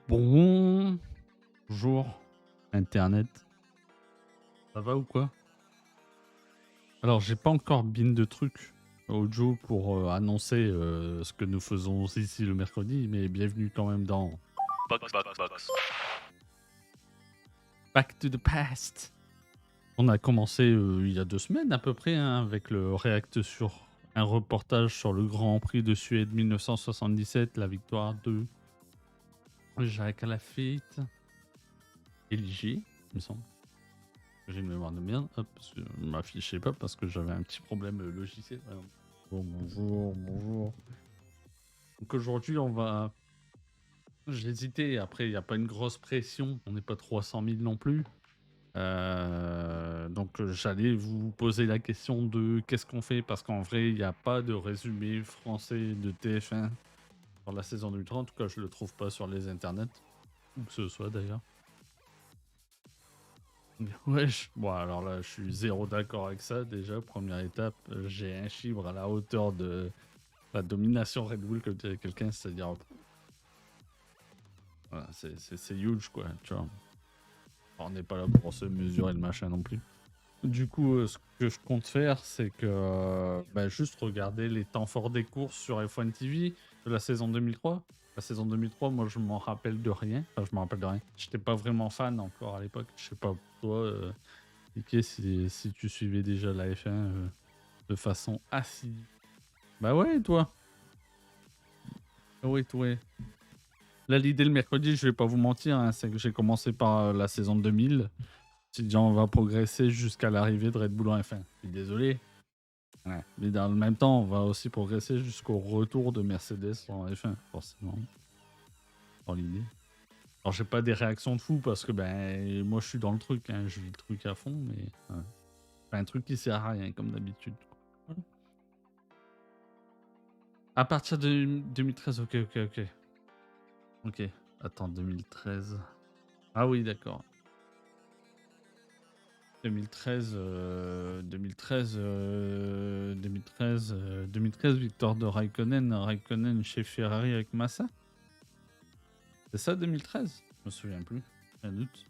Bonjour, Internet. Ça va ou quoi? Alors, j'ai pas encore bin de trucs audio pour annoncer ce que nous faisons ici le mercredi, mais bienvenue quand même dans Back to the Past. On a commencé il y a 2 semaines à peu près hein, avec le Réact sur un reportage sur le Grand Prix de Suède 1977, la victoire de Jacques Lafitte et Ligier, il me semble. J'ai une mémoire de merde, hop, parce que je m'affichais pas parce que j'avais un petit problème logiciel. Bonjour. Donc aujourd'hui, on va. J'hésitais, après, il n'y a pas une grosse pression, on n'est pas 300 000 non plus. Donc j'allais vous poser la question de qu'est-ce qu'on fait, parce qu'en vrai, il n'y a pas de résumé français de TF1 sur la saison 2003. En tout cas, je le trouve pas sur les internets, où que ce soit d'ailleurs. Wesh, bon alors là je suis zéro d'accord avec ça déjà, première étape, j'ai un chibre à la hauteur de la domination Red Bull comme dirait quelqu'un, c'est-à-dire voilà, c'est huge quoi, tu vois. On n'est pas là pour se mesurer le machin non plus. Du coup, ce que je compte faire, c'est que juste regarder les temps forts des courses sur F1 TV de la saison 2003. La saison 2003, moi je m'en rappelle de rien, enfin je me rappelle de rien. J'étais pas vraiment fan encore à l'époque, je sais pas pour toi. Ok, si tu suivais déjà la F1 de façon assidue. Bah ouais, toi. Oui, toi. Là, l'idée le mercredi, je vais pas vous mentir, hein, c'est que j'ai commencé par la saison 2000. Si déjà on va progresser jusqu'à l'arrivée de Red Bull en F1. Je suis désolé. Ouais. Mais dans le même temps, on va aussi progresser jusqu'au retour de Mercedes en F1, forcément. Dans l'idée. Alors, j'ai pas des réactions de fou parce que ben moi je suis dans le truc, hein, je vis le truc à fond, mais. Ouais. Enfin, un truc qui sert à rien, comme d'habitude. Voilà. À partir de 2013, ok. Ok, attends, 2013. Ah oui, d'accord. 2013, victoire de Raikkonen chez Ferrari avec Massa. C'est ça 2013? Je me souviens plus, j'ai un doute.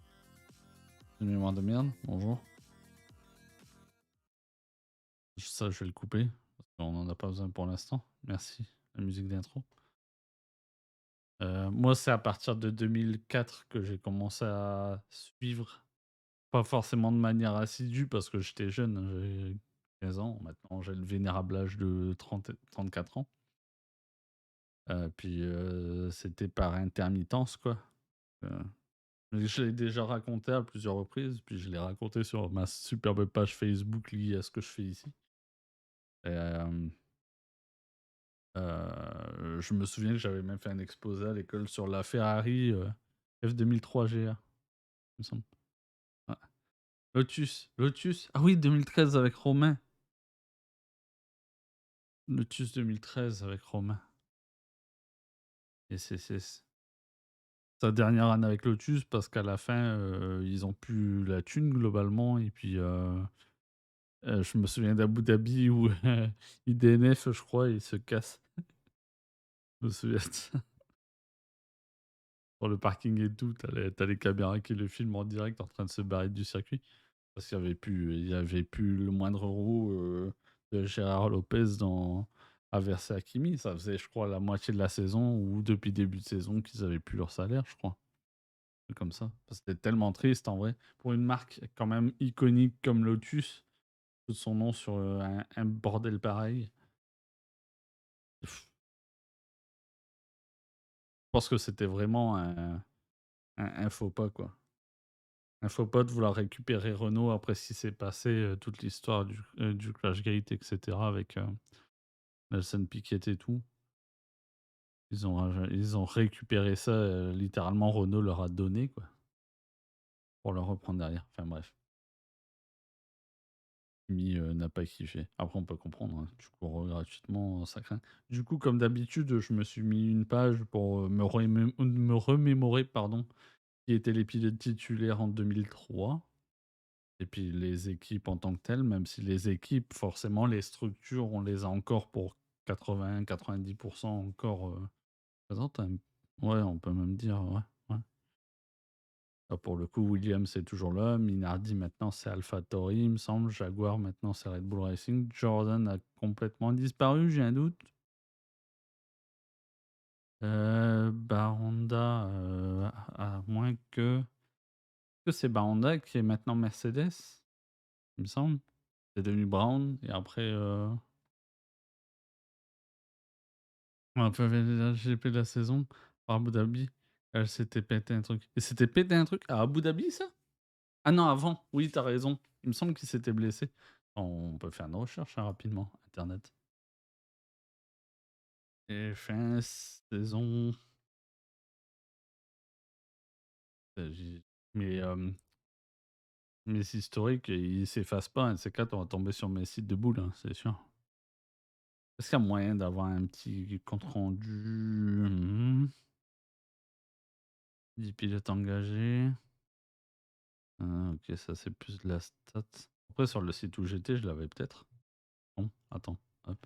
Une mémoire de merde, bonjour. Ça, je vais le couper, parce qu'on n'en a pas besoin pour l'instant. Merci, la musique d'intro. Moi, c'est à partir de 2004 que j'ai commencé à suivre. Pas forcément de manière assidue parce que j'étais jeune, hein, j'avais 15 ans. Maintenant, j'ai le vénérable âge de 34 ans. Puis c'était par intermittence, quoi. Euh, je l'ai déjà raconté à plusieurs reprises, puis je l'ai raconté sur ma superbe page Facebook liée à ce que je fais ici. Et, je me souviens que j'avais même fait un exposé à l'école sur la Ferrari F2003 GR, il me semble. Ouais. Lotus. Ah oui, 2013 avec Romain. Lotus 2013 avec Romain. Et c'est sa dernière année avec Lotus parce qu'à la fin, ils ont plus la thune globalement. Et puis, je me souviens d'Abu Dhabi où IDNF, je crois, il se casse. Je me souviens de ça. Sur le parking et tout, t'as les caméras qui le filment en direct en train de se barrer du circuit. Parce qu'il y avait plus le moindre roue de Gérard Lopez à verser à Kimi. Ça faisait, je crois, la moitié de la saison ou depuis début de saison qu'ils avaient plus leur salaire, je crois. comme ça. C'était tellement triste en vrai. Pour une marque quand même iconique comme Lotus, tout son nom sur, un bordel pareil. Je pense que c'était vraiment un faux pas, quoi. Un faux pas de vouloir récupérer Renault après ce qui s'est passé, toute l'histoire du Crashgate et cetera avec, Nelson Piquet et tout. Ils ont récupéré ça, littéralement Renault leur a donné, quoi, pour le reprendre derrière. Enfin bref. Kimi, n'a pas kiffé. Après on peut comprendre, hein, tu cours, gratuitement, ça craint. Du coup, comme d'habitude, je me suis mis une page pour, me remémorer, pardon, qui étaient les pilotes titulaires en 2003 et puis les équipes en tant que telles, même si les équipes, forcément, les structures, on les a encore pour 80-90 encore, présentes, hein. Ouais, on peut même dire, ouais, ouais. Bah, pour le coup, Williams c'est toujours là. Minardi maintenant c'est AlphaTauri, il me semble. Jaguar maintenant c'est Red Bull Racing. Jordan a complètement disparu, j'ai un doute. Bah Honda, à moins que c'est bah Honda qui est maintenant Mercedes, il me semble. C'est devenu Brown et après, on a pas fait la GP de la saison par Abu Dhabi. Elle s'était pété un truc. Et s'était pété un truc à Abu Dhabi, ça? Ah non, avant. Oui, t'as raison. Il me semble qu'il s'était blessé. On peut faire une recherche, hein, rapidement, internet. Et fin saison. J'ai mes, mes historiques, ils s'effacent pas. Un de ces quatre, on va tomber sur mes sites de boules, hein, c'est sûr. Est-ce qu'il y a moyen d'avoir un petit compte rendu? 10 pilotes engagés. Ah, ok, ça c'est plus de la stat. Après, sur le site où j'étais, je l'avais peut-être. Bon, attends, hop.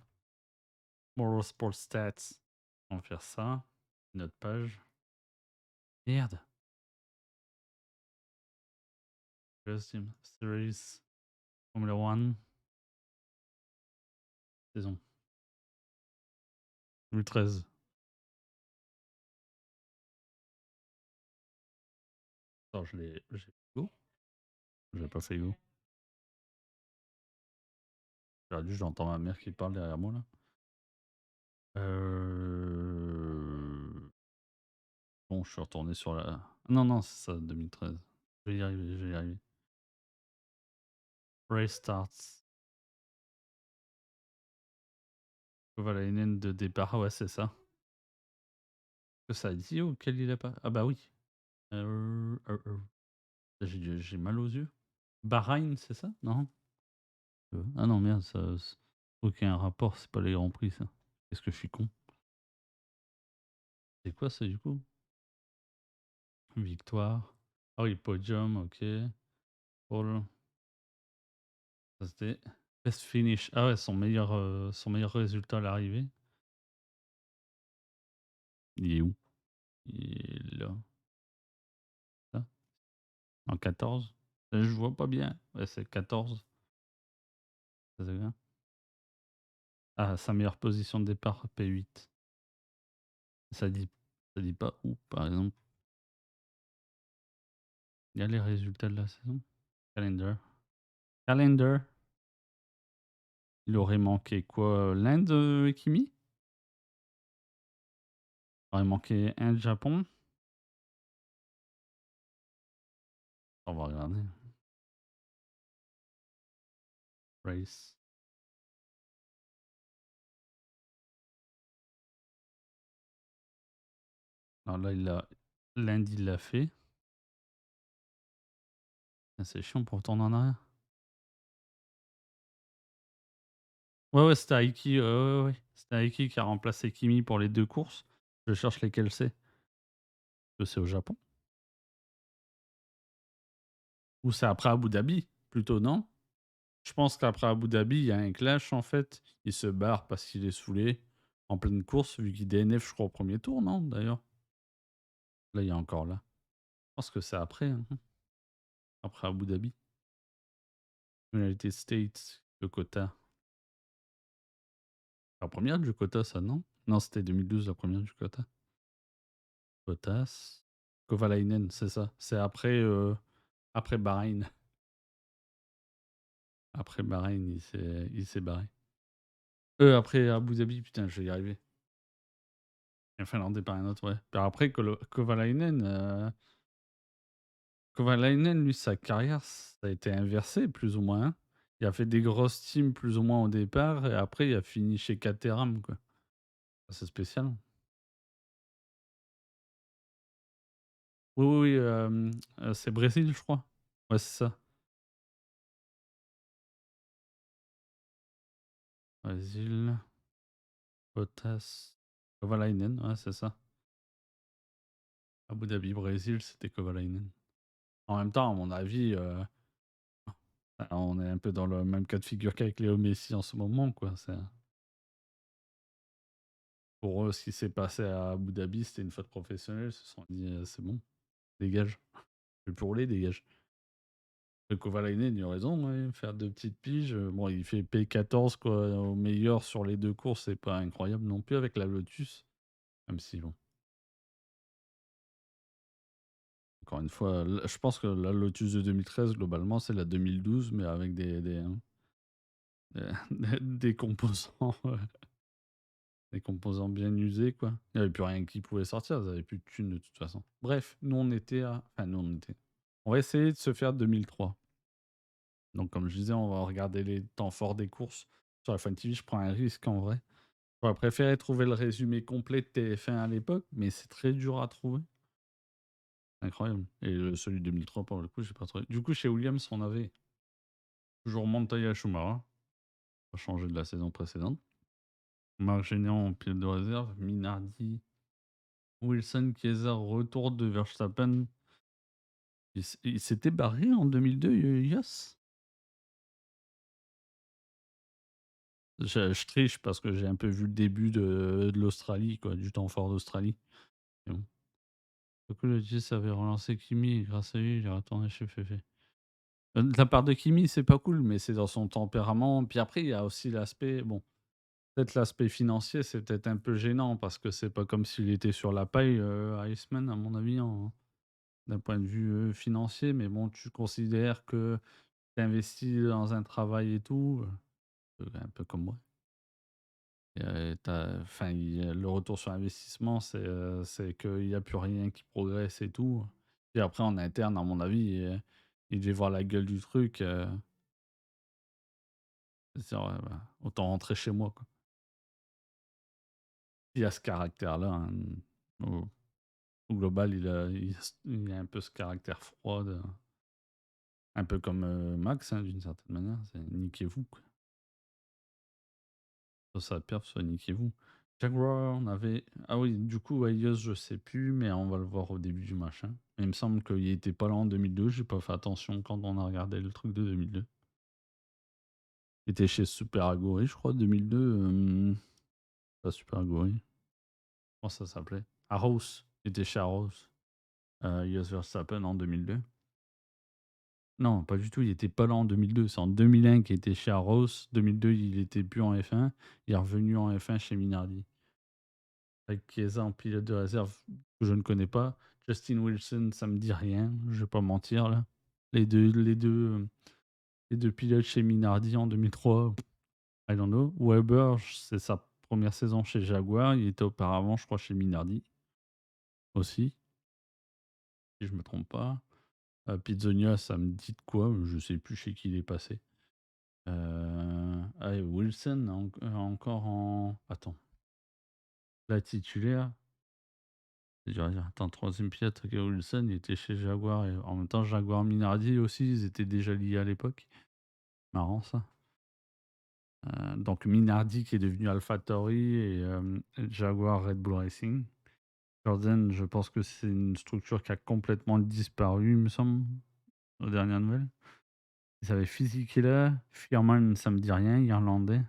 Motorsport Stats. On va faire ça. Notre page. Merde. First Team Series. Formula One. Saison 2013. Attends, j'ai fait go? J'ai pas fait go. J'ai perdu, j'entends ma mère qui parle derrière moi là. Bon, je suis retourné sur la. Non, non, c'est ça, 2013. Je vais y arriver, je vais y arriver. Race starts. Kovalainen de départ, ouais, c'est ça. Que ça dit auquel il a pas. Ah bah oui. J'ai mal aux yeux. Bahreïn, c'est ça? Non? Ah non, merde, ça. Aucun rapport, c'est pas les Grands Prix, ça. Qu'est-ce que je suis con? C'est quoi ça du coup? Victoire. Ah oui, podium, ok. Pole. Ça c'était best finish. Ah ouais, son meilleur résultat à l'arrivée. Il est où? Il est là. Ça? En 14. Je vois pas bien. Ouais, c'est 14. Ça, c'est bien. Ah, sa meilleure position de départ, P8. Ça dit, ça dit pas où, par exemple. Il y a les résultats de la saison. Calendar. Calendar. Il aurait manqué quoi? L'Inde, Kimi? Il aurait manqué Inde, Japon. On va regarder. Race. Alors là, l'Inde, il l'a fait. Ah, c'est chiant pour retourner en arrière. Ouais, ouais, c'était Aiki, ouais, ouais, ouais. C'était Aiki qui a remplacé Kimi pour les 2 courses. Je cherche lesquelles c'est. Que c'est au Japon? Ou c'est après Abu Dhabi? Plutôt, non? Je pense qu'après Abu Dhabi, il y a un clash en fait. Il se barre parce qu'il est saoulé en pleine course, vu qu'il DNF, je crois, au premier tour, non? D'ailleurs. Là, il est encore là. Je pense que c'est après, hein, après Abu Dhabi. United States, le quota. La première du quota, ça, non? Non, c'était 2012, la première du quota. Quotas. Kovalainen, c'est ça. C'est après Bahreïn. Après Bahreïn, il s'est barré. Après Abu Dhabi, putain, je vais y arriver. Un Finlandais par un autre, ouais. Puis après Kovalainen, lui, sa carrière, ça a été inversé plus ou moins, hein. Il a fait des grosses teams plus ou moins au départ et après il a fini chez Caterham, quoi. C'est spécial, hein. Oui, oui, oui, c'est Brésil, je crois. Ouais, c'est ça. Brésil, Bottas, Kovalainen, ouais, c'est ça. Abu Dhabi, Brésil, c'était Kovalainen. En même temps, à mon avis, on est un peu dans le même cas de figure qu'avec Léo Messi en ce moment, quoi. Pour eux, ce qui s'est passé à Abu Dhabi, c'était une faute professionnelle. Ils se sont dit: «C'est bon, dégage». Le pour les dégage. Le Kovalainen, il a raison, ouais, faire 2 petites piges, bon, il fait P14 quoi, au meilleur sur les 2 courses, c'est pas incroyable non plus avec la Lotus, même si bon, encore une fois, je pense que la Lotus de 2013 globalement, c'est la 2012 mais avec des composants, des composants bien usés, quoi. Il y avait plus rien qui pouvait sortir, ils avaient plus de thunes de toute façon. Bref, nous on va essayer de se faire 2003. Donc comme je disais, on va regarder les temps forts des courses sur la Fun TV. Je prends un risque en vrai. J'aurais préféré trouver le résumé complet de TF1 à l'époque, mais c'est très dur à trouver. Incroyable. Et celui de 2003, pour le coup, j'ai pas trouvé. Du coup, chez Williams, on avait toujours Montoya Schumacher, pas changé de la saison précédente. Marc Généant en pilote de réserve, Minardi, Wilson, Chiesa, retour de Verstappen. Il s'était barré en 2002, Yas. Je triche parce que j'ai un peu vu le début de l'Australie, quoi, du temps fort d'Australie. Mais bon. Du coup, le 10 avait relancé Kimi et grâce à lui, il est retourné chez Fefe. De la part de Kimi, c'est pas cool, mais c'est dans son tempérament. Puis après, il y a aussi l'aspect, bon, peut-être l'aspect financier, c'est peut-être un peu gênant parce que c'est pas comme s'il était sur la paille, Iceman, à mon avis, d'un point de vue financier. Mais bon, tu considères que tu investis dans un travail et tout, un peu comme moi. Et, enfin, le retour sur investissement, c'est qu'il n'y a plus rien qui progresse et tout. Et après, en interne, à mon avis, il devait voir la gueule du truc. C'est vrai, bah, autant rentrer chez moi, quoi. Il a ce caractère-là, hein, au global, il a un peu ce caractère froid, un peu comme Max, hein, d'une certaine manière. C'est niquez-vous, quoi. Soit ça perf, soit niquez-vous. Jaguar, on avait. Ah oui, du coup, Ayos, je sais plus, mais on va le voir au début du machin. Il me semble qu'il était pas là en 2002, j'ai pas fait attention quand on a regardé le truc de 2002. Il était chez Super Agori, je crois, 2002. Pas Super Agori. Comment ça s'appelait? Arrows. Il était chez Arrows. Jos Verstappen en 2002. Non, pas du tout, il était pas là en 2002. C'est en 2001 qu'il était chez Arrows. 2002, il était plus en F1. Il est revenu en F1 chez Minardi. Avec Chiesa en pilote de réserve que je ne connais pas. Justin Wilson, ça me dit rien, je vais pas mentir là. Les deux, les deux, euh, les deux pilotes chez Minardi en 2003, I don't know. Weber, c'est sa première saison chez Jaguar. Il était auparavant, je crois, chez Minardi aussi, si je me trompe pas. Pizzonia, ça me dit de quoi, mais je sais plus chez qui il est passé. Wilson, encore en. Attends. La titulaire. Attends, troisième pilote, ok, Wilson, il était chez Jaguar. Et en même temps, Jaguar Minardi aussi, ils étaient déjà liés à l'époque. Marrant ça. Donc Minardi qui est devenu AlphaTauri et Jaguar Red Bull Racing. Jordan, je pense que c'est une structure qui a complètement disparu, il me semble, aux dernières nouvelles. Ils avaient Fisichella, Firman, ça me dit rien, irlandais.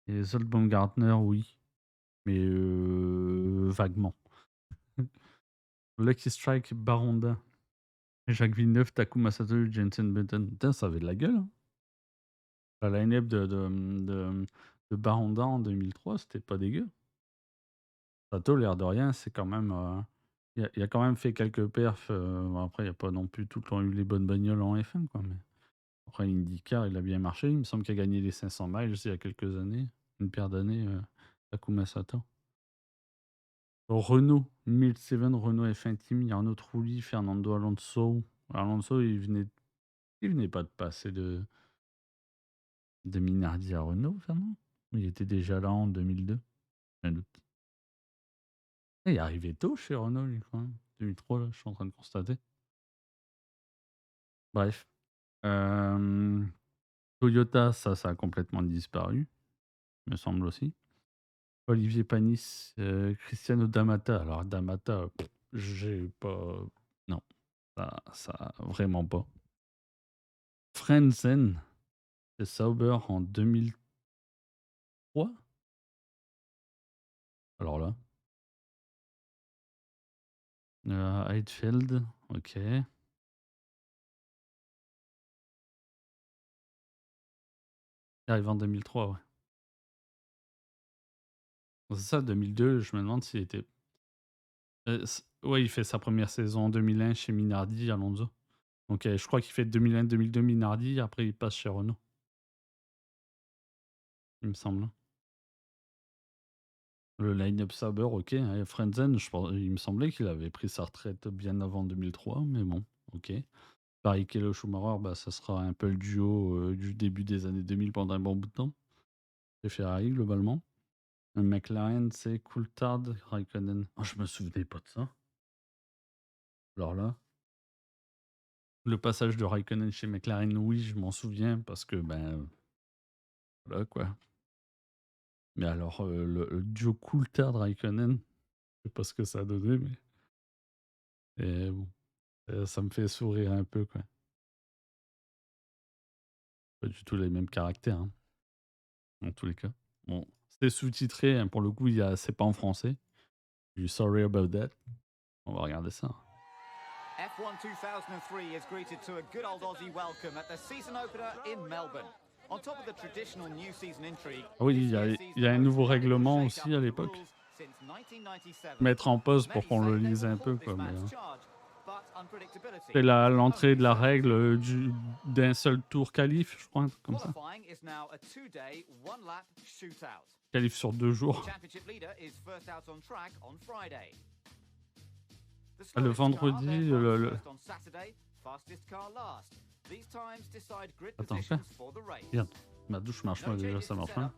Et Zolt Baumgartner, oui, mais vaguement. Lucky Strike, Baronda. Jacques Villeneuve, Takuma Sato, Jensen Button. Putain, ça avait de la gueule, hein. La line-up de Baronda en 2003, c'était pas dégueu. Sato, l'air de rien, c'est quand même. Il a quand même fait quelques perfs, bon après il y a pas non plus tout le temps eu les bonnes bagnoles en F1 quoi, mais après IndyCar, il a bien marché. Il me semble qu'il a gagné les 500 miles il y a quelques années, une paire d'années, Takuma Sato. Renault, 1007 Renault F1 Team, il y a Arnaud Trulli, Fernando Alonso. Alonso, il venait pas de passer de Minardi à Renault, Fernand? Il était déjà là en 2002? J'ai un doute. Il est arrivé tôt chez Renault, lui, quand même. 2003, là, je suis en train de constater. Bref. Toyota, ça a complètement disparu, me semble aussi. Olivier Panis, Cristiano D'Amata. Alors D'Amata, j'ai pas non, ça vraiment pas. Frenzen, c'est Sauber en 2003? Alors là, Heidfeld, OK. Il arrive en 2003, ouais. C'est ça, 2002, je me demande s'il était ouais, il fait sa première saison en 2001 chez Minardi, Alonso. Donc je crois qu'il fait 2001-2002 Minardi, après il passe chez Renault, il me semble, hein. Le line-up Sauber, OK, hein, Frentzen, il me semblait qu'il avait pris sa retraite bien avant 2003, mais bon, OK. Barrichello, Schumacher, bah, ça sera un peu le duo, du début des années 2000 pendant un bon bout de temps. C'est Ferrari globalement. McLaren, c'est Coulthard, Raikkonen. Oh, je me souvenais pas de ça. Alors là, le passage de Raikkonen chez McLaren, oui, je m'en souviens parce que, ben, voilà quoi. Mais alors, le duo Coulthard-Raikkonen, je sais pas ce que ça a donné, mais bon, ça me fait sourire un peu, quoi. Pas du tout les mêmes caractères, hein, dans tous les cas. Bon, c'est sous-titré, hein, pour le coup, c'est pas en français. Du sorry about that. On va regarder ça. F1 2003 is greeted to a good old Aussie welcome at the season opener in Melbourne. On top of the traditional new season intrigue, Ah oui, il y a un nouveau règlement aussi à l'époque. Mettre en pause pour qu'on le lise un peu, quoi. Mais, c'est l'entrée de la règle d'un seul tour qualif, je crois, un truc comme ça. Qualif sur 2 jours. Ah, le vendredi, attends, quoi? Merde, ma douche marche pas déjà, ça marche pas.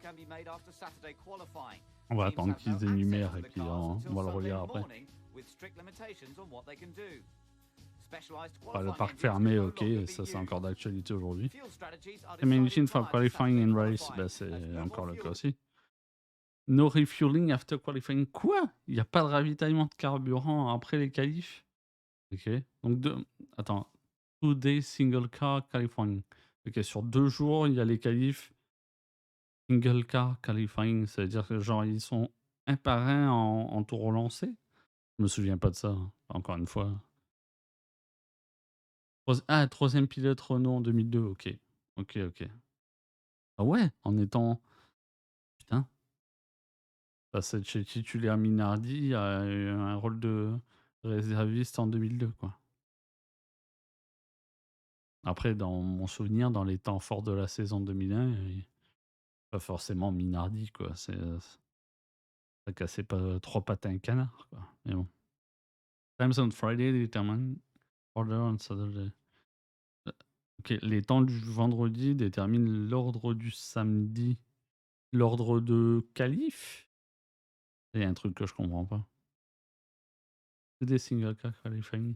On va attendre qu'ils énumèrent et puis on va le relire après. Le parc fermé, OK, ça c'est encore d'actualité aujourd'hui. Engine for qualifying and race, bah, c'est encore le cas aussi. No refueling after qualifying. Quoi? Il y a pas de ravitaillement de carburant après les qualifs? OK. Donc attends, 2 days single car qualifying. OK, sur 2 jours, il y a les qualifs single car qualifying. Ça veut dire que genre ils sont un par un en tour relancé? Je me souviens pas de ça, hein, encore une fois. 3e pilote Renault en 2002, OK. OK, OK. Ah ouais? En étant putain, passer de chez titulaire Minardi à un rôle de réserviste en 2002, quoi. Après, dans mon souvenir, dans les temps forts de la saison 2001, pas forcément Minardi, quoi. Ça cassait pas 3 pattes à un canard, quoi. Mais bon. Times on Friday determine order on Saturday. OK, les temps du vendredi déterminent l'ordre du samedi. L'ordre de qualif? Il y a un truc que je comprends pas. C'est des single car qualifying.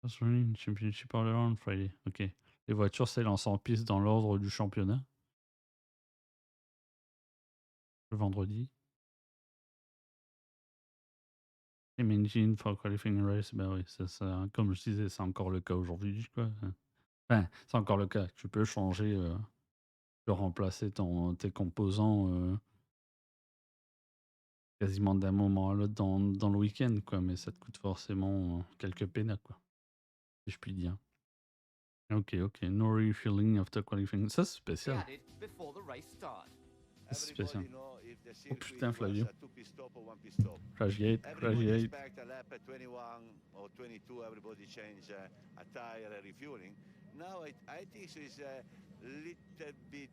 Championship order on Friday. OK. Les voitures s'élancent en piste dans l'ordre du championnat. Le vendredi. Same engine for qualifying race. Ben oui, ça, comme je disais, c'est encore le cas aujourd'hui, quoi. Enfin, c'est encore le cas. Tu peux changer, tu peux remplacer tes composants, quasiment d'un moment à l'autre dans le week-end, quoi. Mais ça te coûte forcément quelques pénas, quoi, si je puis dire. OK, OK. No refueling after qualifying. Ça, c'est spécial. C'est spécial. Everybody know if the Oh circuit putain, was Flavio. a two-pit stop or one-pit stop. Flashgate, Everybody Flashgate. expect a lap at 21 or 22. Everybody change a tire refueling. Now I think it's a little bit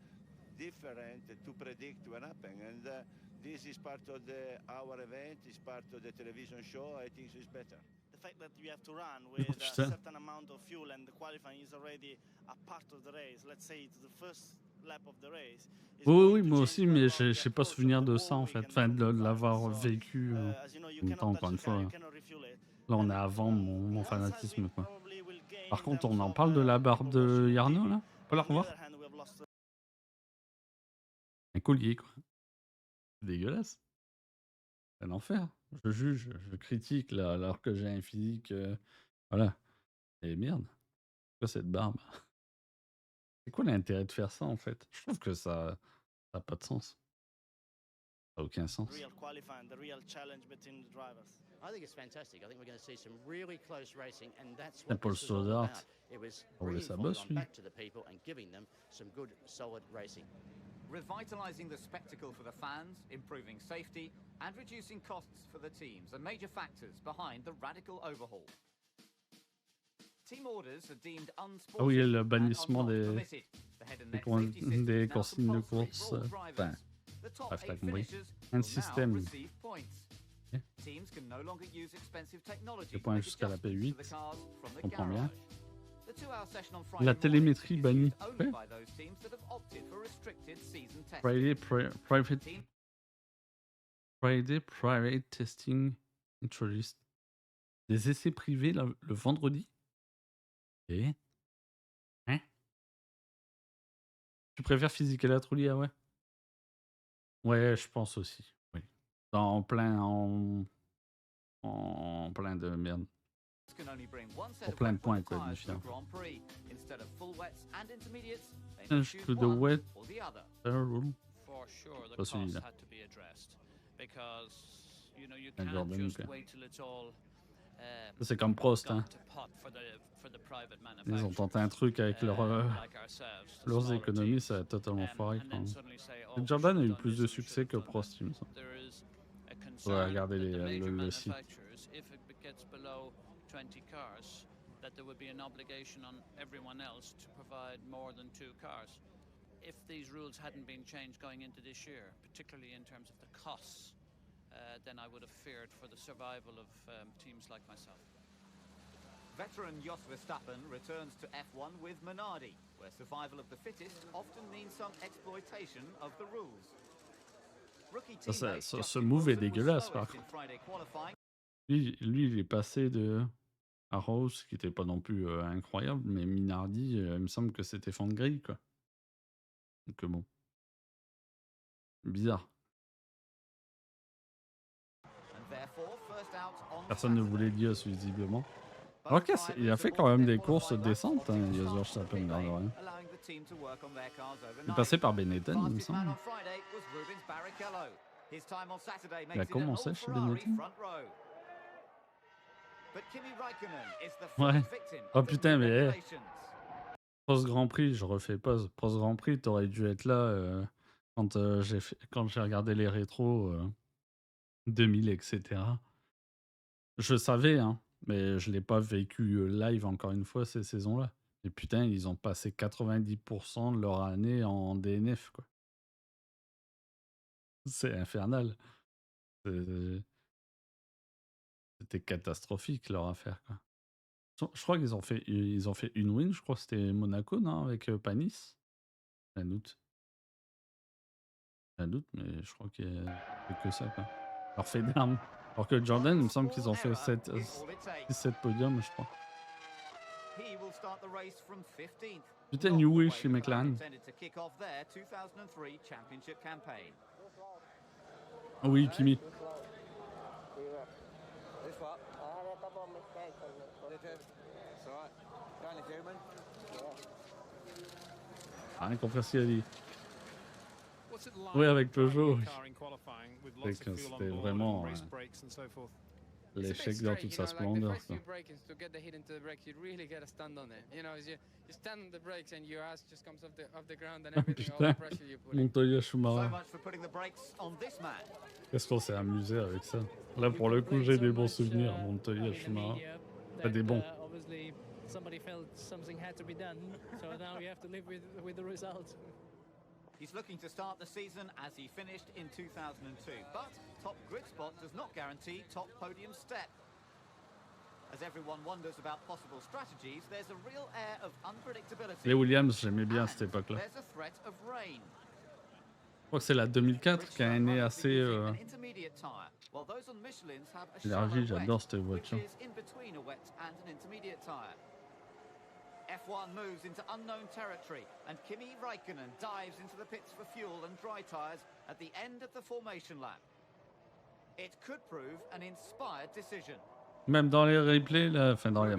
different to predict what happen, and this is part of our event. It's part of the television show. I think it's better. The fact that you have to run Oh with a putain. certain amount of fuel and the qualifying is already a part of the race. Let's say it's the first lap of the race. is Oui, going oui, to moi change aussi, quite a mais lot the j'ai pas approach of souvenir the de whole ça en fait. weekend Enfin, from de the drivers. l'avoir So, vécu as you know, you en même cannot temps, touch encore une the car, you fois. cannot refuel it. Là, on And est avant mon one side we fanatisme, quoi. probably will gain Par in contre, on terms en of parle de la barbe people watching de on Yarno, TV, là? On peut la and on the revoir? other hand, we have lost Un collier, quoi. C'est dégueulasse. C'est un enfer. Je juge, je critique, là, alors que j'ai un physique... voilà. Et merde. Pourquoi cette barbe? C'est quoi l'intérêt de faire ça, en fait? Je trouve que ça n'a pas de sens. Ça n'a aucun sens. real qualifying, the real challenge between the drivers. I think it's fantastic. I think we're going to see some really close racing, and that's Putain, what Paul this was all Stoddart. about. It was On voulait bringing sa Formula bosse, One lui. back to the people and giving them some good, solid racing. Revitalising the spectacle for the fans, improving safety, and reducing costs for the teams are major factors behind the radical overhaul. Team orders are deemed unsporting Ah oui, le and bannissement are not des, permitted. The head and des, neck con- safety system des is now consignes de compulsory course. for all Enfin, drivers. The top bref, t'as 8 compris. finishers Un will now système. receive points. Ok. Teams can no longer use expensive technology Des to points make jusqu'à la adjustments to the P8. cars from the Comprends bien. garage. The 2-hour session on Friday La morning télémétrie is bannie. used only Ouais. by those teams that have opted for restricted season testing. Friday Private Testing Introduced. Des essais privés le vendredi? Et? Hein? Tu préfères physique et la trouille, ouais? Ouais, je pense aussi. Oui. En plein de merde. Can only bring one set Pour of plein de wet points, weather quoi, tyres to the différents. Grand Prix. Instead of full wets and intermediates, they must Change choose to the one wet or the other. rule. For sure, the Pas costs celui-là. had to be addressed because you know you Un can't Jordan, just quoi. wait till it's all Ça, c'est comme Prost, hein. gone to pot for the private Ils ont manufacturers. tenté un truc avec like ourselves, the leurs smaller économies, teams. ça a totalement foiré. And then suddenly say, oh, we Jordan a should eu have done plus this de and we should succès have que done that. Prost, il me semble. There is a Faudrait concern regarder that the major le site. manufacturers, if it gets below 20 cars, that there would be an obligation on everyone else to provide more than 2 cars. If these rules hadn't been changed going into this year, particularly in terms of the costs, then I would have feared for the survival of teams like myself. Veteran Jos Verstappen returns to F1 with Minardi, where survival of the fittest often means some exploitation of the rules. Rookie teammate ce Justin move est Wilson was dégueulasse, par slowest in contre. Friday qualifying. Lui, il est passé à Rose, qui n'était pas non plus incroyable, mais Minardi, il me semble que c'était fond de grille, quoi. Donc bon. Bizarre. And therefore, first out on Personne ne Saturday. voulait Dios, visiblement. Both Ok, drivers il a fait have quand même ordered des their courses qualifying laps décentes, on hein, pit Jos start Verstappen, pit mine de lane, rien. allowing the team to work on their cars Il est overnight. passé par Benetton, il me Fastest man semble. on Friday was Rubens Barrichello. His time on Saturday Il a makes it an commencé old chez Ferrari Benetton. front row. But Kimi Raikkonen is the Ouais. first victim Oh of the putain, new mais regulations. Post Grand Prix, je refais pause. Post Grand Prix, t'aurais dû être là quand j'ai regardé les rétros 2000, etc. Je savais, hein, mais je l'ai pas vécu live encore une fois ces saisons-là. Et putain, ils ont passé 90% de leur année en DNF, quoi. C'est infernal. C'est- C'était catastrophique leur affaire, quoi. Je crois ils ont fait une win, je crois que c'était Monaco, non, avec Panis. Un doute. Un doute, mais je crois qu'il y a que ça, quoi. Leur fait d'armes. Alors que Jordan, il me semble qu'ils ont fait 6-7 podiums, je crois. He will start the race from 15th. Putain, not New the Way way chez the McLaren. Ferrari intended to kick off their 2003 championship campaign. Ah oui, Kimi. This what? I had a couple of mistakes on this one. Did you? It's alright. You're only human. Rien compris ce qu'il a dit. What's it like Oui, avec Peugeot. driving a car in qualifying with lots C'est que of fuel on c'était board vraiment, and race breaks and so forth? l'échec dans toute sa splendeur, quoi. To get the hit into the brakes, you really gotta stand on it. You know, you stand on the brakes and your ass just comes off the ground and everything, all the Putain, pressure you put in. Montoya So Schumacher. much for putting the brakes on this man. Qu'est-ce qu'on s'est amusé avec ça. Là, pour le coup, j'ai des bons souvenirs. Montoya Schumacher. Pas des bons. Obviously, somebody felt something had to be done, so now we have to live with the result. He's looking to start the season as he finished in 2002, but top grid spot does not guarantee top podium step. As everyone wonders about possible strategies, there's a real air of unpredictability. Les Williams, j'aimais bien à cette époque-là. There's a threat of rain. Je crois que c'est la 2004 qui a un nez assez élargi. J'adore cette voiture. F1 moves into unknown territory, and Kimi Raikkonen dives into the pits for fuel and dry tyres at the end of the formation lap. It could prove an inspired decision. Même dans les replays, là, enfin dans les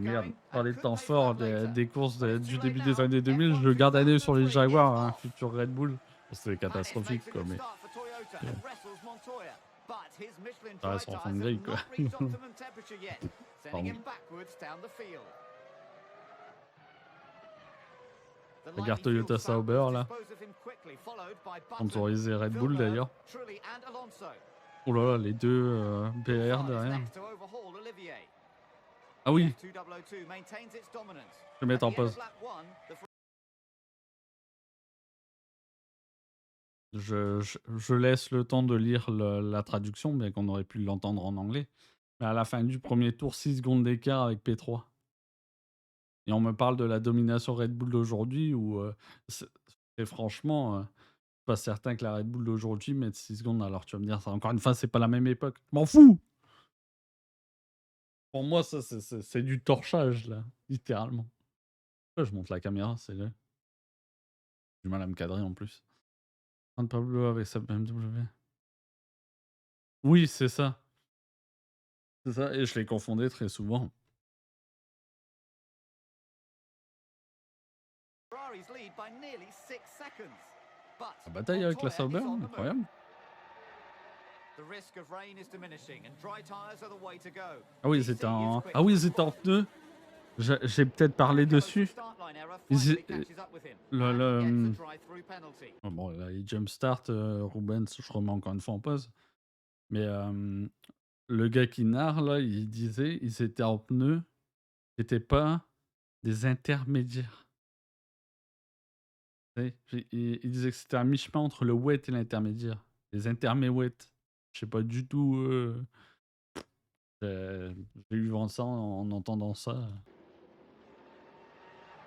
merdes, dans les temps forts des courses du début des années 2000, je garde un œil sur les Jaguars, hein, futur Red Bull. C'était catastrophique, quoi, mais... Ah, ils sont en fin de grille, quoi. La gare Toyota Sauber, là. Sponsorisé Red Bull, d'ailleurs. Oh là là, les deux BR derrière. Ah oui. Je vais mettre en pause. Je laisse le temps de lire la traduction, bien qu'on aurait pu l'entendre en anglais. Mais à la fin du premier tour, 6 secondes d'écart avec P3. Et on me parle de la domination Red Bull d'aujourd'hui, où c'est franchement... pas certain que la Red Bull d'aujourd'hui mette 6 secondes. Alors tu vas me dire, ça, encore une fois, c'est pas la même époque. M'en fous. Pour moi, ça, c'est du torchage, là, littéralement. Là, je monte la caméra, c'est là. J'ai du mal à me cadrer en plus. Un Pablo avec sa BMW. Oui, c'est ça. C'est ça, et je les confondais très souvent. La bataille avec la Sauber, incroyable. Ah oui, c'était en... Ah oui, c'était en pneu. J'ai peut-être parlé dessus. Bon, là, il jumpstart, Rubens, je remets encore une fois en pause. Mais le gars qui narre, là, il disait, ils étaient en pneu, c'était pas des intermédiaires. Il disait que c'était un mi-chemin entre le wet et l'intermédiaire. Les intermé-wet. Je sais pas du tout. J'ai eu vent de ça en entendant ça.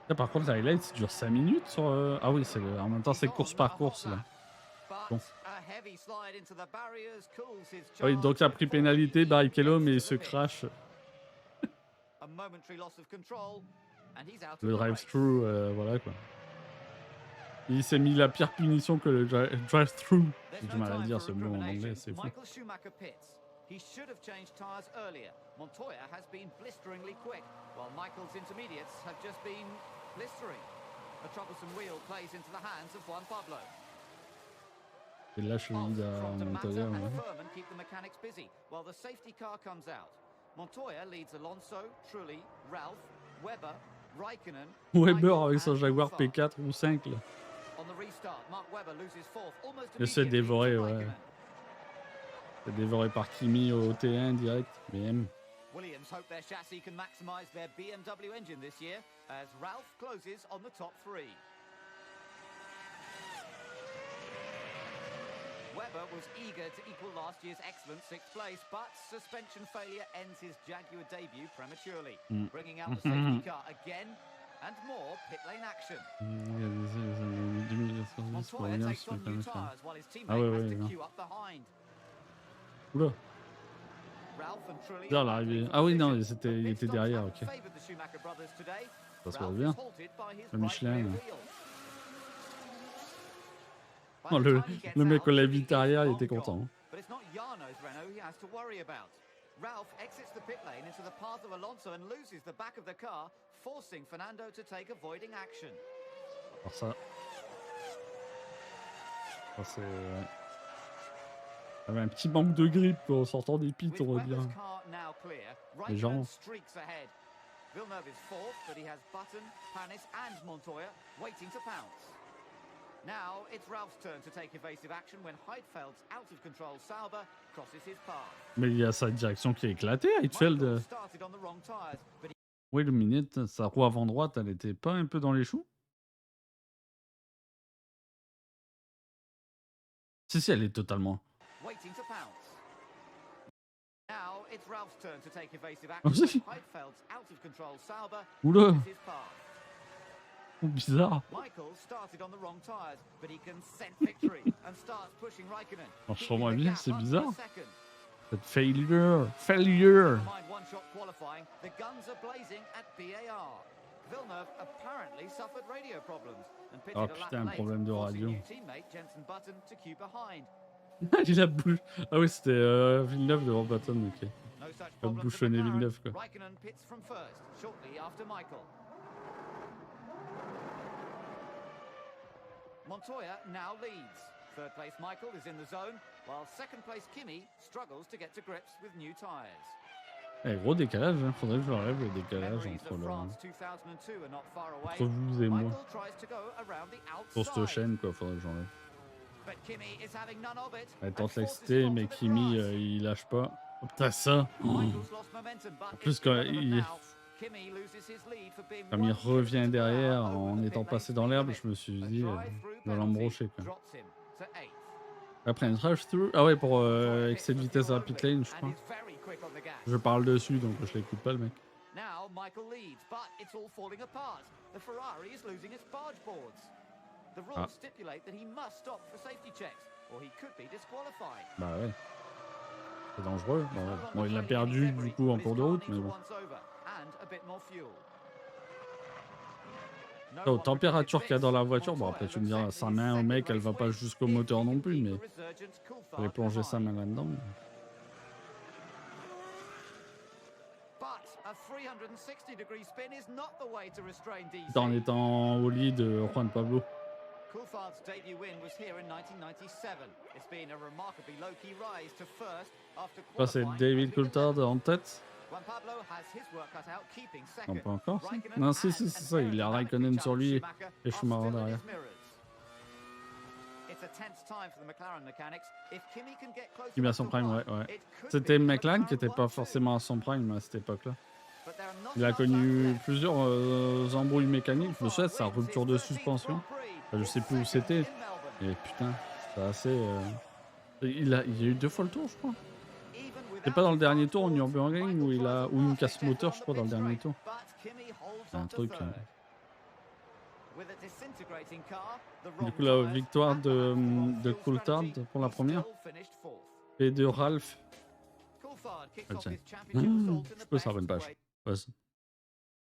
Là, par contre, l'highlight, il dure 5 minutes sur. Ah oui, en même temps, c'est course par course là. Bon. Oui, donc il a pris pénalité, Barrichello, mais il se crash. Le drive-through, voilà quoi. Il s'est mis la pire punition que le drive-through. J'ai du mal à dire ce mot en anglais, c'est fou. He should have changed tyres earlier. Montoya has been blisteringly quick, while Michael's intermediates have just been blistering. A troublesome wheel plays into the hands of Juan Pablo. Et là, je suis à Montoya. Keep the mechanics busy while the safety car comes out. Montoya leads Alonso, Trulli, Ralph, Webber, Raikkonen. Webber avec son Jaguar P4 ou 5 là. On the restart, Mark Webber loses fourth, almost il s'est dévoré, ouais. C'est dévoré par Kimi au T1 direct. BM. Williams hope their chassis can maximize their BMW engine this year as Ralph closes on the top three. Webber was eager to equal last year's excellent 6th place, but suspension failure ends his Jaguar debut prematurely, bringing out the safety car again and more pit lane action. Montoya takes on new tyres while his teammate has to queue up behind. Oula. Là, l'arrivée. Ah oui, non, il était derrière, ok. Ça se passe bien. Le Michelin. Oh, le mec au la vitre arrière, il était content. Ralph exits the pit lane into the path of Alonso and loses the back of the car, forcing Fernando to take avoiding action. Alors ça c'est avait un petit manque de grip quoi, en sortant des pits, With on va dire. Webber's car now clear, Légèrement. Raikkonen streaks ahead. Villeneuve is fourth, but he has Button, Panis and Montoya waiting to pounce. Now it's Ralph's turn to take evasive action when Heidfeld's out of control Sauber crosses his path. Mais il y a sa direction qui est éclatée, Heidfeld. Michael started on the wrong tires, but Oui, le minute, sa roue avant droite, elle était pas un peu dans les choux? Si, elle est totalement. waiting to pounce. Now it's Ralph's turn to take evasive Oh, action si. when Heidfeld's out of control Sauber Oula, crosses his path. bizarre. Michael started on the wrong tires, but he can scent victory and starts pushing Raikkonen. Franchement, keeping the bien, gap c'est under a bizarre. second. Cette failure. Mind one shot qualifying, the guns are blazing at BAR. Villeneuve apparently suffered radio problems and pitted Oh a lap putain, un late, problème de forcing radio. new teammate Jensen Button to queue behind. Il a bouché. Ah oui, c'était Villeneuve devant Button, ok. No such Il a problems at bouchonné McLaren. Villeneuve quoi. Raikkonen pits from first, shortly after Michael. Montoya now leads. Third place Michael is in the zone, while second place Kimi struggles to get to grips with new tyres. Eh, gros décalage, hein. Faudrait que je l'enlève le décalage Memories entre, of le, France 2002 are not far away. entre vous et moi. Michael tries to go around the Pour cette outside, chaîne quoi, faudrait que j'enlève. but Kimi is having none of it. Elle and tente forces l'excité, Spot mais to the Kimi grass. il lâche pas. Oh, putain, ça. Michael's lost momentum, but En plus, it's quand irrelevant il, now. Kimi loses his lead for being comme il one revient unit derrière over en the étant pit passé lane dans speed l'herbe, limit. je me suis A dit, drive-through il va penalty l'embrocher quoi. drops him to 8th. Après un drive-through. Ah ouais, pour Montoya excès de pits vitesse for à fuel pit lane, only je and crois. is very quick on the gas. Je parle dessus, donc je l'écoute pas le mec. Now Michael leads, but it's all falling apart. The Ferrari is losing its barge boards. The rules stipulate that he must stop for safety checks, or he could be disqualified. Bah ouais. C'est dangereux. He's Bon, no ouais. longer Bon, il l'a trailing any perdu debris, du coup en but his cours de car route, needs mais a bon. once over and a bit more fuel. No Aux one températures qu'il y a dans la recorded voiture, bon Montoya après tu me looks diras, set sa for his main au second mec, elle race va pas win jusqu'au if moteur he non can plus, keep mais the resurgent Coulthard fallait plonger sa main behind. là-dedans. But a 360-degree spin is not the way to restrain DC. En étant au lead, Juan Pablo. Coulthard's debut win was here in 1997. It's been a remarkably low-key rise to first after Ça c'est qualifying David at Coulthard 11th. en tête. Juan Pablo has his work cut out keeping Non, second. pas encore. Si. Raikkonen Non, si, and c'est ça. Il a aerodynamically Raikkonen sur lui challenged Schumacher et are Schumacher still in derrière. his mirrors. It's a tense time for the McLaren mechanics. If Kimi can get close Kimi to à son prime, ouais, Coulthard, ouais. it could C'était be McLaren qui McLaren était pas 1-2. forcément à son prime à cette époque-là. But there are not Il a enough connu laps left. plusieurs embrouilles mécaniques. Je me souviens de sa Coulthard wins rupture his de 13th suspension. Grand Prix, Enfin, je his sais plus où second c'était. in Melbourne. Et putain, c'est assez. Il a eu 2 fois le tour, je crois. Even C'est pas dans le without dernier his tour au fast Nürburgring Michael où il tries a a où il last casse le attempt moteur, on je the crois, dans le pit dernier straight, tour. but Kimi holds C'est un on to truc. third. With a disintegrating car, the Du wrong coup, la tyres, victoire and perhaps the wrong de fuel Coulthard strategy, pour la he première. still finished fourth. Et de Ralph. Coulthard kicks Ah, off tiens. his championship assault in Je the peux sur la bonne best page. way. Ouais,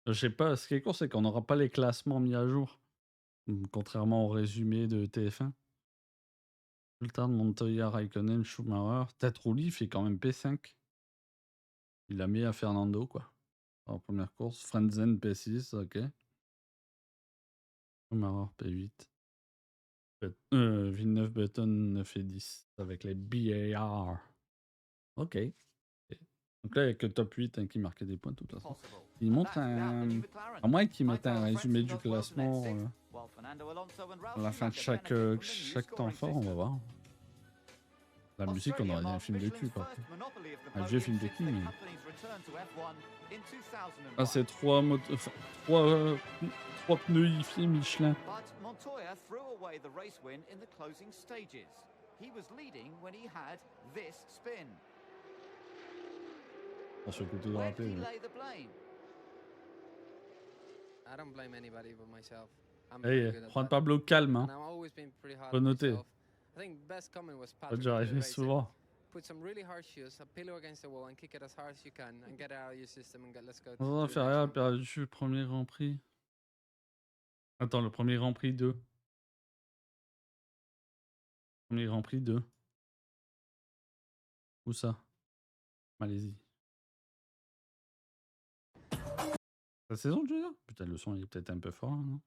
je sais pas, ce qui est court, c'est qu'on n'aura pas les classements mis à jour. Contrairement au résumé de TF1. Coulthard, Montoya, Raikkonen, Schumacher. Tatrouli fait quand même P5. Il a mis à Fernando, quoi. En première course. Frenzen P6, ok. Schumacher P8. Villeneuve Button 9 et 10 avec les BAR. Ok. Donc là, il n'y a que top 8 hein, qui marquait des points de toute façon. Il montre un. À moins qu'ils mettent un résumé du classement à la fin de chaque temps fort, on va voir. La musique, on aurait dit un film de cul, par contre. Un vieux film de cul, mais. Ah, c'est 3 pneus IFI Michelin. But Montoya threw away the race win in the closing stages. He was leading when he had this spin. On se couteau de Where rappeler. did he Ouais. lay the blame? I don't blame anybody but myself. I'm Hey, very good at Juan that. Pablo calme, And hein. I've always been pretty hard Faut on noter. myself. I think best comment was Ça Patrick déjà after the arrivé race. souvent. Put some really hard shoes, a pillow against the wall, and kick it as hard as you can, and get it out of your system, and let's go. Non, to the Ferrari a next one. perdu le premier Grand Prix. Attends, le premier Grand Prix 2. Premier Grand Prix 2. Où ça? Malaisie. La saison, tu veux dire? Putain, le son il est peut-être un peu fort, là, non?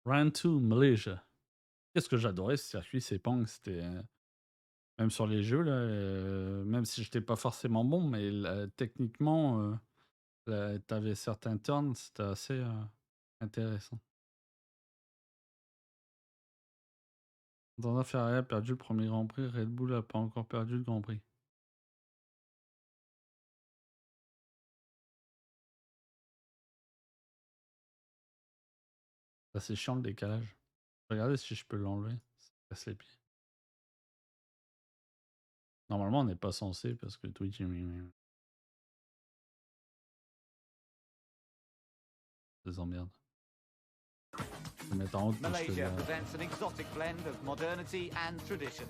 Round 2, Malaysia. Qu'est-ce que j'adorais ce circuit Sepang, c'était, même sur les jeux là, même si j'étais pas forcément bon, mais techniquement, tu certains turns, c'était assez, intéressant. Dans Ferrari a perdu le premier Grand Prix, Red Bull a pas encore perdu le Grand Prix. Ça c'est chiant le décalage. Regardez si je peux l'enlever, ça me casse les pieds. Normalement on n'est pas censé parce que Twitch des emmerdes. Je vais mettre en haut quand je te Malaysia dis. presents an exotic blend of modernity and tradition.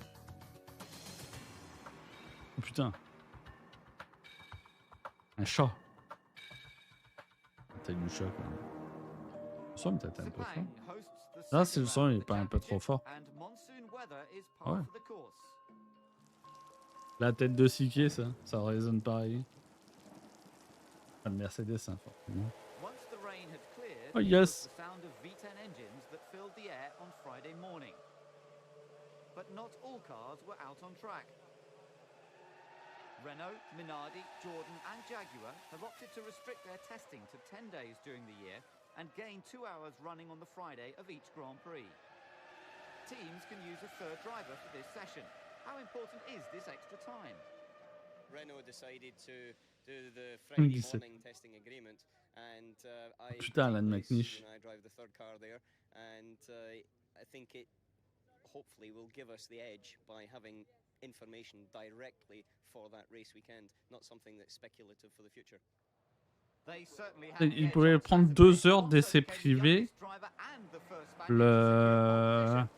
Oh putain. Un chat. La taille du chat quand même. Le son est peut-être un peu fort. Là c'est le son il est pas un peu trop fort. Ah ouais. La tête de Siké ça résonne pareil. Pas de Mercedes hein, forcément. Oh yes. But not all cars were out on track. Renault, Minardi, Jordan and Jaguar have opted to restrict their testing to 10 days during the year and gain 2 hours running on the Friday of each Grand Prix. Teams can use a third driver for this session. How important is this extra time? Renault decided to do the Friday morning testing agreement, and I Putain, Alan McNish. I drive the third car there, and I think it hopefully will give us the edge by having information directly for that race weekend, not something that's speculative for the future. Il pouvait prendre 2 heures d'essai privé.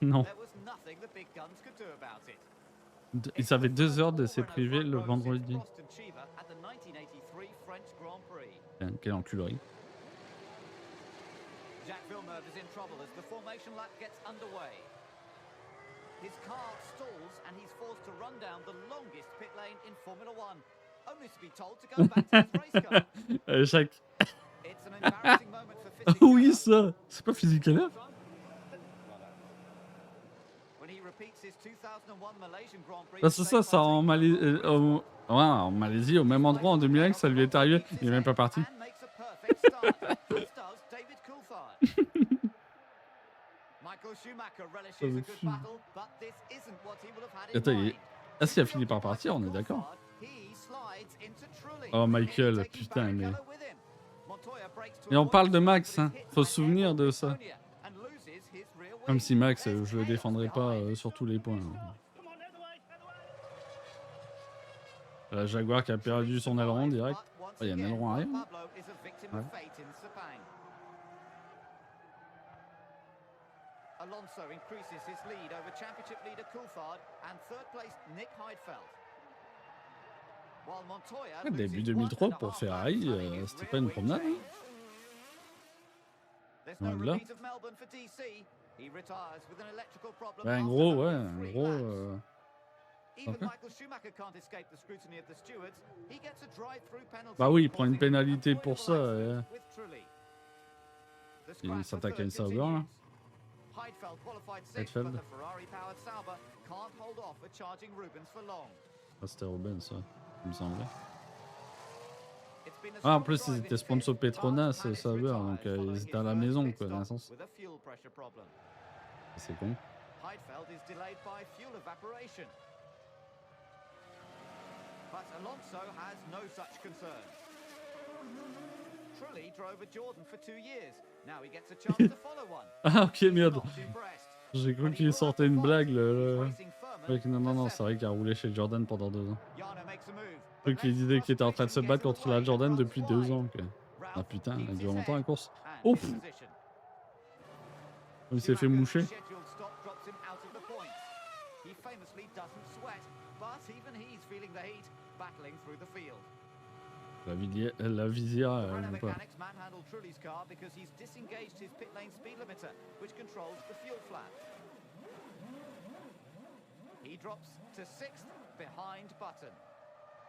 Non. Ils avaient 2 heures d'essai privé le vendredi. Quelle enculerie. Jack Villeneuve is in trouble as the formation lap gets underway. His car stalls and he's forced to run down the longest pit lane in Formula One, only to be told to go back to his race car. Jacques. It's an embarrassing moment for Fisichella. Oui, ça. C'est pas Fisichella. When he repeats his 2001 Malaysian Grand Prix. C'est ça en Malaisie, en Malaisie, au même endroit en 2001 que ça lui est arrivé. Il est même pas parti. Attends, ah si, il a fini par partir, on est d'accord. Oh Michael, putain, mais... Et on parle de Max, hein. Faut se souvenir de ça. Même si Max, je le défendrai pas sur tous les points. La Jaguar qui a perdu son aileron direct. Oh, il y a un aileron arrière. Ouais. Alonso increases his lead over championship leader Coulthard and third place Nick Heidfeld. While Montoya Début 2003 pour Ferrari, c'était pas une promenade. Hein. Là. Ben, un gros, ouais, un gros. Okay. Bah oui, il prend une pénalité pour ça. Il s'attaque à une Sauber là. Heidfeld. Ah, c'était Rubens, ça, il me semblait. Ah, en plus, ils étaient sponsors Petronas, Sauber, donc ils étaient à la maison, quoi, dans un sens. C'est con. But Alonso has no such concern. Trulli drove a Jordan for 2 years. Now he gets a chance to follow one. Ah ok, merde. J'ai cru qu'il sortait une blague. Non, c'est vrai qu'il a roulé chez Jordan pendant 2 ans. Je crois qu'il disait qu'il était en train de se battre contre la Jordan depuis 2 ans. Okay. Ah putain, il dure longtemps la course. Ouf. Il s'est fait moucher. La visière, je sais pas.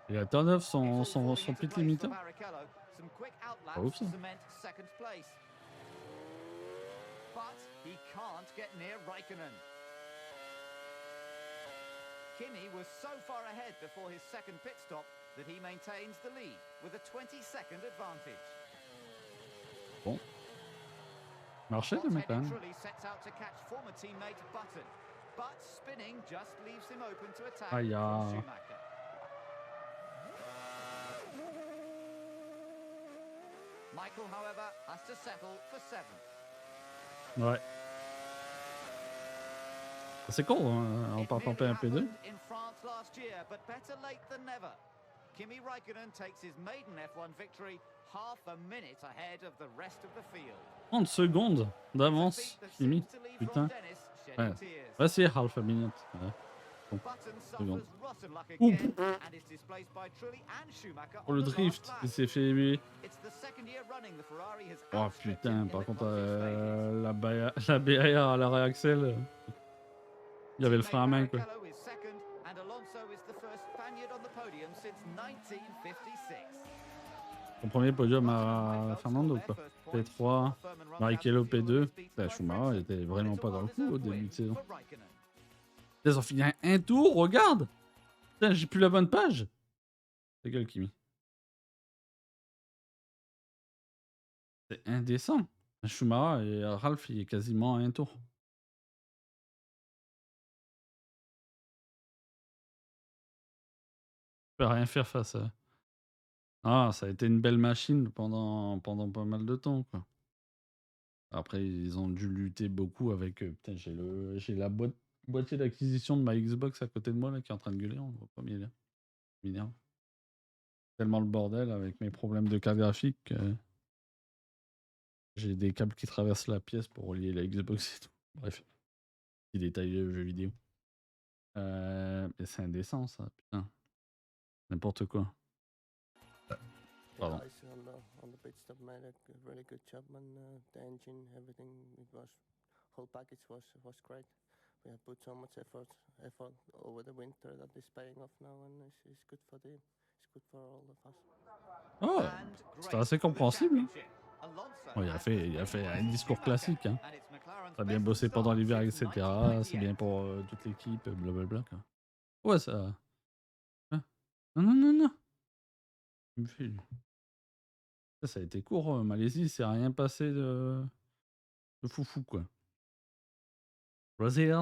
Il a turn off son pit limiter. Pas ouf ça. Kimi was so far ahead before his second pit stop that he maintains the lead with a 20-second advantage. Bon. Marché le mec quand même. Trulli sets out to catch former teammate Button, but spinning just leaves him open to attack Aïe. from Schumacher. Michael, however, has to settle for 7th. Ouais. C'est con, hein, en partant P1, P2. In France last year, but better late than never. Kimi Räikkönen takes his maiden F1 victory half a minute ahead of the rest of the field. 30 secondes d'avance, Kimi. Putain. Ouais. Ouais, c'est half a minute. Ouais. Bon. Seconde. Ouh. Oh, le drift, il s'est fait... Oh putain, par contre, la BAR à l'arrêt Axel, il y avait le frein à main, quoi. Son premier podium à Fernando, quoi. P3, Barrichello P2. Bah, Schumacher était vraiment pas dans le coup au début de saison. Ils ont fini un tour, regarde! Putain, j'ai plus la bonne page! Ta gueule, Kimi. C'est indécent. Schumacher et Ralph, il est quasiment à un tour. Je peux rien faire face à... Ah, ça a été une belle machine pendant pas mal de temps, quoi. Après, ils ont dû lutter beaucoup avec... putain, j'ai la boîtier d'acquisition de ma Xbox à côté de moi, là, qui est en train de gueuler. On ne voit pas m'énerve. Tellement le bordel avec mes problèmes de carte graphique. J'ai des câbles qui traversent la pièce pour relier la Xbox et tout. Bref. Petit détail de jeux vidéo. Mais c'est indécent, ça, putain. N'importe quoi. Pardon. On the pit stop made a really good job on the engine, everything. It was whole package was great. We have put so much effort over the winter that is paying off now, and it's good for the it's good for all of us. Oh, c'était assez compréhensible. Hein. Bon, il a fait un discours classique. Hein. T'as bien bossé pendant l'hiver, etc. C'est bien pour toute l'équipe, blablabla. Quoi. Ouais, ça. Hein non. Il me fait... Ça a été court, Malaisie, c'est rien passé de foufou, quoi. Brésil.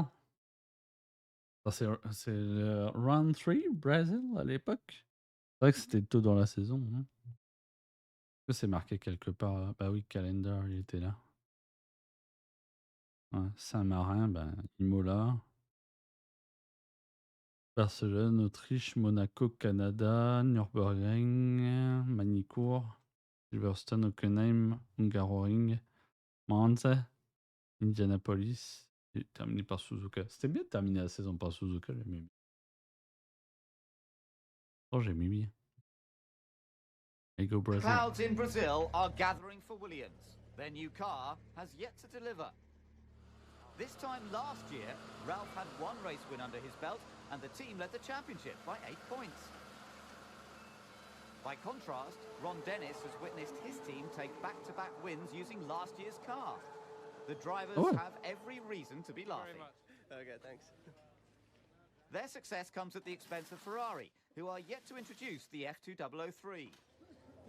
C'est le round 3, Brésil, à l'époque. C'est vrai que c'était tôt dans la saison. Hein. Est-ce que c'est marqué quelque part? Bah oui, Calendar, il était là. Ouais, Saint-Marin, ben, Imola. Barcelone, Autriche, Monaco, Canada, Nürburgring, Manicourt, Silverstone, Hockenheim, Hungaroring, Monza, Indianapolis, et terminé par Suzuka. C'était bien de terminer la saison par Suzuka, j'ai mis. Oh, j'ai mis bien. Et go Brazil. Clouds in Brazil are gathering for Williams. Their new car has yet to deliver. This time last year, Ralph had one race win under his belt, and the team led the championship by 8 points. By contrast, Ron Dennis has witnessed his team take back-to-back wins using last year's car. The drivers have every reason to be laughing. Okay, thanks. Their success comes at the expense of Ferrari, who are yet to introduce the F2003.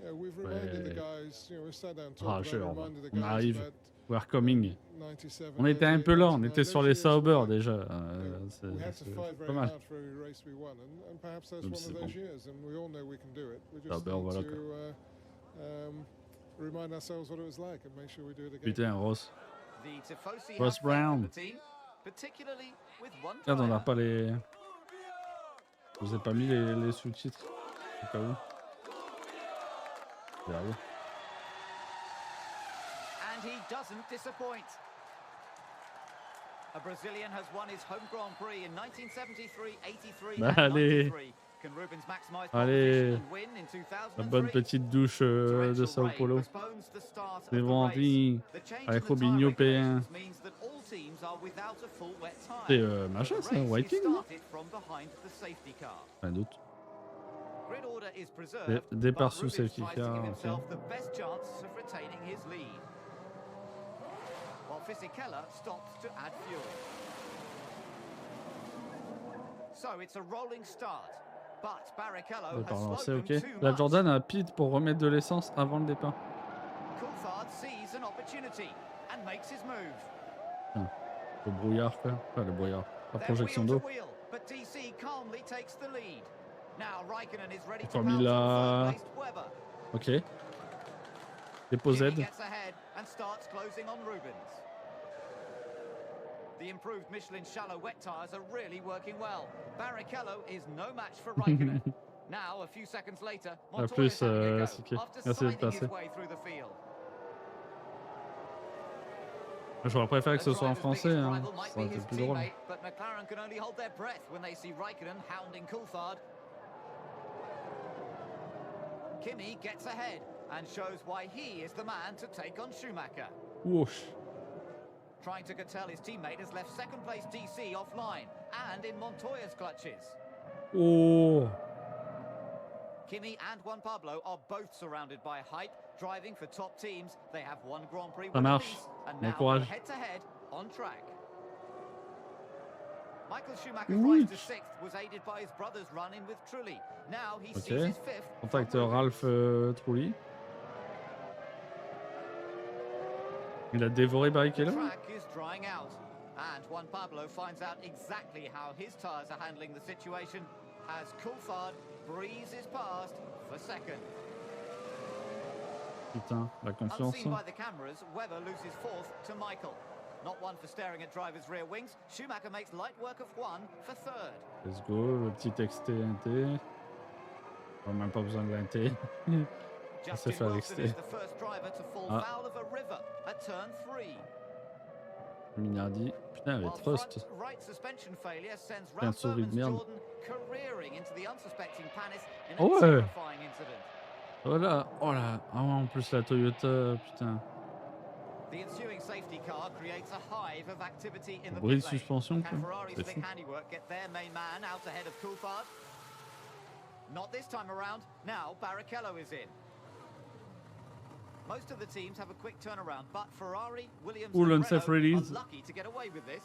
Yeah, we've reminded the guys, you know, we sat down Ah, talking about reminded the on guys arrive. about We're coming. 97, On était un peu là, on était sur les Sauber déjà. We had to fight pas very mal. hard for every race we won, and perhaps that's one of those years, and we all know we can do it. We just Sauber, voilà, need to remind ourselves what it was like and make sure we do it again. Putain, Ross. The Tifosi Ross have Brown. faith in the team, particularly with one Regarde, on n'a driver. pas les... Je vous ai pas mis les sous-titres. Au cas où. Derrière. And he doesn't disappoint. A Brazilian has won his home Grand Prix in 1973, 83 Bah, and allez. 93. Can Rubens maximize Allez. competition and win in 2003? La bonne petite douche de Sao Paulo. C'est vendu. Avec Robinho P1. C'est machin, c'est un Whiting, non? Pas de doute. Grid order is preserved, Départ but sous Rubens safety tries to car. give Ok. himself the best chance of retaining his lead. While Fisichella stops to add fuel. So it's a rolling start. But Barrichello Départ has lancé, slowed them ok. too La much. Jordan a pit pour remettre de l'essence avant le départ. Coulthard sees an opportunity and makes his move. Putain, le brouillard quoi. Enfin le brouillard. La They're projection wheel d'eau. to wheel, but DC calmly takes the lead. Now Raikkonen is ready to Comme pounce il on a... third-placed Webber. Ok. Dépôt Z. Kimi gets ahead and starts closing on Rubens. The improved Michelin shallow wet tyres are really working well. Barrichello is no match for Raikkonen. Now, a few seconds later, Montoya is having a go after Merci d'être siding his passé. way through the field. J'aurais préféré que ce soit en The driver's français, biggest hein. rival might Ça aurait be été his plus drôle. teammate, but McLaren can only hold their breath when they see Raikkonen hounding Coulthard. Kimi gets ahead and shows why he is the man to take on Schumacher. Whoosh. Trying to curtail his teammate has left second place DC offline and in Montoya's clutches. Oh. Kimi and Juan Pablo are both surrounded by hype, driving for top teams. They have one Grand Prix Ça win marche. apiece and Bon now go courage. head-to-head on track. Michael Schumacher's Oui. rise to sixth was aided by his brother's run-in with Trulli. Now he sees Ok. his fifth. Contact Ralph Trulli. Il a dévoré The Barrichello. track is drying out, and Juan Pablo finds out exactly how his tyres are handling the situation as Coulthard breezes past for second. Putain, la confiance. Unseen by the cameras, Webber loses fourth to Michael. Not one for staring at drivers' rear wings. Schumacher makes light work of one for third. Let's go, le petit XT NT. On n'a même pas besoin de l'NT. On sait Justin faire Wilson l'XT. is the first driver to fall Ah. foul of a river at turn 3. Minardi. Putain, elle While est trust. front right suspension failure sends C'est un Ralph souris de Berman's merde. Jordan careering into the unsuspecting Panis in a Oh ouais. terrifying incident. Voilà. Oh là. Ah ouais, en plus la Toyota, putain. The ensuing safety car creates a hive of activity in the Bruit de pit lane. suspension, Can quoi. Ferrari's C'est slick fou. handiwork get their main man out ahead of Coulthard? Not this time around. Now Barrichello is in. Most of the teams have a quick turnaround, but Ferrari, Williams, Full and unsafe Renault release. are lucky to get away with this.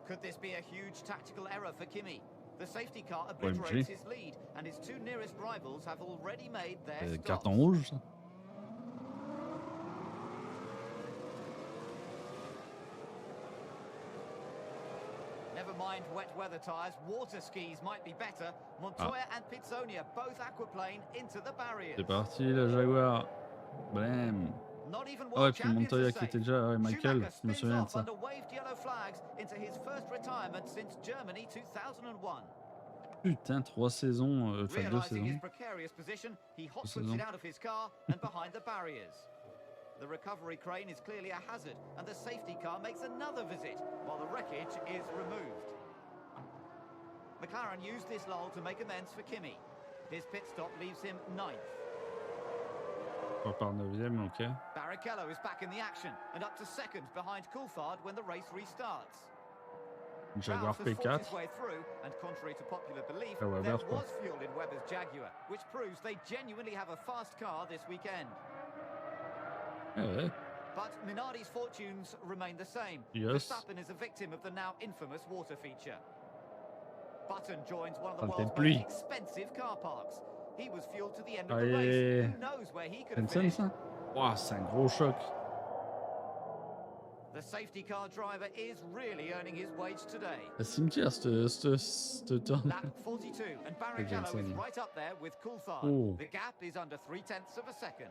Could this be a huge tactical error for Kimi? The safety car obliterates his lead, and his two nearest rivals have already made their stops. Carton rouge, ça. Never mind wet weather tyres, water skis might be better. Montoya and Pizzonia both aquaplane into the barriers. C'est parti, la Jaguar. Blam. Not even Ah ouais, world puis champions Montoya are qui safe. était déjà... Ouais, Michael, Schumacher je me spins souviens de off ça. under waved yellow flags into his first retirement since Germany 2001. Putain, 3 saisons, enfin 2 Realizing his saisons. precarious position, he hot Deux foots it saisons. out of his car and behind the barriers. The recovery crane is clearly a hazard, and the safety car makes another visit while the wreckage is removed. McLaren used this lull to make amends for Kimi. His pit stop leaves him 9th. On part 9ème, ok. Barrichello is back in the action and up to second behind Coulthard when the race restarts. Jaguar Ralph has forced P4. his way through, and contrary to popular belief, Ah ouais, there Weber, quoi. was fuel in Webber's Jaguar, which proves they genuinely have a fast car this weekend. Ah ouais. But Minardi's fortunes remain the same. Yes. Verstappen is a victim of the now infamous water feature. Button joins one of the Saleté world's de pluie. most expensive car parks. He was fueled to the end of Aïe, the aïe, race. aïe. Who knows where he could C'est une have scène, finished? ça? Ouah, c'est un gros choc. The safety car driver is really earning his wage today. Le cimetière, cette turn. Lap 42, and Barrichello is insane. right up there with Coulthard. Oh. The gap is under 0.3 of a second.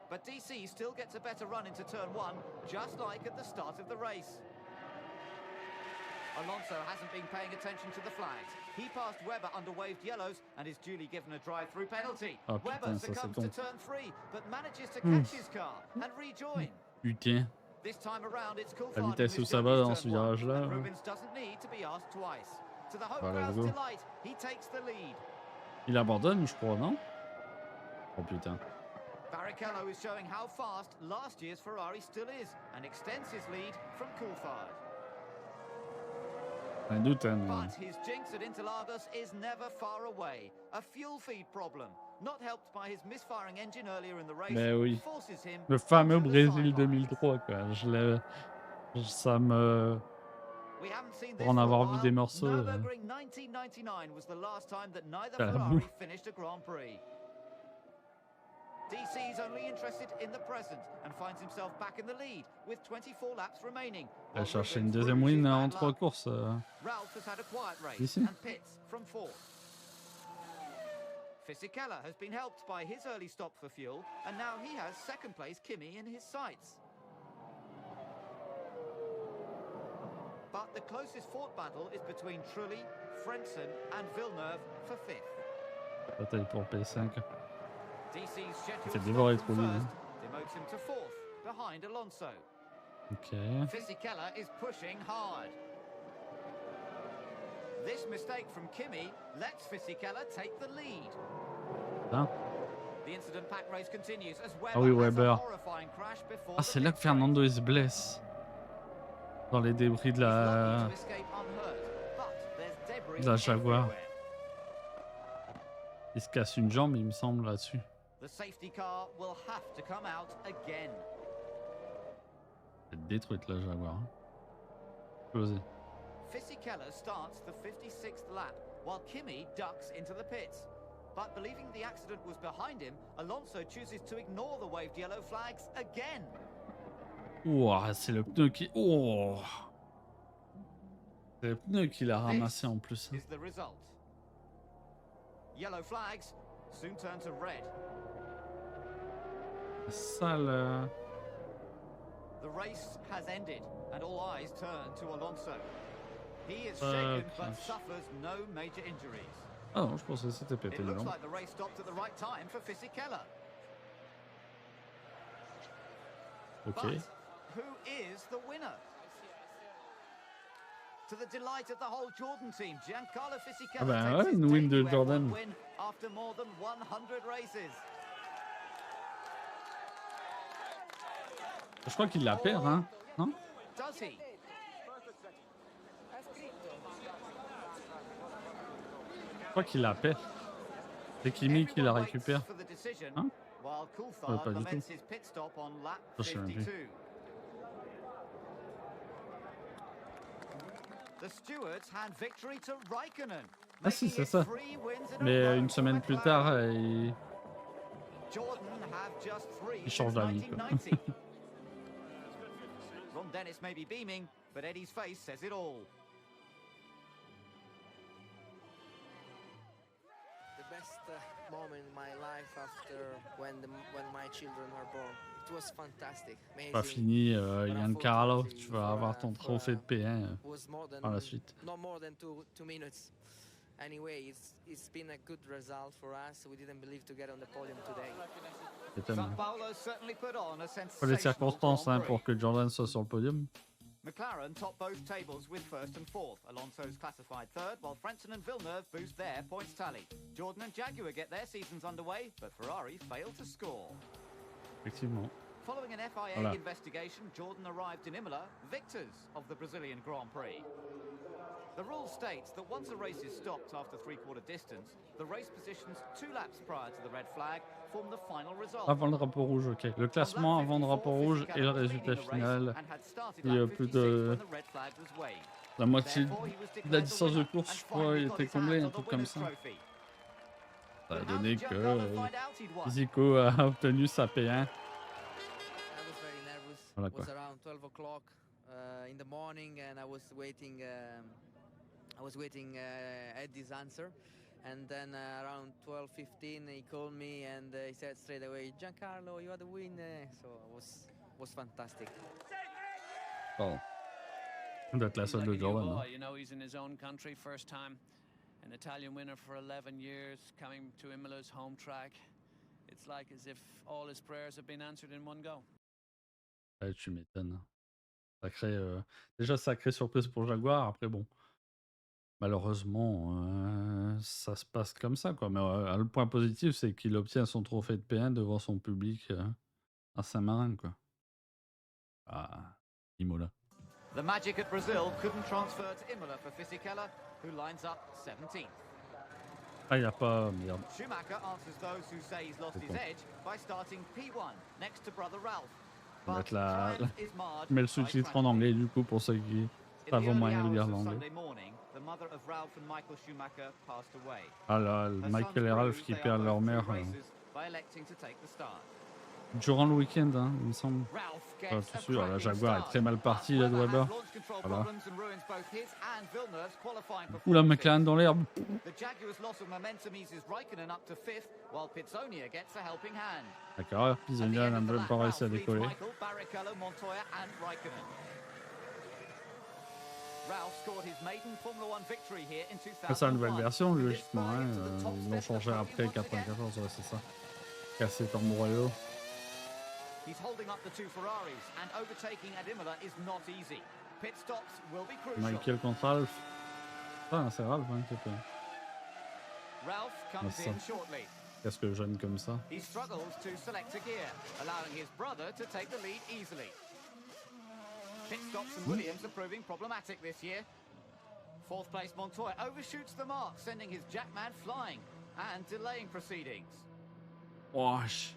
But DC still gets a better run into turn 1, just like at the start of the race. Alonso hasn't been paying attention to the flags. He passed Webber under waved yellows and is duly given a drive-through penalty. Ah, Webber putain, ça, c'est succumbs con. to turn 3, but manages to catch his car and rejoin. Putain. This time around, it's Coulthard La who vitesse is où ça doing va his dans ce turn 1, virage-là. and Rubens doesn't need to be asked twice. To the home Bah, let's crowd's go. delight, he takes the lead. Il abandonne, je crois, non? Oh putain. Barrichello is showing how fast last year's Ferrari still is and extends his lead from Coulthard. Un doute, hein. But his jinx at Interlagos is never far away. A fuel feed problem, not helped by his misfiring engine earlier in the race, Mais oui. forces him Le fameux onto the Brésil sidelines. 2003, quoi. Ça me... We haven't seen Pour this en for a avoir vu des while. morceaux. Nürburgring 1999 was the last time that neither À la Ferrari boue. finished a Grand Prix. DC's only interested in the present and finds himself back in the lead with 24 laps remaining. Il a cherché une deuxième win en 3 courses. Ralph has had a quiet race Ici. and pits from fourth. Fisichella has been helped by his early stop for fuel, and now he has second place Kimi in his sights. But the closest fought battle is between Trulli, Frentzen and Villeneuve for fifth. Bataille pour P5. DC's fait scheduled dévorer stop trop from vite. first demotes him to fourth, behind Alonso. Ok. Fisichella is pushing hard. This mistake from Kimi lets Fisichella take the lead. Hein? The incident pack race continues as Webber Ah oui, has a Webber. horrifying crash before Ah, the c'est là pit que Fernando il se blesse. Dans les débris de He's lucky la, to escape unhurt, but there's debris de la Jaguar. everywhere. Il se casse une jambe, il me semble, là-dessus. The safety car will have to come out again. Elle est détruite, la Jaguar. Hein. Explosée. Fisichella starts the 56th lap, while Kimi ducks into the pits. But believing the accident was behind him, Alonso chooses to ignore the waved yellow flags again. Ouah, c'est le pneu qui... Oh, c'est le pneu qui l'a ramassé en plus. Is the result. Yellow flags soon turn to red. Sale. The race has ended, and all eyes turn to Alonso. He is shaken, but suffers no major injuries. Ah non, je pensais que c'était pété It une looks jambe. like the race stopped at the right time for Fisichella. Ok. But who is the winner? To the delight of the whole Jordan team, Giancarlo Fisichella Ah bah takes ouais, his une win de debut Jordan. F1 win after more than 100 races. Je crois qu'il la perd, hein? Non? Does he? Je crois qu'il la perd. C'est Kimi qui la récupère. For the decision, Hein? while Ouais, Coulthard pas du laments tout. his pit stop on lap Je sais même plus. 52. The stewards hand victory to Raikkonen. Ah si, making c'est it ça. 3 wins in a Mais row une for semaine plus McLaren. tard, il Jordan have just 3 Il since change d'avis, quoi. 1990. Ron Dennis may be beaming, but Eddie's face says it all. The best moment in my life after when my children were born. It was fantastic, pas amazing. fini, But Giancarlo, unfortunately, tu vas avoir ton trophée de P1 was more than par la suite. not more than two minutes. Anyway, it's been a good result for us. We didn't believe to get on the podium today. Étonnamment. Sao Paulo certainly put on a Pas les sensational circonstances Grand hein, Prix. pour que Jordan soit sur le podium. McLaren top both tables with first and fourth. Alonso's classified third, while Frentzen and Villeneuve boost their points tally. Jordan and Jaguar get their seasons underway, but Ferrari fail to score. Effectivement. Following an FIA Voilà. investigation, Jordan arrived in Imola, victors of the Brazilian Grand Prix. The rule states that once a race is stopped after three-quarter distance, the race positions 2 laps prior to the red flag form the final result. Avant le drapeau rouge, ok. Le classement avant le drapeau rouge et le résultat final. Il y a plus de la moitié de la distance de course, je crois, il était comblé, un truc comme ça. Ça a donné que Zico a obtenu sa P1. I was very nervous. Voilà It was quoi. around 12 o'clock in the morning, and I was waiting. Eddie's answer, and then around 12:15 he called me and he said straight away, "Giancarlo, you are the winner." So it was fantastic. Pardon. Ça doit être la seule de Jordan. Hein. You know, he's in his own country, first time, an Italian winner for 11 years, coming to Imola's home track. It's like as if all his prayers have been answered in one go. Ouais, tu m'étonnes. Sacré, déjà sacrée surprise pour Jaguar. Après bon, malheureusement, ça se passe comme ça quoi. Mais le point positif, c'est qu'il obtient son trophée de P1 devant son public à Saint-Marin quoi. Ah, Imola. The magic at Brazil couldn't transfer to Imola for Fisichella, who lines up 17th. Ah, il n'y a pas... Merde. Schumacher answers those who say he's lost C'est his con. edge by starting P1 next to brother Ralph. On va But mettre la... triumph is marred Je mets le by sous-titre en tragedy. anglais du coup pour ceux qui In Ça vaut early moyen de hours lire of l'anglais. Sunday morning, the mother of Ralph and Michael Schumacher passed away. Ah là, Her Michael sons et Ralph proved qui they are perdent leur both mère true racers by electing to take the start. durant le week-end, hein, il me semble. Ralph Pas gets tout a sûr, la cracking Jaguar est start, très mal but partie là de weather has Weber. launch control Voilà. problems and ruins both his and Villeneuve's qualifying Du coup, la performances. McLaren dans l'herbe. The Jaguars' loss of momentum eases Raikkonen up to 5th, while Pitsonia gets a helping hand. D'accord, At the Pisonia end n'a of the même lap, pas réussi à Ralph leads décoller. Michael, Barrichello, Montoya and Raikkonen. Ralph scored his maiden Formula One victory here in 2001. C'est la nouvelle version, logiquement. Hein, ils l'ont changé après 94, ouais, c'est ça. Cassé Tamburello. He's holding up the two Ferraris, and overtaking at Imola is not easy. Pit stops will be crucial. Michael contre Ralph. Ah, c'est Ralph hein, qui a fait. Ralph comes in shortly. Qu'est-ce que jeune comme ça? He struggles to select a gear, allowing his brother to take the lead easily. Pit stops and Williams are proving problematic this year. Fourth place Montoya overshoots the mark, sending his Jackman flying and delaying proceedings. Wesh.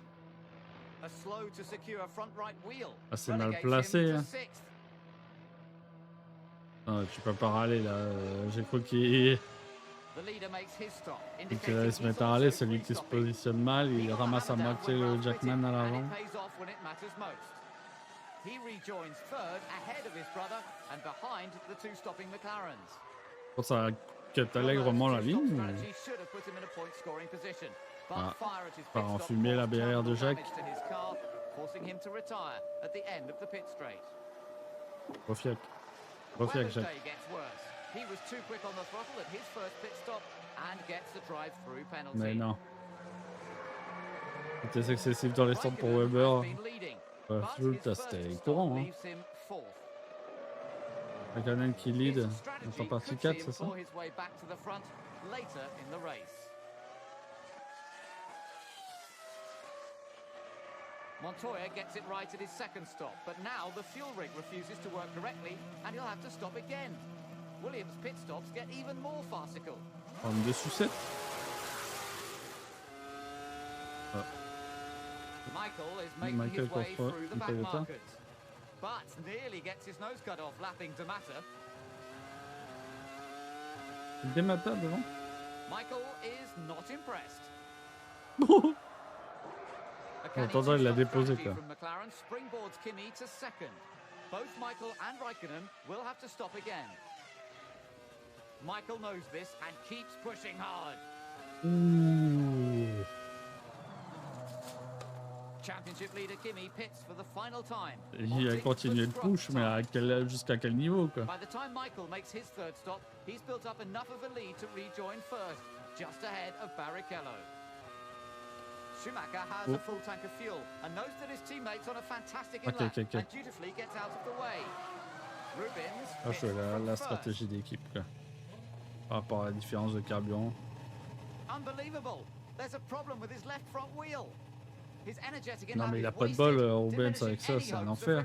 A slow to secure front right wheel. Ah, c'est mal placé. Hein. Non, tu peux pas râler là. J'ai cru qu'il allait se mettre à râler. C'est lui qui se positionne mal. Il ramasse à moitié le Jackman à l'avant. He rejoins third ahead of his brother and behind the two stopping McLarens. Pour ça cut allègrement la ligne. Ah, part en fumée la BR de Jacques. Refiac. Refiac Jacques. Mais non. C'était excessif dans les centres pour Weber. C'était courant. Hein. Raikkonen qui lead en partie 4, c'est ça? Montoya gets it right at his second stop, but now the fuel rig refuses to work correctly and he'll have to stop again. Williams' pit stops get even more farcical. En de sucette. Ah. Michael is making his way through the back markers, but nearly gets his nose cut off lapping D'Amata. D'Amata devant. Michael is not impressed. En attendant, il l'a déposé quoi. From McLaren springboards Kimi to second. Both Michael and Raikkonen will have to stop again. Michael knows this and keeps pushing hard. Ouh. Championship leader Kimi pits for the final time. Il a continué de push, mais jusqu'à quel niveau quoi? By the time Michael makes his third stop, he's built up enough of a lead to rejoin first, just ahead of Barrichello. Schumacher has a full tank of fuel and knows that his teammate's on a fantastic inlet and dutifully gets out of the way. Rubens Je vois la stratégie d'équipe quoi. Par rapport à la différence de carburant. Unbelievable. There's a problem with his left front wheel. His energetic Non mais il a inlet pas de bol Rubens avec ça, c'est un enfer.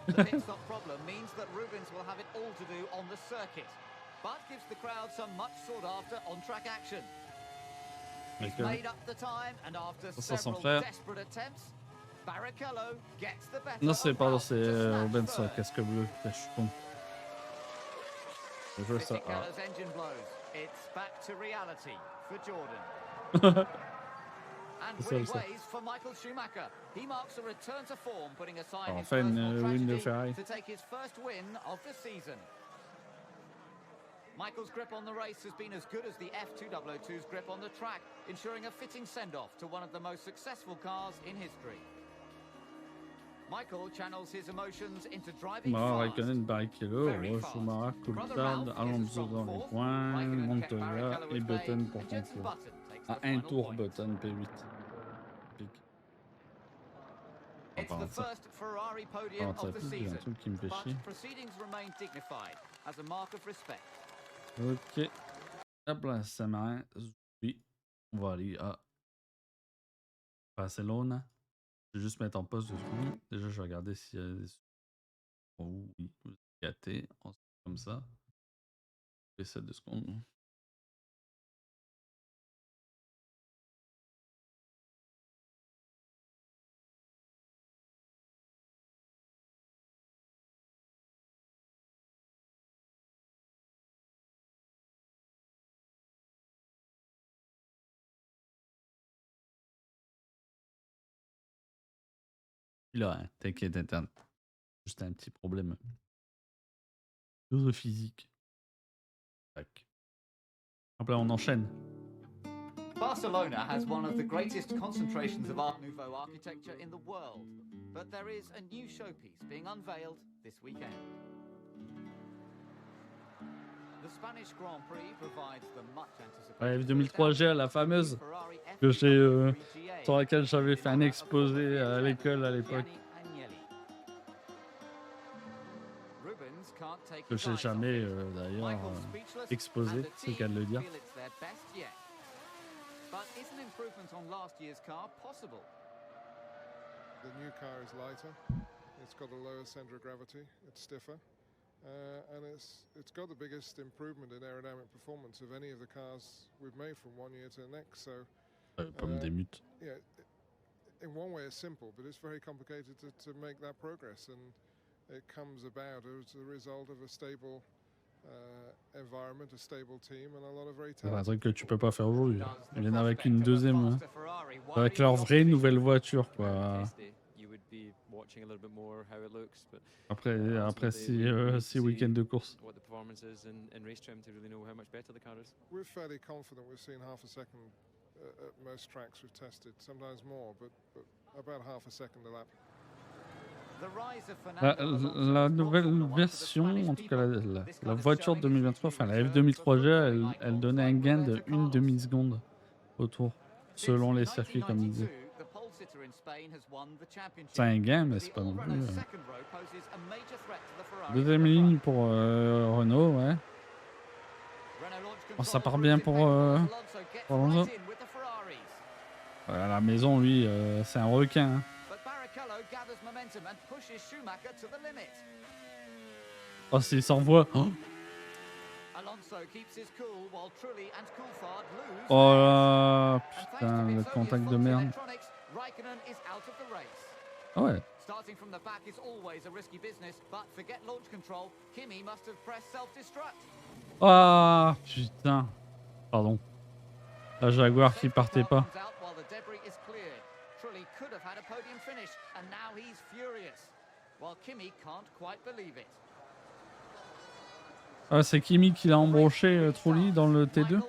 The pit stop problem means that Rubens will have it all to do on the circuit, but gives the crowd some much sought after on-track action. He's made up the time and after several desperate attempts, Barrichello gets the better. Non c'est pardon, c'est Rubens casque bleu, je suis con. Je veux ça. Ah. Engine blows. It's back to reality for Jordan. And winning ways for Michael Schumacher. He marks a return to form, putting aside his personal tragedy to take his first win of the season. Michael's grip on the race has been as good as the F2002's grip on the track, ensuring a fitting send-off to one of the most successful cars in history. Michael channels his emotions into driving fast. Raikkonen, Barrichello, Schumacher, Coulthard, Alonso dans les coins, Montoya et Button pour conclure. À un tour Button P8. It's the first Ferrari podium of the season, qui me fait chier. but proceedings remain dignified as a mark of respect. Ok. Hop là, ça m'a. Oui. On va aller à Barcelone. Je vais juste mettre en pause 2 secondes. Déjà, je vais regarder s'il y a des. Oh oui, gâté. Comme ça. Je fais ça 2 secondes. Là, hein, t'inquiète, interne. Juste un petit problème physique. Tac. Hop là, on enchaîne. Barcelona has one of the greatest concentrations of Art Nouveau architecture in the world, but there is a new showpiece being unveiled this weekend. The Spanish Grand Prix provides the much La anticipated F2003G, la fameuse, que j'ai, sur laquelle j'avais fait un exposé à l'école à l'époque. Que j'ai jamais d'ailleurs exposé, c'est le cas de le dire. But is an improvement on last year's car possible? The new car is lighter. It's got a lower center of gravity. It's stiffer. And it's got the biggest improvement in aerodynamic performance of any of the cars we've made from one year to the next. So, Comme des mutes. Yeah, in one way it's simple, but it's very complicated to make that progress, and it comes about as a result of a stable environment, a stable team, and a lot of very C'est un talented truc que tu peux pas faire aujourd'hui. Ils viennent avec une deuxième, avec leur vraie nouvelle voiture, quoi. Après 6 week-ends de course. We're fairly confident we've seen half a second at most tracks we've tested, sometimes more, but about half a second a lap. La nouvelle version, en tout cas la voiture de 2023, enfin la F2003G, elle donnait un gain de 1 demi-seconde au tour, selon les circuits comme il disait. C'est un gain, mais c'est pas non plus. Deuxième ligne pour Renault, ouais. Oh, ça part bien pour Alonso. Ouais, à la maison, lui, c'est un requin. Hein. Oh, s'il s'envoie. Oh là, putain, le contact de merde. Ah ouais. Starting from the back is always a risky business, but forget launch control. Kimi must have pressed self-destruct. Ah, putain. Pardon. La Jaguar qui partait pas. Trulli could have had a podium finish, and now he's furious, while Kimi can't quite believe it. Ah, c'est Kimi qui l'a embroché Trulli dans le T2.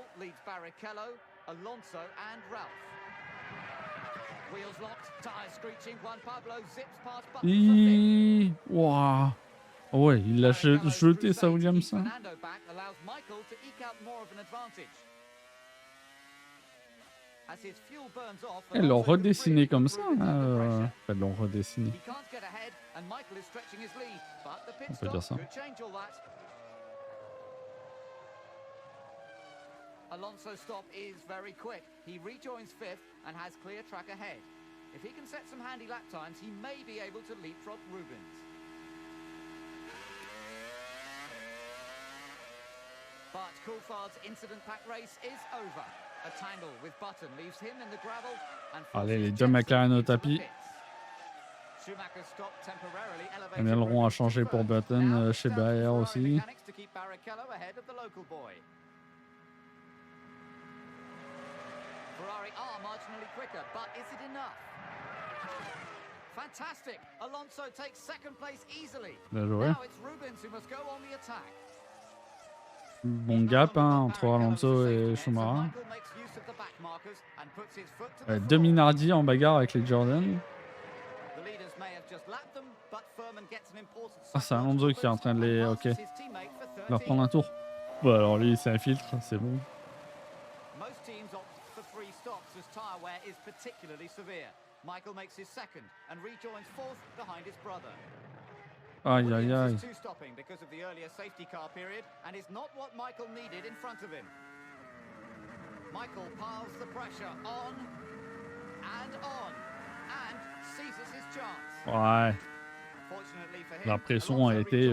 Waouh. Oh ouais, il l'a jeté sa Williamson. Ils l'ont redessiné comme ça. Enfin, ils l'ont redessiné. On peut dire ça. Alonso's stop is very quick. He rejoins fifth and has clear track ahead. If he can set some handy lap times, he may be able to leapfrog Rubens. But Coulthard's incident-packed race is over. A tangle with Button leaves him in the gravel and allez, les deux McLaren au tapis. Un aileron a changé pour Button chez Bayer aussi. Ferrari are marginally quicker, but is it enough? Fantastic! Alonso takes second place easily. Now it's Rubens who must go on the attack. Bon gap entre Alonso et Schumacher. Deux Minardi en bagarre avec les Jordan. Ah, c'est Alonso qui est en train de les... Ok. Leur prendre un tour. Bon, alors lui, c'est un filtre, c'est bon. Michael makes his second and rejoins fourth behind his brother. Aïe aïe aïe. Stopping because of the earlier safety car period and is not what Michael needed in front of him. Michael piles the pressure on and seizes his chance. Ouais. La pression a été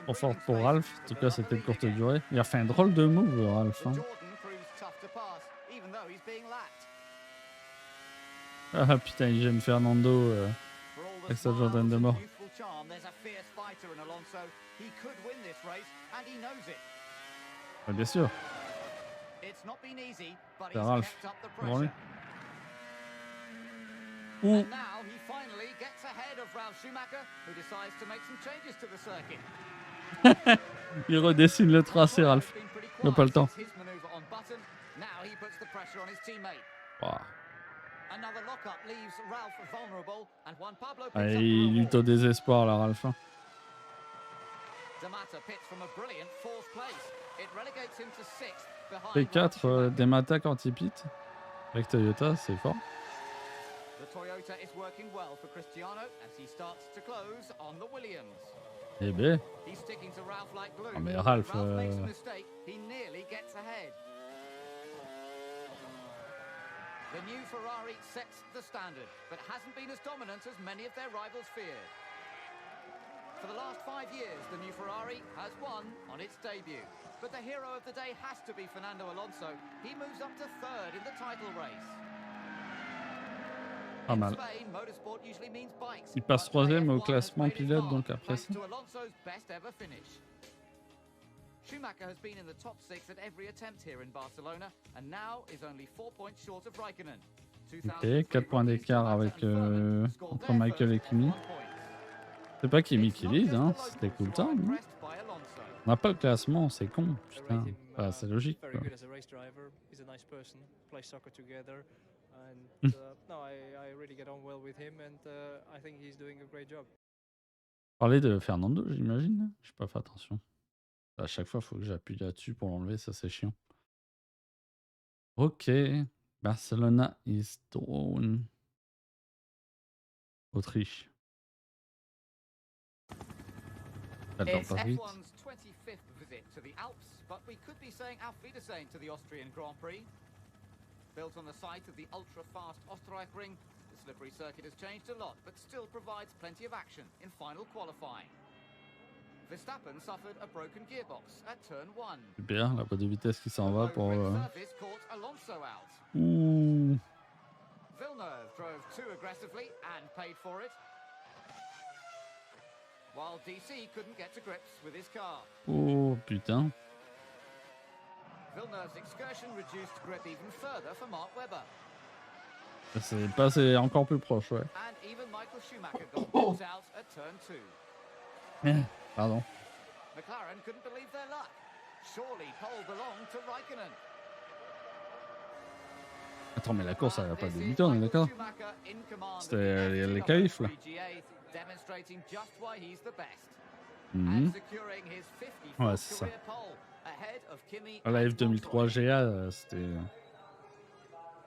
trop forte pour Ralph. En tout cas, c'était de courte durée. Il a fait un drôle de move, Ralph. Hein. Ah putain, il gêne Fernando avec sa Jordan de mort. Ah, bien sûr. C'est Ralph. Bon, And now he finally gets ahead of Ralf Schumacher, who decides to make some changes to the circuit. Il redessine le tracé, Ralph. Il n'a pas le temps. Now he puts the pressure on his teammate. Wow. Another lockup leaves Ralph vulnerable, and Juan Pablo picks Ah, up il est au désespoir, là, Ralph. Damata pits from a brilliant fourth place. It relegates him to sixth behind P4 Damata quand il pit. Avec Toyota, c'est fort. The Toyota is working well for Cristiano as he starts to close on the Williams. Eh ben. He's sticking to Ralph like glue. Ah, mais Ralph, makes a mistake, he nearly gets ahead. The new Ferrari sets the standard, but hasn't been as dominant as many of their rivals feared. For the last 5 years, the new Ferrari has won on its debut. But the hero of the day has to be Fernando Alonso. He moves up to third in the title race. Pas mal. Spain, motorsport usually means bikes. Il passe 3ème au classement pilote, donc après ça. To Alonso's best ever finish. Schumacher has been in the top 6 at every attempt here in Barcelona, and now is only 4 points short of Raikkonen. Ok, 4 points d'écart avec entre Michael et Kimi. C'est pas Kimi qui lead, hein. C'était cool time. Hein. On n'a pas le classement, c'est con. Putain, bah, c'est logique. Quoi. Parler de Fernando, j'imagine. Je n'ai pas fait attention. À chaque fois, il faut que j'appuie là-dessus pour l'enlever, ça c'est chiant. Ok, Barcelona is drawn. Autriche. It's F1's 25th visit to the Alps, but we could be saying Auf Wiedersehen to the Austrian Grand Prix. Built on the site of the ultra-fast Österreich-Ring, the slippery circuit has changed a lot, but still provides plenty of action in final qualifying. Verstappen suffered a broken gearbox at turn 1. Super, la boîte de vitesse qui s'en va pour... Surface caught Alonso out. Ouh. Villeneuve drove too aggressively and paid for it. While DC couldn't get to grips with his car. Oh putain. Villeneuve's excursion reduced grip even further for Mark Webber. C'est passé encore plus proche, ouais. And even Michael Schumacher got caught out at turn 2. Pardon. McLaren couldn't believe their luck. Surely pole belonged to Raikkonen. Attends, mais la course, elle n'a pas débuté, on est d'accord? C'était les qualifs, là. Ouais, c'est ça. La F2003 GA, c'était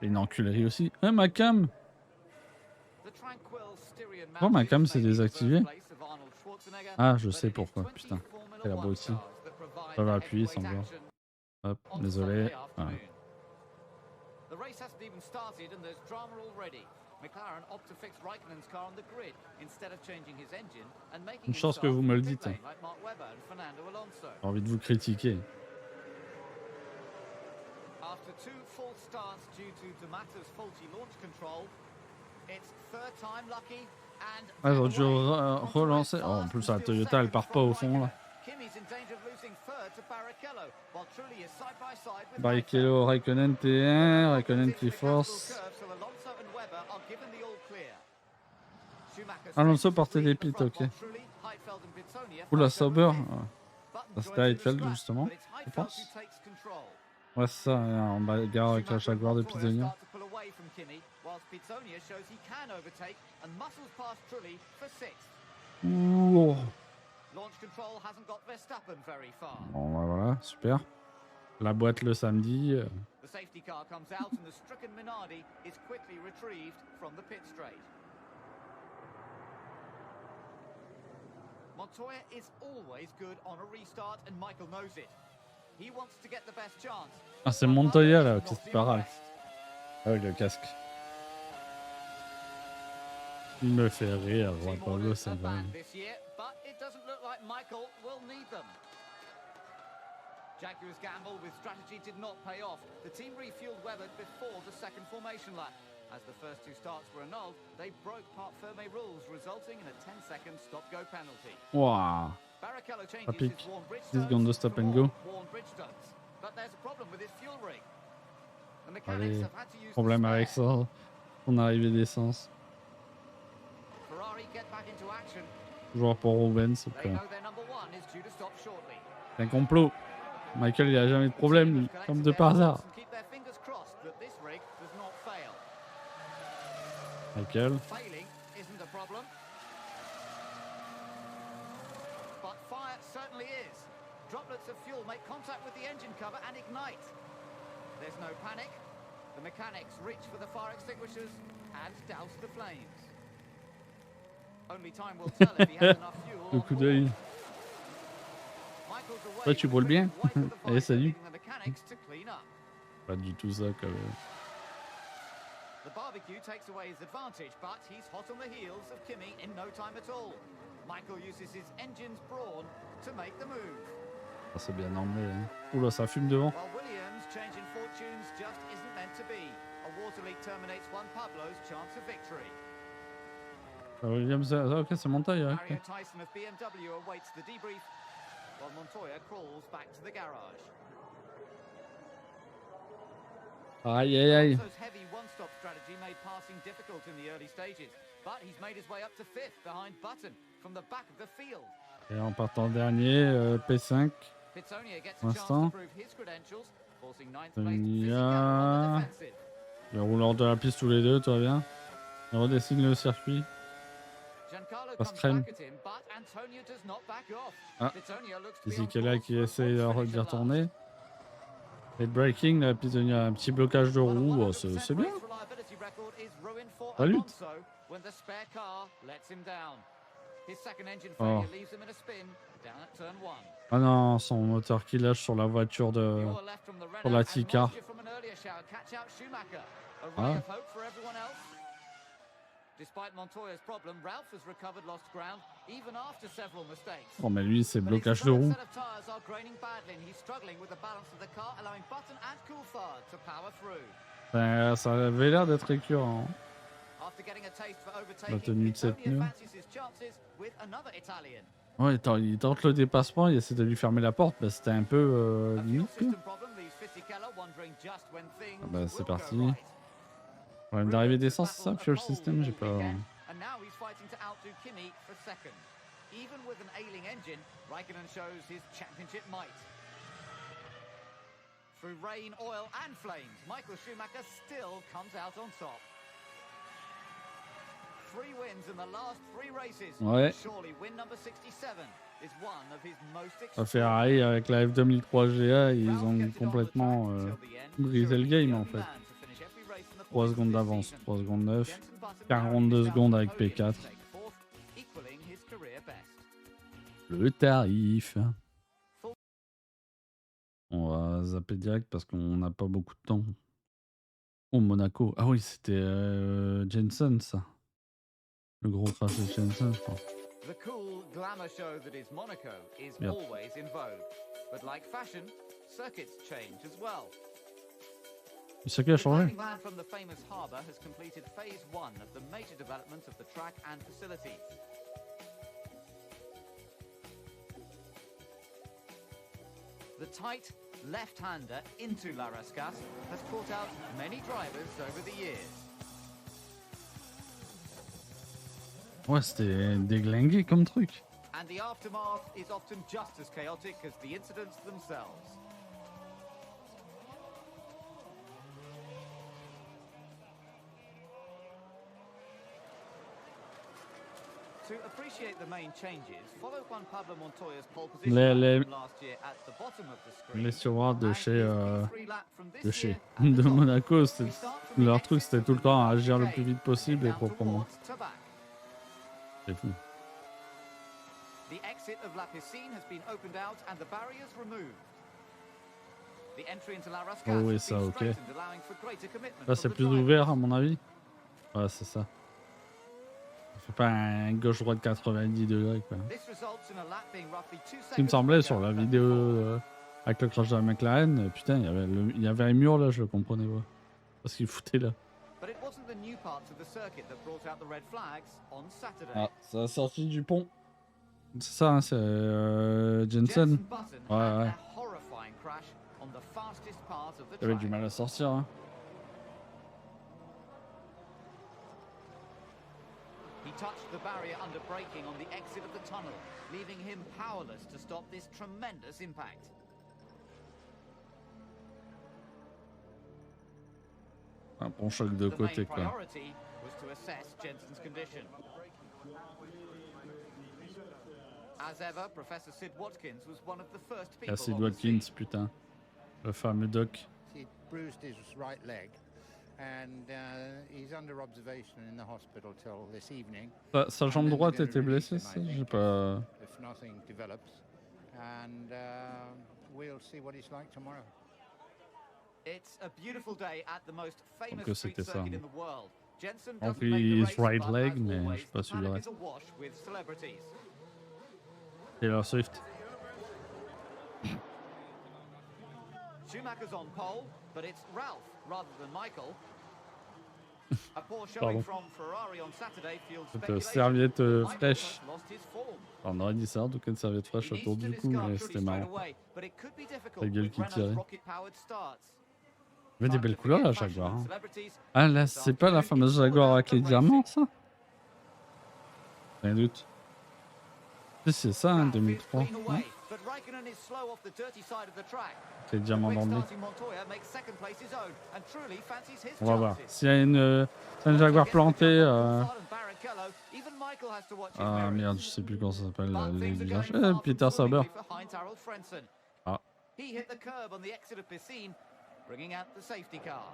une enculerie aussi. Ma cam! Oh, ma cam s'est désactivée. Ah, je sais pourquoi, putain. C'est là-bas aussi. Ça va appuyer sans voir. Hop, désolé. Voilà. The race hasn't even started and there's drama already. McLaren opt to fix Raikkonen's car on the grid instead of changing his engine and making Une chance que vous me le dites. like Mark Webber and Fernando Alonso. J'ai envie de vous critiquer. After 2 false starts due to Damata's faulty launch control, it's third time lucky and ils ont dû relancer. Oh, en plus la Toyota elle part pas au fond là. Kimi's in danger of losing third to Barrichello, while Trulli is side by side with Barrichello, Raikkonen T1, Raikkonen Triforce. Alonso portait des pits, ok. Oula, Sauber. C'était Heidfeld justement, je pense. Ouais, c'est ça, en bagarre avec la Jaguar de Pizzonia. Ouh. Bon, bah voilà, super. La boîte le samedi. The safety car comes out and the stricken Minardi is quickly retrieved from the pit straight. Montoya is always good on a restart and Michael knows it. He wants to get the best chance. Ah, c'est Montoya là, c'est pas grave. Avec le casque. Il me fait rire, Juan Pablo, c'est vrai. Jaguar's gamble with strategy did not pay off. The team refueled Webber before the second formation lap. As the first 2 starts were annulled, they broke Parc Fermé rules, resulting in a 10-second stop-go penalty. Wow. Barrichello changes his worn bridge 10 secondes de stop and go. Worn bridge stunts. But there's a problem with his fuel rig. The Allez, mechanics have had to use problème avec ça, son arrivée d'essence. Joueur pour Rubens, c'est un complot. Michael, il a jamais de problème, lui, comme de par hasard. Michael. Droplets of fuel make contact with the engine cover and ignite. There's no panic. The mechanics reach for the fire extinguishers and douse the flames. Only time will tell if he has enough fuel. Le coup d'œil. Toi, tu brûles bien. Allez, salut. Pas du tout ça, quand même. The barbecue takes away his advantage, but he's hot on the heels of Kimi in no time at all. Michael uses his engine's brawn to make the move. Ah, c'est bien emmené. Hein. Oula, ça fume devant. While Williams' change in fortunes just isn't meant to be. A water leak terminates Juan Pablo's chance of victory. Williams, ok, c'est Montoya. Okay. Mario Tyson of BMW awaits the debrief, while Montoya crawls back to the garage. Aïe, aïe, aïe. Alonso's heavy one-stop strategy made passing difficult in the early stages, but he's made his way up to fifth behind Button from the back of the field. Et en partant dernier, P5. Pour l'instant. Sonia. Le rouleur de la piste tous les deux, tout va bien. Il redessine le circuit. Passe crème. Ah, Ezekiel qui essaye d'y retourner. Et breaking, la piste de un petit blocage de roue, bon, c'est bien. Salut. Oh. Ah non, son moteur qui lâche sur la voiture de... sur la Tika. Ah. Oh mais lui c'est blocage de roue. Ben, ça avait l'air d'être récurrent. La tenue de cette pneu. Ouais, il tente le dépassement, il essaie de lui fermer la porte, bah, c'était un peu limite. Ah bah c'est parti. Problème d'arrivée d'essence, c'est ça, fuel system, j'ai pas... Through rain, oil and flames, Michael Schumacher still comes out on top. 3 wins in the last 3 races. Ouais. Surely win number 67 is one of his most Ferrari avec la F2003 GA, ils ont complètement brisé le game en fait. 3 secondes d'avance, 3 secondes 9, 42 secondes avec P4. Le tarif. On va zapper direct parce qu'on n'a pas beaucoup de temps. Oh, Monaco. Ah oui, c'était Jensen, ça. Le gros crash de Jensen, je crois. The cool glamour show that is Monaco is always in vogue. But like fashion, circuits change as well. Le circuit a changé. The man from the famous harbour has completed phase 1 of the major development of the track and facilities. The tight left-hander into La Rascasse has caught out many drivers over the years. Ouais, c'était déglingué comme truc. And the aftermath is often just as chaotic as the incidents themselves. To appreciate the main changes, follow Juan Pablo Montoya's pole position from last year at the bottom of the screen. Les stewards de Monaco, leur truc c'était tout le temps à agir le plus vite possible et proprement. C'est fou. The exit of La Piscine has been opened out and the barriers removed. The entry into La Rascasse Oh oui, ça, ok. allowing for greater commitment. Là, c'est plus ouvert à mon avis. Ouais, c'est ça. Ça fait pas un gauche-droite 90 degrés, quoi. Ce qui me semblait sur la vidéo avec le crash de la McLaren, putain, il y avait un mur là, je le comprenais pas. Parce qu'il foutait là. Ah, ça a sorti du pont. C'est ça, hein, c'est Jensen. Ouais. Il avait du mal à sortir. Hein. touched the barrier under braking on the exit of the tunnel, leaving him powerless to stop this tremendous impact. Un bon choc de côté, quoi. The main priority was to assess Jensen's condition. As ever, Professor Sid Watkins was one of the first people Sid on the scene. Watkins, putain. Le fameux doc. He bruised his right leg, and he's under observation in the hospital till this evening. Sa jambe droite était blessée, ça? J'ai pas... If nothing develops, and we'll see what he's like tomorrow. It's a beautiful day at the most famous que street c'était ça. circuit in the world. Jensen On doesn't make the his race, right but leg, as mais je always, sais pas the si le paddock reste. is awash with celebrities. Taylor Swift. Schumacher's on pole, but it's Ralph rather than Michael. A poor Pardon. showing from Ferrari on Saturday fueled Cette speculation. serviette Michael fraîche. has lost his form. On aurait dit ça, en tout cas une serviette fraîche He autour needs to du cou, discard mais Trulli c'était straight marrant. away, but it could be difficult La gueule with qui Renault's tirait. rocket-powered starts. Il y avait des belles couleurs la Jaguar. Hein. Celebrities. Ah là, c'est pas la fameuse Jaguar avec les diamants, ça? Rien doute. Si, c'est ça, hein, 2003. Clean Hein? away, but Raikkonen is slow off the dirty side of the track. C'est les diamants dans le nez. Starting Montoya makes second place his own, and Trulli fancies his On va voir. chances. S'il y a une Jaguar plantée... Even Michael has to watch his Ah mirrors. merde, je sais plus comment ça s'appelle, But les things are villages. going far Peter from Sauber. swimmingly for Heinz-Harald Frentzen. Ah. He hit the curb on the exit of Piscine, bringing out the safety car.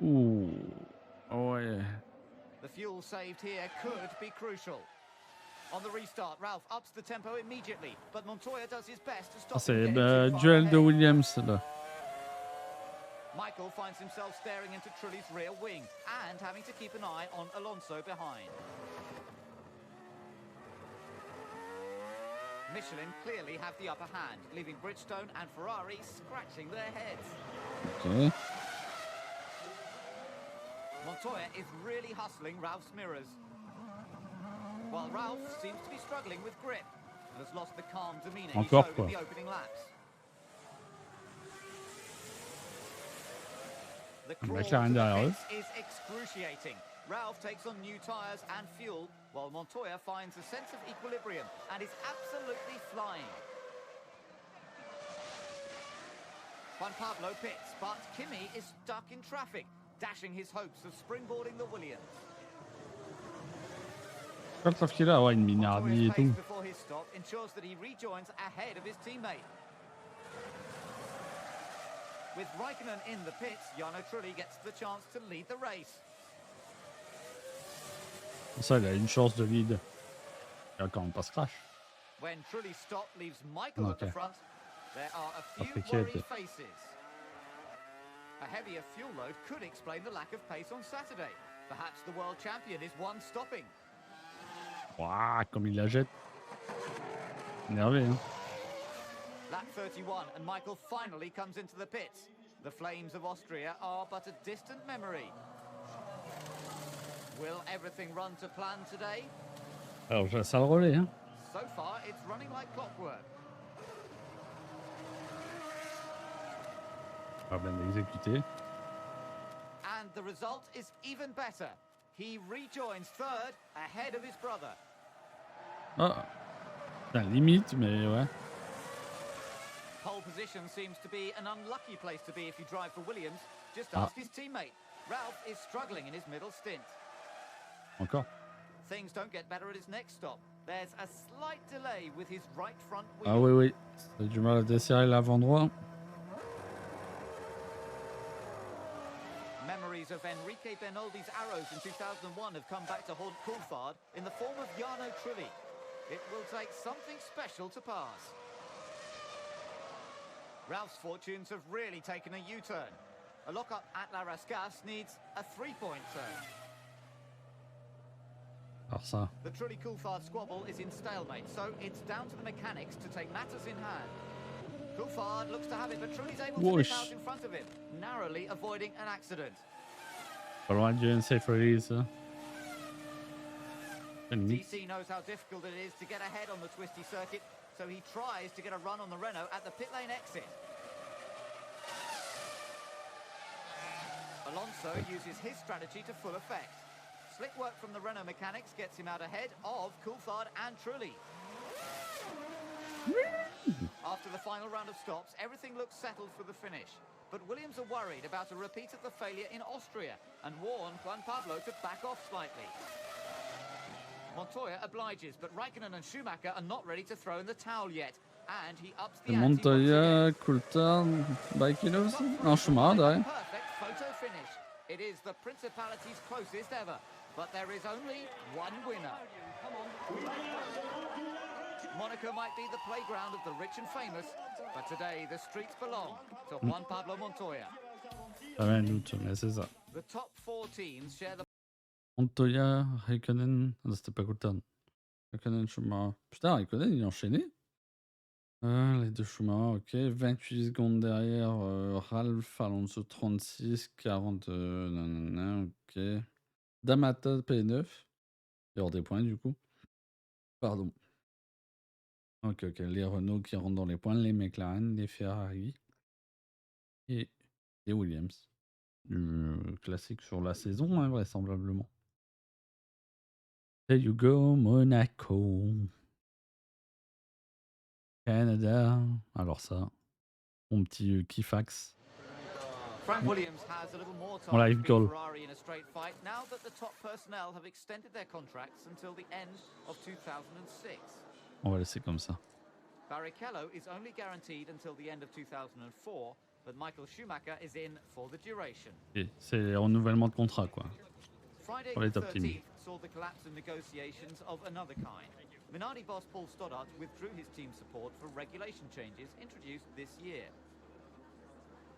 Ouh. Ouais. The fuel saved here could be crucial. On the restart, Ralph ups the tempo immediately, but Montoya does his best to stop Ah, c'est him getting too far duel de ahead. Williams, là. Michael finds himself staring into Trulli's rear wing and having to keep an eye on Alonso behind. Michelin clearly have the upper hand, leaving Bridgestone and Ferrari scratching their heads. Ok. Montoya is really hustling Ralph's mirrors, while Ralph seems to be struggling with grip and has lost the calm demeanour he Encore, showed quoi. in the opening laps. The crawl McLaren to the derrière eux. pits is excruciating. Ralph takes on new tyres and fuel, while Montoya finds a sense of equilibrium and is absolutely flying. Juan Pablo pits, but Kimi is stuck in traffic, dashing his hopes of springboarding the Williams. Quand la qu'il a, ouais, une Minardi et Montoya's pace tout. before his stop ensures that he rejoins ahead of his teammate. With Raikkonen in the pits, Jarno Trulli gets the chance to lead the race. Ça, il a une chance de lead. Il a quand même pas ce crash. When Trulli's stop leaves Michael at the Okay. front, there are a few Après, worried quête. faces. A heavier fuel load could explain the lack of pace on Saturday. Perhaps the world champion is one stopping. Ouah, comme il la jette. Énervé, hein. Lap 31 and Michael finally comes into the pits. The flames of Austria are but a distant memory. Will everything run to plan today? Alors, je laisse ça le relais, hein. So far, it's running like clockwork. Pas bien exécuté. And the result is even better. He rejoins third ahead of his brother. Ah. Putain, limite, mais ouais. Pole position seems to be an unlucky place to be if you drive for Williams. Just ask his teammate. Ralph is struggling in his middle stint. Encore. Things don't get better at his next stop. There's a slight delay with his right front wheel. Ah oui, oui. C'est du mal à desserrer l'avant droit. Memories of Enrique Benoldi's arrows in 2001 have come back to haunt Coulthard in the form of Jarno Trulli. It will take something special to pass. Ralph's fortunes have really taken a U-turn. A lock-up at La Rascasse needs a three-point turn. Alors ça. The Trulli-Coulthard squabble is in stalemate, so it's down to the mechanics to take matters in hand. Coulthard looks to have it, but Trulli's able to nip out in front of him, narrowly avoiding an accident. Pas loin du unsafe release. Hein. DC knows how difficult it is to get ahead on the twisty circuit, so he tries to get a run on the Renault at the pit lane exit. Alonso uses his strategy to full effect. Slick work from the Renault mechanics gets him out ahead of Coulthard and Trulli. After the final round of stops, everything looks settled for the finish. But Williams are worried about a repeat of the failure in Austria and warn Juan Pablo to back off slightly. Montoya obliges, but Raikkonen and Schumacher are not ready to throw in the towel yet. And he ups the ante Montoya, Coulthard, Barrichello aussi? Non, Schumacher derrière. perfect photo finish. It is the Principality's closest ever, but there is only one winner. Monaco might be the playground of the rich and famous, but today the streets belong to Juan Pablo Montoya. J'avais un doute, mais c'est ça. The top 4 teams share the Montoya, Raikkonen. Non, c'était pas Coulthard. Raikkonen, Schumacher. Putain, Raikkonen, il est enchaîné. Les deux Schumacher, ok. 28 secondes derrière. Ralph, Alonso 36, 40. Nanana, ok. D'Amata P9. Et hors des points, du coup. Pardon. Ok, ok. Les Renault qui rentrent dans les points, les McLaren, les Ferrari et les Williams. Classique sur la saison, hein, vraisemblablement. There you go, Monaco. Canada. Alors ça, mon petit Kifax. Frank Williams has a little more On time to live beat goal. Ferrari in a straight fight now that the top personnel have extended their contracts until the end of 2006. On va laisser comme ça. Barrichello is only guaranteed until the end of 2004, but Michael Schumacher is in for the duration. Et c'est renouvellement de contrat, quoi. Friday Pour les the top teams. 13th saw the collapse of negotiations of another kind. Minardi boss Paul Stoddart withdrew his team support for regulation changes introduced this year.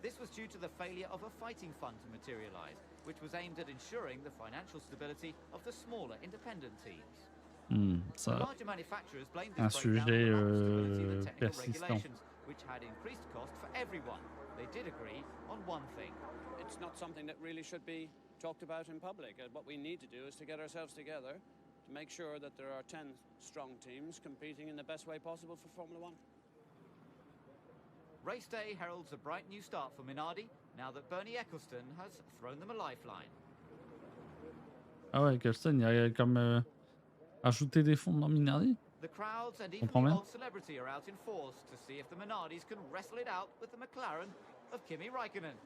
This was due to the failure of a fighting fund to materialize, which was aimed at ensuring the financial stability of the smaller independent teams. The Ça, larger manufacturers blamed un this breakdown sujet on lack of stability in the technical persistant. regulations, which had increased cost for everyone. They did agree on one thing. It's not something that really should be talked about in public. What we need to do is to get ourselves together to make sure that there are 10 strong teams competing in the best way possible for Formula One. Race day heralds a bright new start for Minardi, now that Bernie Eccleston has thrown them a lifeline. Ah ouais, Eccleston, il a comme ajouté des fonds dans Minardi. The crowds and even Comprends the bien. old celebrity are out in force to see if the Minardis can wrestle it out with the McLaren of Kimi Raikkonen.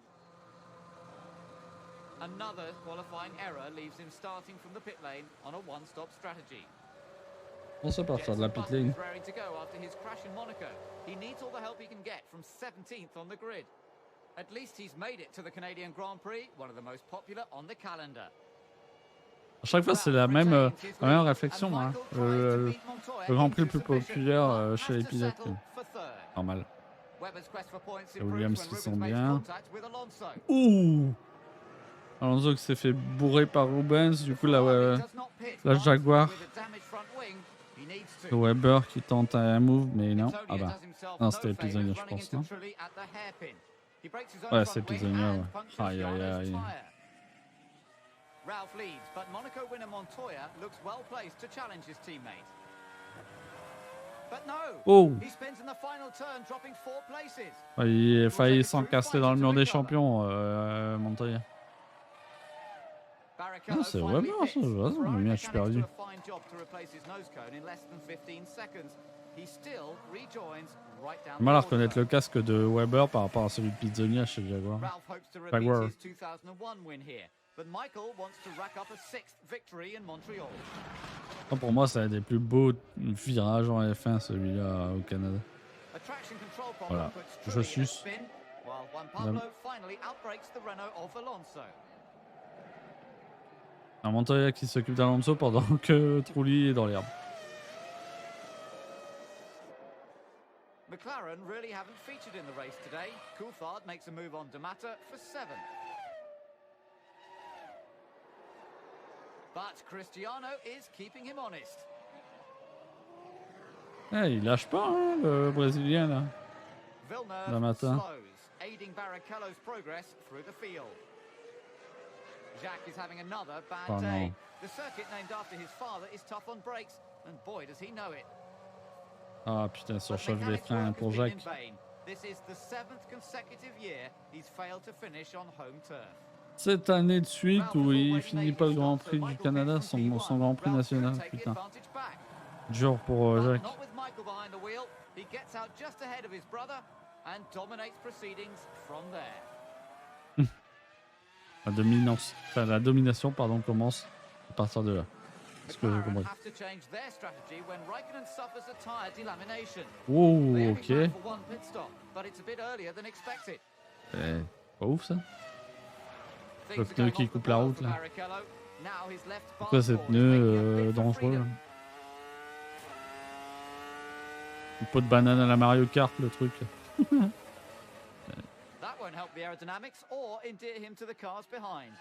Another qualifying error leaves him starting from the pit lane on a one-stop strategy. On sait partir de la pit lane. Is raring to go after his crash in Monaco. He needs all the help he can get from 17th on the grid. At least he's made it to the Canadian Grand Prix, one of the most popular on the calendar. À chaque fois, c'est la même réflexion. Hein. Le Grand Prix le plus populaire chez les pilotes. Normal. Les Williams qui sont bien. Ouh! Alonso qui s'est fait bourrer par Rubens. Du coup, la Jaguar. Le Weber qui tente un move, mais non. Ah bah. Non, c'était Pisonia, je pense. Non, ouais, c'est Pisonia. Ouais. Aïe, aïe, aïe. Ralph leads, but Monaco winner Montoya looks well placed to challenge his teammate. But no, he spins in the final turn, dropping 4 places. Il a failli s'encasser dans le mur des champions, Montoya. Ah, c'est vraiment ça, je bien super vu. Mal à reconnaître le casque de Weber par rapport à celui de Pizzonia chez Jaguar. Jaguar. Pour moi, c'est un des plus beaux virages en F1, celui-là au Canada. Voilà, je suce. Un Montoya qui s'occupe d'Alonso pendant que Trulli est dans l'herbe. McLaren really haven't featured in the race today. Coulthard makes a move on D'Amata for 7th. But Cristiano is keeping him honest. Il lâche pas, hein, le Brésilien là. Villeneuve slows, aiding Barrichello's progress through the field. Jacques is having another bad day. The circuit named after his father is tough on brakes, and boy does he know it. Ah putain, surchauffe des freins pour Jacques. This is the 7th consecutive year he's failed to finish on home turf. 7 années de suite où il finit pas le Grand Prix du Canada, son Grand Prix national, putain. Dur pour Jacques. Not with Michael behind the wheel. He gets out just ahead of his brother and dominates proceedings from there. La domination pardon, commence à partir de là. Ce que j'ai compris. Have to change their strategy when Raikkonen suffers a tire delamination. Oh, They only ok. plan for one pit stop, but it's a bit earlier than expected. Pas ouf ça. Le Things are pneu going qui off the coupe la boil route for là. Barrichello. Now his left Pourquoi ces barn board is making a pneus bid for dangereux là? freedom. Une peau de banane à la Mario Kart le truc. That won't help the aerodynamics or endear him to the cars behind.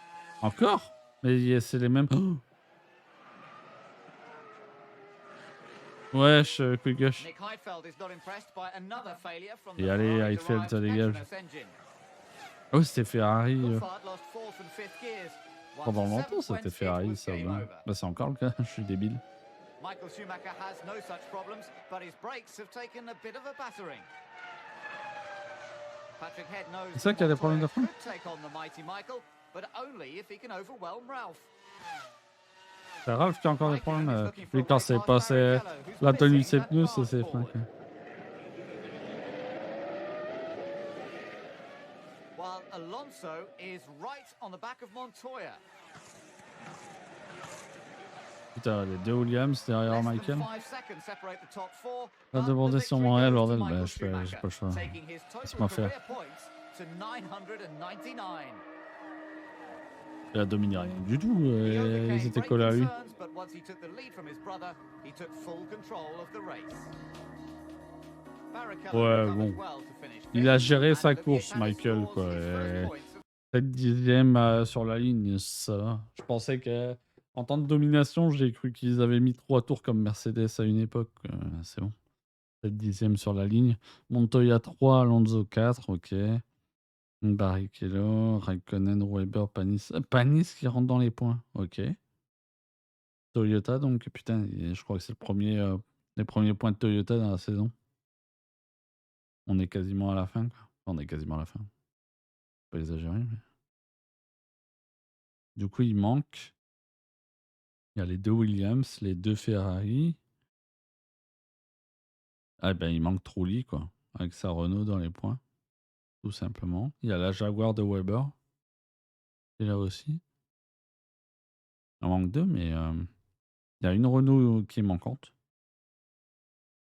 Encore? Mais c'est les mêmes. Oh. Wesh, quick gush. Nick Heidfeld is not impressed by another failure from Et the allez, Ferrari Heidfeld, derived ça dégage. Petronas engine. Ah ouais, c'était Ferrari. Coulthard lost fourth and fifth gears. Pendant Once longtemps, seventh c'était went, it Ferrari, was ça. game Ouais. over. Bah, c'est encore le cas, je suis débile. Michael Schumacher has no such problems, but his brakes have taken a bit of a battering. Patrick Head knows C'est ça qui a des problèmes de frein? could take on the mighty Michael, but only if he can overwhelm Ralph. C'est Ralph qui a encore des problèmes. Lui, quand c'est pas la tenue de ses pneus, c'est ses freins. Quoi. While Alonso is right on the back of Montoya. Putain, les deux Williams derrière Less Michael. than 5 seconds separate the top four, Va but demander the sur victory Montréal, goes to bordel. Michael Bah, j'ai pas Schumacher, le choix. taking his Laisse-moi total faire. career points to 999. Il a dominé rien du tout. He Ils overcame étaient great collés à lui. concerns, but once he took the lead from his brother, he took full control of the race. Barrichello Ouais, recovered bon. well to finish Il a fifth, géré and sa Olivier course, Panis Michael. scores Quoi. his first points. 7 dixièmes sur la ligne, ça va. Je pensais qu'en temps de domination, j'ai cru qu'ils avaient mis 3 tours comme Mercedes à une époque. C'est bon. 7 dixièmes sur la ligne. Montoya 3, Alonso 4, ok. Barrichello, Raikkonen, Weber, Panis. Panis qui rentre dans les points, ok. Toyota, donc putain, je crois que c'est les premiers points de Toyota dans la saison. On est quasiment à la fin, quoi. On est quasiment à la fin. Pas exagéré, mais. Du coup, il manque. Il y a les deux Williams, les deux Ferrari. Ah ben, il manque Trulli, quoi. Avec sa Renault dans les points. Tout simplement. Il y a la Jaguar de Weber. Et là aussi. Il en manque deux, mais il y a une Renault qui est manquante.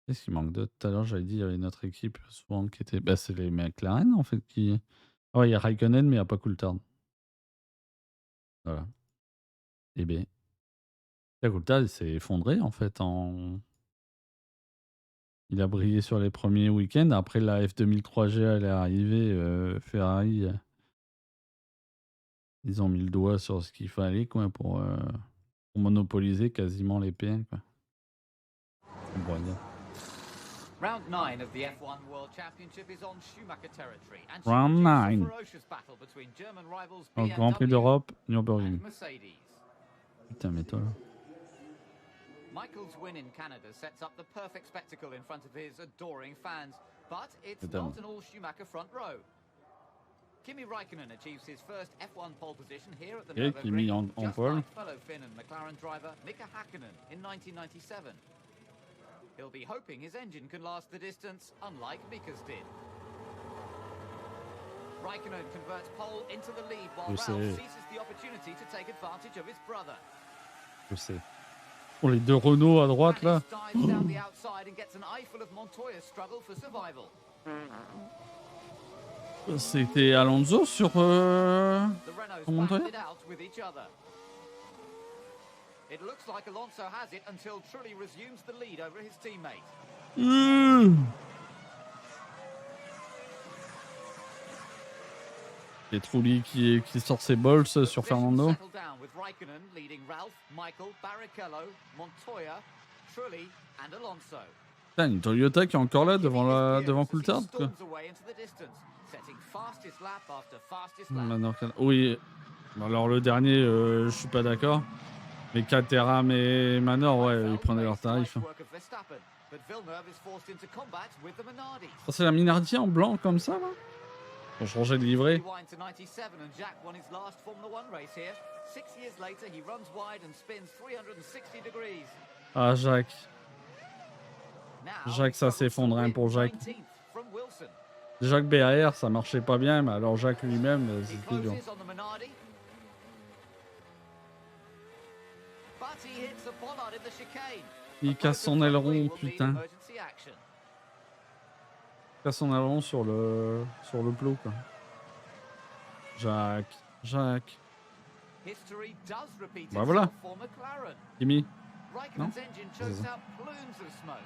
Qu'est-ce qu'il manque de tout à l'heure? J'avais dit, il y avait notre équipe souvent qui était. Bah, c'est les McLaren en fait qui. Ah ouais, il y a Raikkonen, mais il n'y a pas Coulthard. Voilà. Et bien. Coulthard, il s'est effondré en fait. Il a brillé sur les premiers week-ends. Après, la F2003G, elle est arrivée. Ferrari, ils ont mis le doigt sur ce qu'il fallait quoi, pour monopoliser quasiment les P1. Quoi. On pourrait dire. Round 9 of the F1 World Championship is on Schumacher territory, and Round Schumacher is 9. a ferocious battle between German rivals Au Grand Prix BMW d'Europe, and Nürburgring. Mercedes. Putain, mais toi là. Michael's win in Canada sets up the perfect spectacle in front of his adoring fans, but it's Évidemment. not an all Schumacher front row. Kimi Raikkonen achieves his first F1 pole position here at the Et Kimi Nürburgring, en just pole. like fellow Finn and McLaren driver Mika Häkkinen in 1997. He'll be hoping his engine can last the distance, unlike Mika's did. Raikkonen converts pole into the lead while Je Ralph sais. seizes the opportunity to take advantage of his brother. Je sais. Pour les deux Renault à droite là. Dives down the outside and gets an eyeful of Montoya's struggle for survival. C'était Alonso sur The Renaults Montoya. battled it out with each other. It looks like Alonso has it until Trulli resumes the lead over his teammate. Et Trulli qui sort ses balls sur Fernando. Settle down with Raikkonen leading Ralph, Michael, Barrichello, Montoya, Trulli and Alonso. Putain, une Toyota qui est encore là devant Coulthard quoi. Storms away into the distance, setting fastest lap after fastest lap. Manor. Oui. Alors le dernier, je suis pas d'accord. Mais Caterham et Manor, ouais, ils prenaient leur tarif. Work of Verstappen, but Villeneuve is forced into combat with the Minardi. Oh, c'est la Minardi en blanc comme ça là? Pour changer de livret. Rewind to 97 and Jack won his last Formula One race here. 6 years later, he runs wide and spins 360 degrees. Ah, Jacques. Now, Jacques, ça s'effondrait pour Jacques. 19th from Wilson. Jacques BAR, ça marchait pas bien, mais alors Jacques lui-même, He c'était dur. closes on the Minardi. But he hits a bollard in the chicane. Il casse son aileron, putain. Emergency action. Il casse son aileron sur le plot, quoi. Jacques. Jacques. History does repeat Bah voilà. itself for McLaren. Kimi. Raikkonen's engine chokes out plumes of smoke.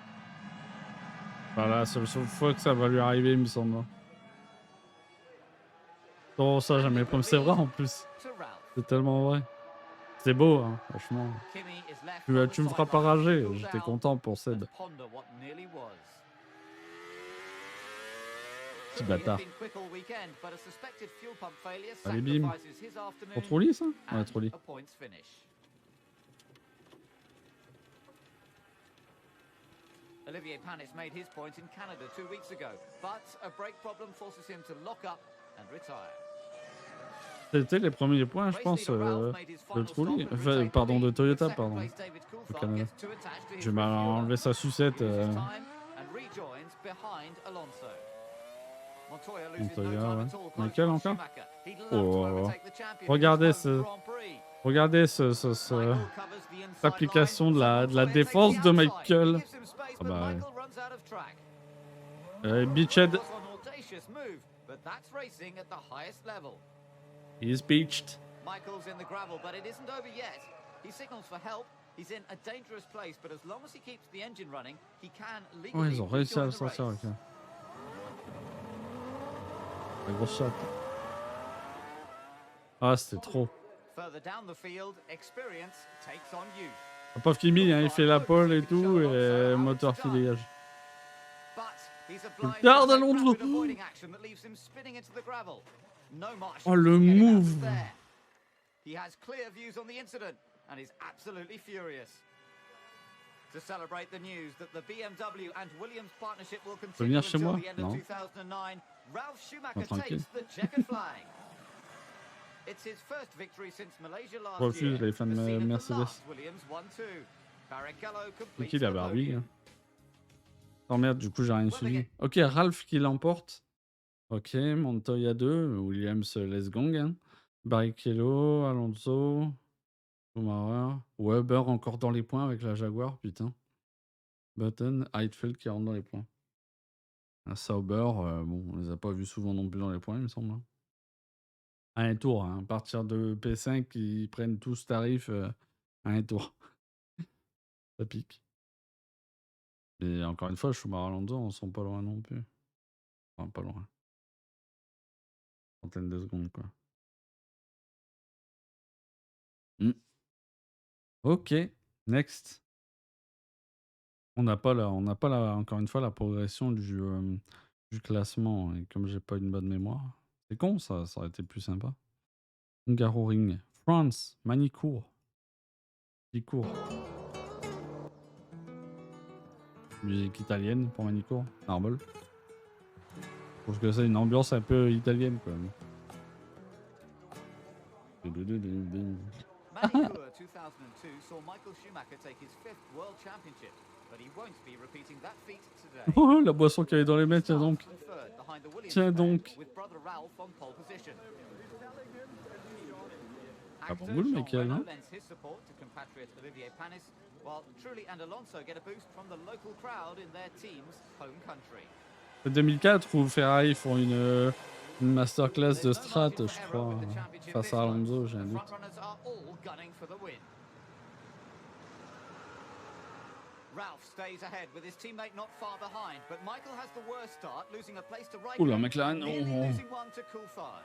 Voilà, c'est la seule fois que ça va lui arriver, il me semble. Oh, ça, jamais pas. C'est vrai en plus. To Ralph. C'est tellement vrai. C'est beau, hein, franchement. Kimi is left Tu me feras pas rager. J'étais content pour Seb. ponder what nearly was. Petit He bâtard. had been quick all weekend, but a suspected fuel pump failure Allez, bim. sacrifices his afternoon Pour Trolli, ça? Ouais, and Trolli. a points finish. Olivier Panis made his point in Canada 2 weeks ago, but a brake problem forces him to lock up and retire. C'était les premiers points, je pense, de Trolli. Enfin, pardon, de Toyota, pardon. Au Canada. J'ai mal enlevé sa sucette. And rejoins behind Alonso. Montoya loses no Montoya, time ouais. at all, close Lequel to encore? Schumacher. He'd love to Oh. overtake the champion in Regardez his home ce... Grand Prix. Regardez Michael covers the inside application de line. la Montoya défense takes de the outside. Michael. He gives him space, Ah but bah, Michael runs out of track. Beached. Was an audacious move, but that's racing at the highest level. He's beached. Michael's in the gravel, but it isn't over yet. He signals for help. He's in a dangerous place, but as long as he keeps the engine running, he can legally Ouais, ils ont réussi à le rejoin the sortir race. avec la grosse chatte. Ah, c'était trop. Further down the field, experience takes on youth. Le pauvre Kimi, hein, il fait la pole et tout, et moteur qui dégage. But he's obliged Garde to take Alonso. rapid avoiding action that leaves him spinning into the gravel. No marshal Oh, le can get him out of move. there. He has clear views on the incident and is absolutely furious. To celebrate the news that the BMW and Williams partnership will continue venir chez until moi? the end Non. of 2009, Ralph Schumacher tranquille. takes the checkered flag. It's his first victory since Malaysia last Refuse year. les fans The de scene of the Mercedes. last Williams 1-2. Barrichello C'est completes qui la the Barbie, podium. hein. Oh merde, du coup, j'ai rien suivi. Ok, Ralph qui l'emporte. Ok, Montoya 2, Williams Les Gong. Hein. Barrichello, Alonso, Schumacher. Weber encore dans les points avec la Jaguar, putain. Button, Heidfeld qui rentre dans les points. Un Sauber, bon, on les a pas vus souvent non plus dans les points, il me semble. Hein. À un tour, hein. À partir de P5, ils prennent tous tarif à un tour. Ça pique. Et encore une fois, Schumacher Alonso, on sont pas loin non plus. Enfin, pas loin. Centaine de secondes, quoi. Ok, next. On n'a pas encore une fois la progression du classement. Et comme j'ai pas une bonne mémoire, c'est con ça aurait été plus sympa. Hungaroring, France, Manicourt. Manicourt. Musique italienne pour Manicourt, Marble. Je trouve que c'est une ambiance un peu italienne quand même. Manicourt 2002 saw Michael Schumacher take his 5th World Championship, but he won't be repeating that feat today. Oh, la boisson qu'il y avait dans les mains, tiens donc. And third behind the Williams Tiens pair, donc. with brother Ralph on pole position. Ah bon, boule, Michael, hein. lends his support to compatriot Olivier Panis, while Trulli and Alonso get a boost from the local crowd in their team's home country. 2004 où Ferrari font une masterclass de strat, je crois, face à Alonso, j'ai un doute. Frontrunners are all gunning for the win. Ralph stays ahead with his teammate not far behind, but Michael has the worst start, losing a place to Oula, Raikkonen, McLaren, nearly oh. losing one to Coulthard.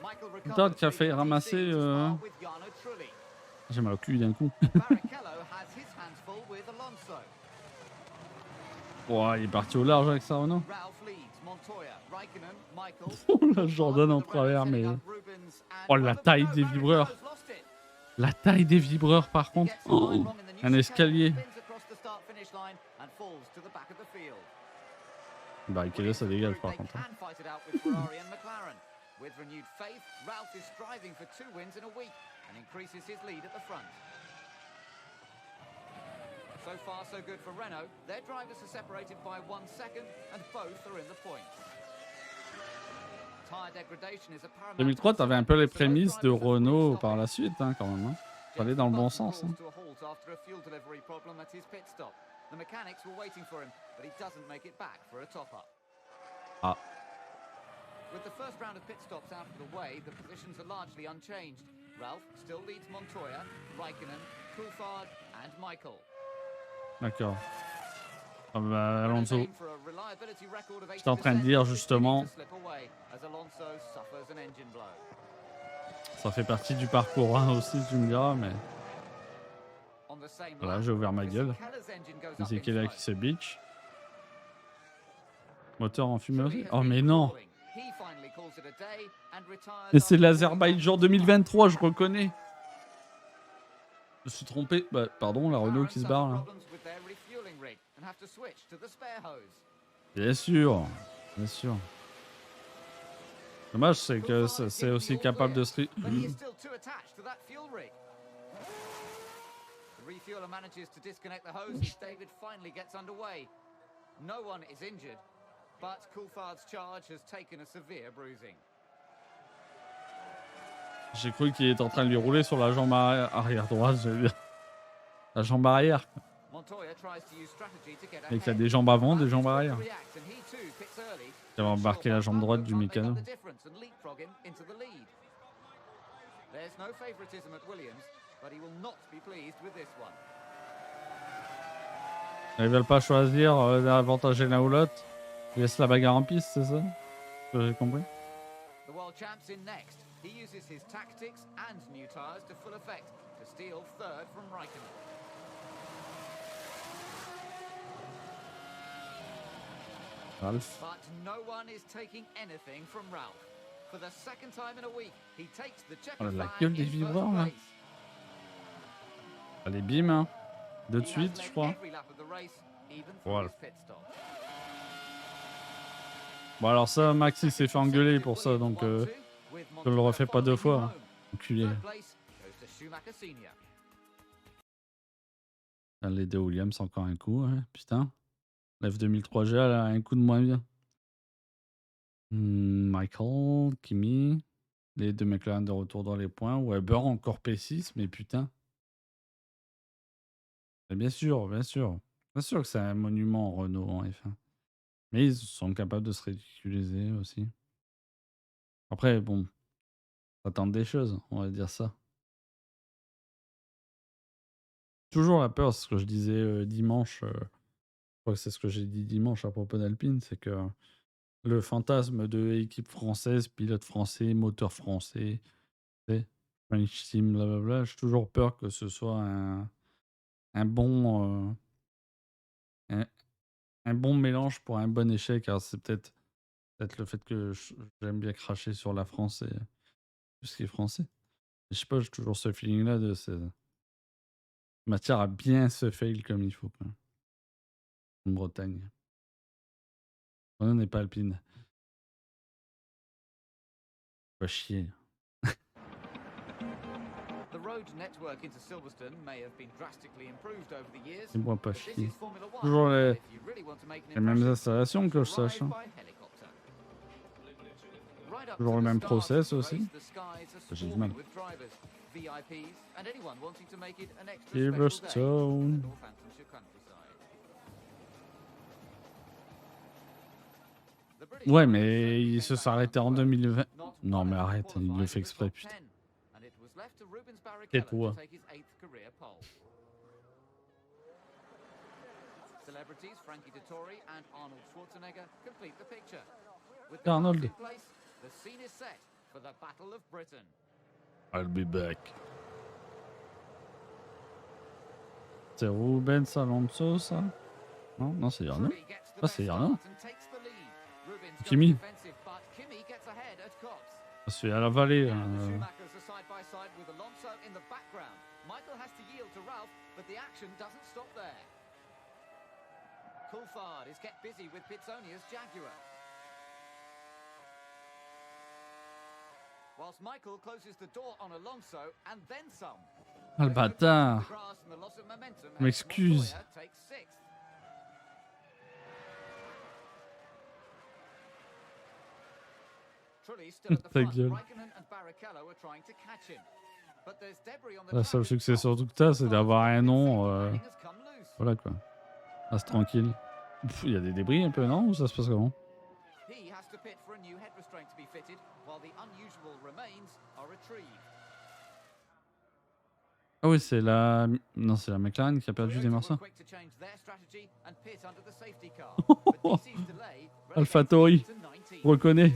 Michael Putain, qui a fait recovers ramasser... to spar with Jarno Trulli. J'ai mal au cul d'un coup. Barrichello has his hands full with Alonso. Oh, il est parti au large avec ça, Renault. Ralph leads, Montoya, Raikkonen, Michael. Oh, la Jordan en travers, mais... Oh, la taille des vibreurs. La taille des vibreurs, par contre. Oh, un escalier. Barricade, ça dégage par contre. Can fight it out with Ferrari and McLaren. With renewed faith, Ralph is striving for 2 wins in a week and increases his lead at the front. So far, so good for Renault. Their drivers are separated by 1 second, and both are in the points. Tire degradation is a paramount. 2003, t'avais un peu les prémices de Renault par la suite, hein, quand même. Hein. Fallait dans le bon sens. Hein. The mechanics were waiting for him, but he doesn't make it back for a top-up. Ah. With the first round of pit stops out of the way, the positions are largely unchanged. Ralph still leads Montoya, Raikkonen, Coulthard and Michael. D'accord. Ah bah, Alonso. J'étais en train de dire justement. Ça fait partie du parcours hein, aussi, tu me diras, mais. Voilà, j'ai ouvert ma gueule. C'est qui là qui se bitch. Moteur en fumée aussi. Oh mais non. Et c'est l'Azerbaïdjan 2023, je reconnais. Je me suis trompé. Bah, pardon, la Renault qui se barre là. Bien sûr. Bien sûr. Dommage, c'est que c'est aussi capable de se... The refueler manages to disconnect the hose and David finally gets underway. No one is injured, but Coulthard's charge has taken a severe bruising. J'ai cru qu'il était en train de lui rouler sur la jambe arrière droite, je veux dire. La jambe arrière. Et qu'il a des jambes avant, des jambes arrière. Il va embarquer la jambe droite du mécano. There's no favoritism at Williams. But he will not be pleased with this one. Ils veulent pas choisir d'avantager l'un ou l'autre. Ils laissent la bagarre en piste, c'est ça? J'ai compris. The world champ's in next. He uses his tactics and new tires to full effect to steal third from Raikkonen. Ralph. But no one is taking anything from Ralph. For the second time in a week, he takes the checker Oh, la flag gueule des in first vibreurs là. place. Allez, bim, hein. De suite, je crois. Voilà. Bon, alors ça, Maxi s'est fait engueuler pour ça, donc je le refais pas 2 fois. Hein. Enculé. Les deux Williams, encore un coup. Hein. Putain. F2003G, elle a un coup de moins bien. Michael, Kimi. Les deux McLaren de retour dans les points. Weber encore P6, mais putain. Bien sûr, bien sûr. Bien sûr que c'est un monument Renault en F1. Mais ils sont capables de se ridiculiser aussi. Après, bon, ça tente des choses, on va dire ça. Toujours la peur, c'est ce que je disais dimanche. Je crois que c'est ce que j'ai dit dimanche à propos d'Alpine, c'est que le fantasme de équipe française, pilote français, moteur français, French team, blablabla, j'ai toujours peur que ce soit un bon mélange pour un bon échec. Alors c'est peut-être le fait que j'aime bien cracher sur la France et tout ce qui est français. Je sais pas, j'ai toujours ce feeling-là de cette matière à bien se fail comme il faut. Quoi. En Bretagne. On n'est pas alpine. Pas chier. Et moi pas chier. Toujours les mêmes installations que je sache. Hein. Toujours le même process aussi. J'ai du mal. Silverstone. Ouais, mais il se sont arrêtés en 2020. Non, mais arrête, il le fait exprès, putain. Et toi. Arnold. I'll be back. C'est Rubens Alonso, ça? Non, non, c'est Arnaud. Ah, c'est Arnaud. Kimi. Je suis à la vallée. Coulthard is kept busy with Pizzonia's Jaguar. Whilst Michael closes the door on Alonso and then some. Ah, le bâtard. Je m'excuse. Ta gueule. La seule succès surtout que t'as, c'est d'avoir un nom. Voilà quoi. Reste tranquille. Il y a des débris un peu, non? Ou ça se passe comment? Ah oui, c'est la... Non, c'est la McLaren qui a perdu des morceaux. AlphaTauri. Reconnais.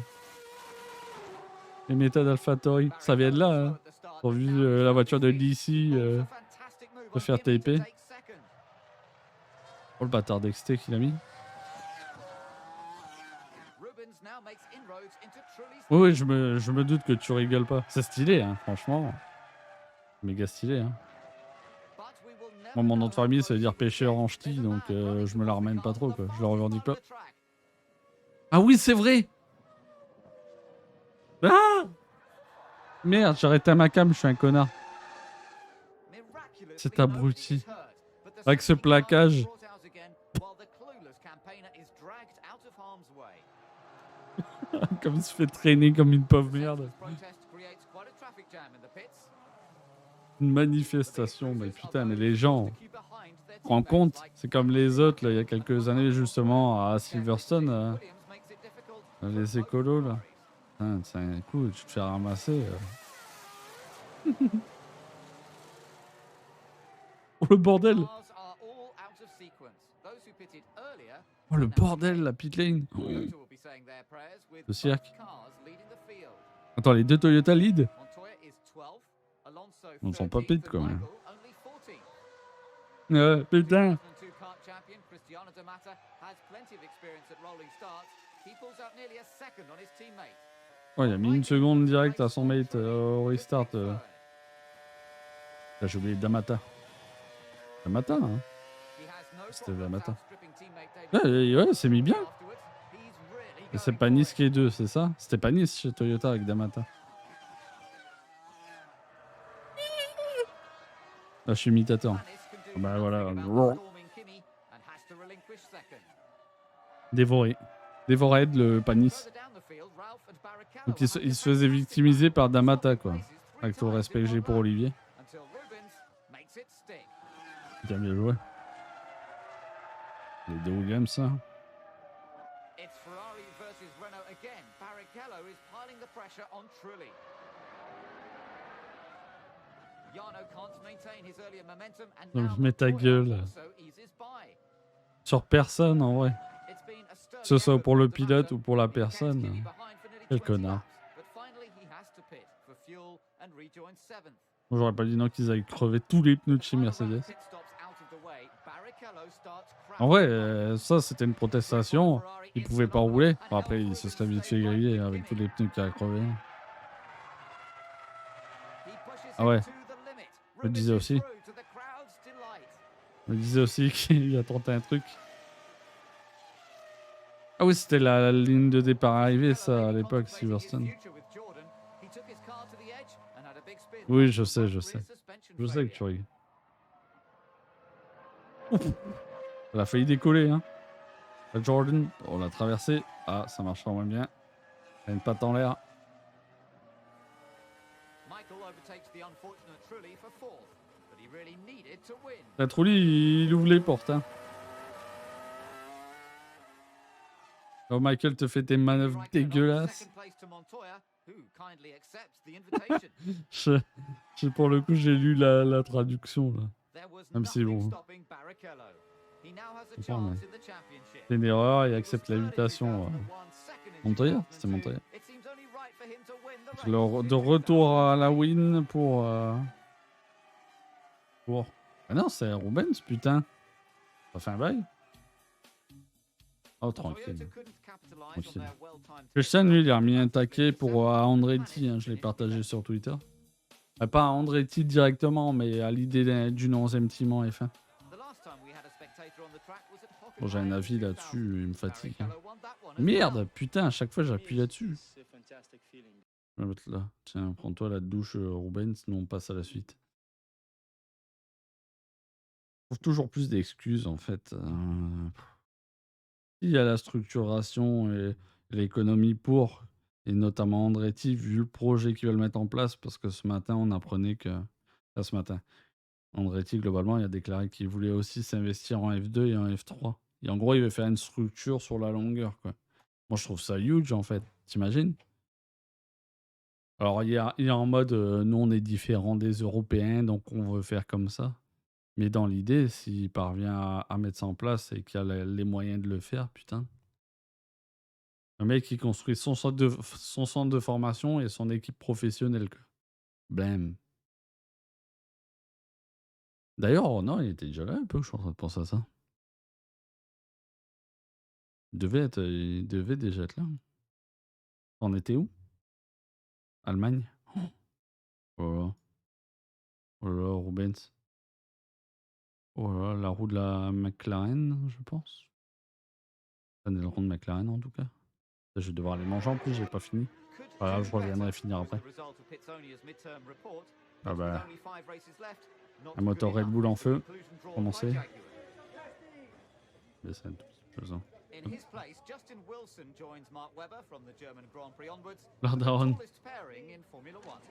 Les méthodes AlphaTauri. Ça vient de là, hein. Pour vu la voiture de DC se faire taper. Oh le bâtard d'XT qu'il a mis. Oui, je me doute que tu rigoles pas. C'est stylé, hein, franchement. Méga stylé, hein. Moi, mon nom de famille, ça veut dire pêcheur en ch'ti, donc je me la remène pas trop, quoi. Je le revendique pas. Ah oui, c'est vrai! Ah! Merde, j'ai arrêté ma cam, je suis un connard. C'est abruti. Avec ce plaquage. Comme il se fait traîner comme une pauvre merde. Une manifestation, mais putain, mais les gens, tu te rends compte, c'est comme les autres, là, il y a quelques années, justement, à Silverstone, les écolos, là. Putain, c'est un coup, tu te fais ramasser. Oh, le bordel! Oh, le bordel, la pit lane! Oh. Le cirque. Attends, les deux Toyota lead? On s'en pas pite quand même. Putain. Oh, il a mis une seconde direct à son mate au restart. Là, j'ai oublié Damata. Damata, hein? C'était Damata. Ouais, c'est mis bien. Et c'est pas Nice qui est 2, c'est ça? C'était pas Nice chez Toyota avec Damata. Là, je suis imitateur. Bah voilà. Dévoré. Dévoré le Panis. Donc il se faisait victimiser par Damata, quoi. Avec tout le respect que j'ai pour Olivier. Bien joué. Les deux Williams, ça. Donc, mets ta gueule. Sur personne, en vrai. Que ce soit pour le pilote ou pour la personne. Quel connard. J'aurais pas dit non qu'ils aillent crever tous les pneus de chez Mercedes. En vrai, ça c'était une protestation. Ils pouvaient pas rouler. Bon, après, ils se seraient vite fait griller avec tous les pneus qui a crevé. Ah ouais. Je me disais aussi. Je me disais aussi qu'il a tenté un truc. Ah oui, c'était la ligne de départ arrivée, ça, à l'époque, Silverstone. Oui, je sais. Je sais que tu rigoles. Elle a failli décoller, hein. La Jordan, on l'a traversée. Ah, ça marchera moins bien. Elle a une patte en l'air. La Trulli, il ouvre les portes, hein. Alors Michael te fait tes manœuvres dégueulasses. Pour le coup, j'ai lu la traduction, là. Même si bon. C'est une erreur, il accepte l'invitation. Montoya? C'était Montoya. De retour à la win pour... Ah non, c'est Rubens, putain. Ça fait un bail. Oh, tranquille. Christian, lui, il a remis un taquet pour Andretti. Hein, je l'ai partagé sur Twitter. Pas à Andretti directement, mais à l'idée d'une 11e team en F1. Bon, j'ai un avis là-dessus, il me fatigue. Hein. Merde, putain, à chaque fois j'appuie là-dessus. Je vais mettre là. Tiens, prends-toi la douche, Ruben, sinon on passe à la suite. Je trouve toujours plus d'excuses en fait. Il y a la structuration et l'économie pour, et notamment Andretti, vu le projet qu'ils veulent mettre en place, parce que ce matin, on apprenait que... Enfin, ce matin, Andretti, globalement, il a déclaré qu'il voulait aussi s'investir en F2 et en F3. Et en gros, il veut faire une structure sur la longueur, quoi. Moi, je trouve ça huge, en fait. T'imagines? Alors, il y a en mode, nous, on est différents des Européens, donc on veut faire comme ça. Mais dans l'idée, s'il parvient à mettre ça en place et qu'il a les moyens de le faire, putain. Un mec qui construit son centre de formation et son équipe professionnelle, quoi. Blam. D'ailleurs, oh non, il était déjà là un peu, je suis en train de penser à ça. Il devait déjà être là. On était où? Allemagne? Oh là là. Oh là là, Rubens. Oh là là, la roue de la McLaren, je pense. Ça n'est le rond de McLaren en tout cas. Je vais devoir aller manger en plus, j'ai pas fini. Voilà, je reviendrai finir après. Ah bah. Un moteur Red Bull en feu. Commencer. Baisser un tout petit peu ça. In his place, Justin Wilson joins Mark Webber from the German Grand Prix onwards. Lord The Aaron. tallest pairing in Formula One.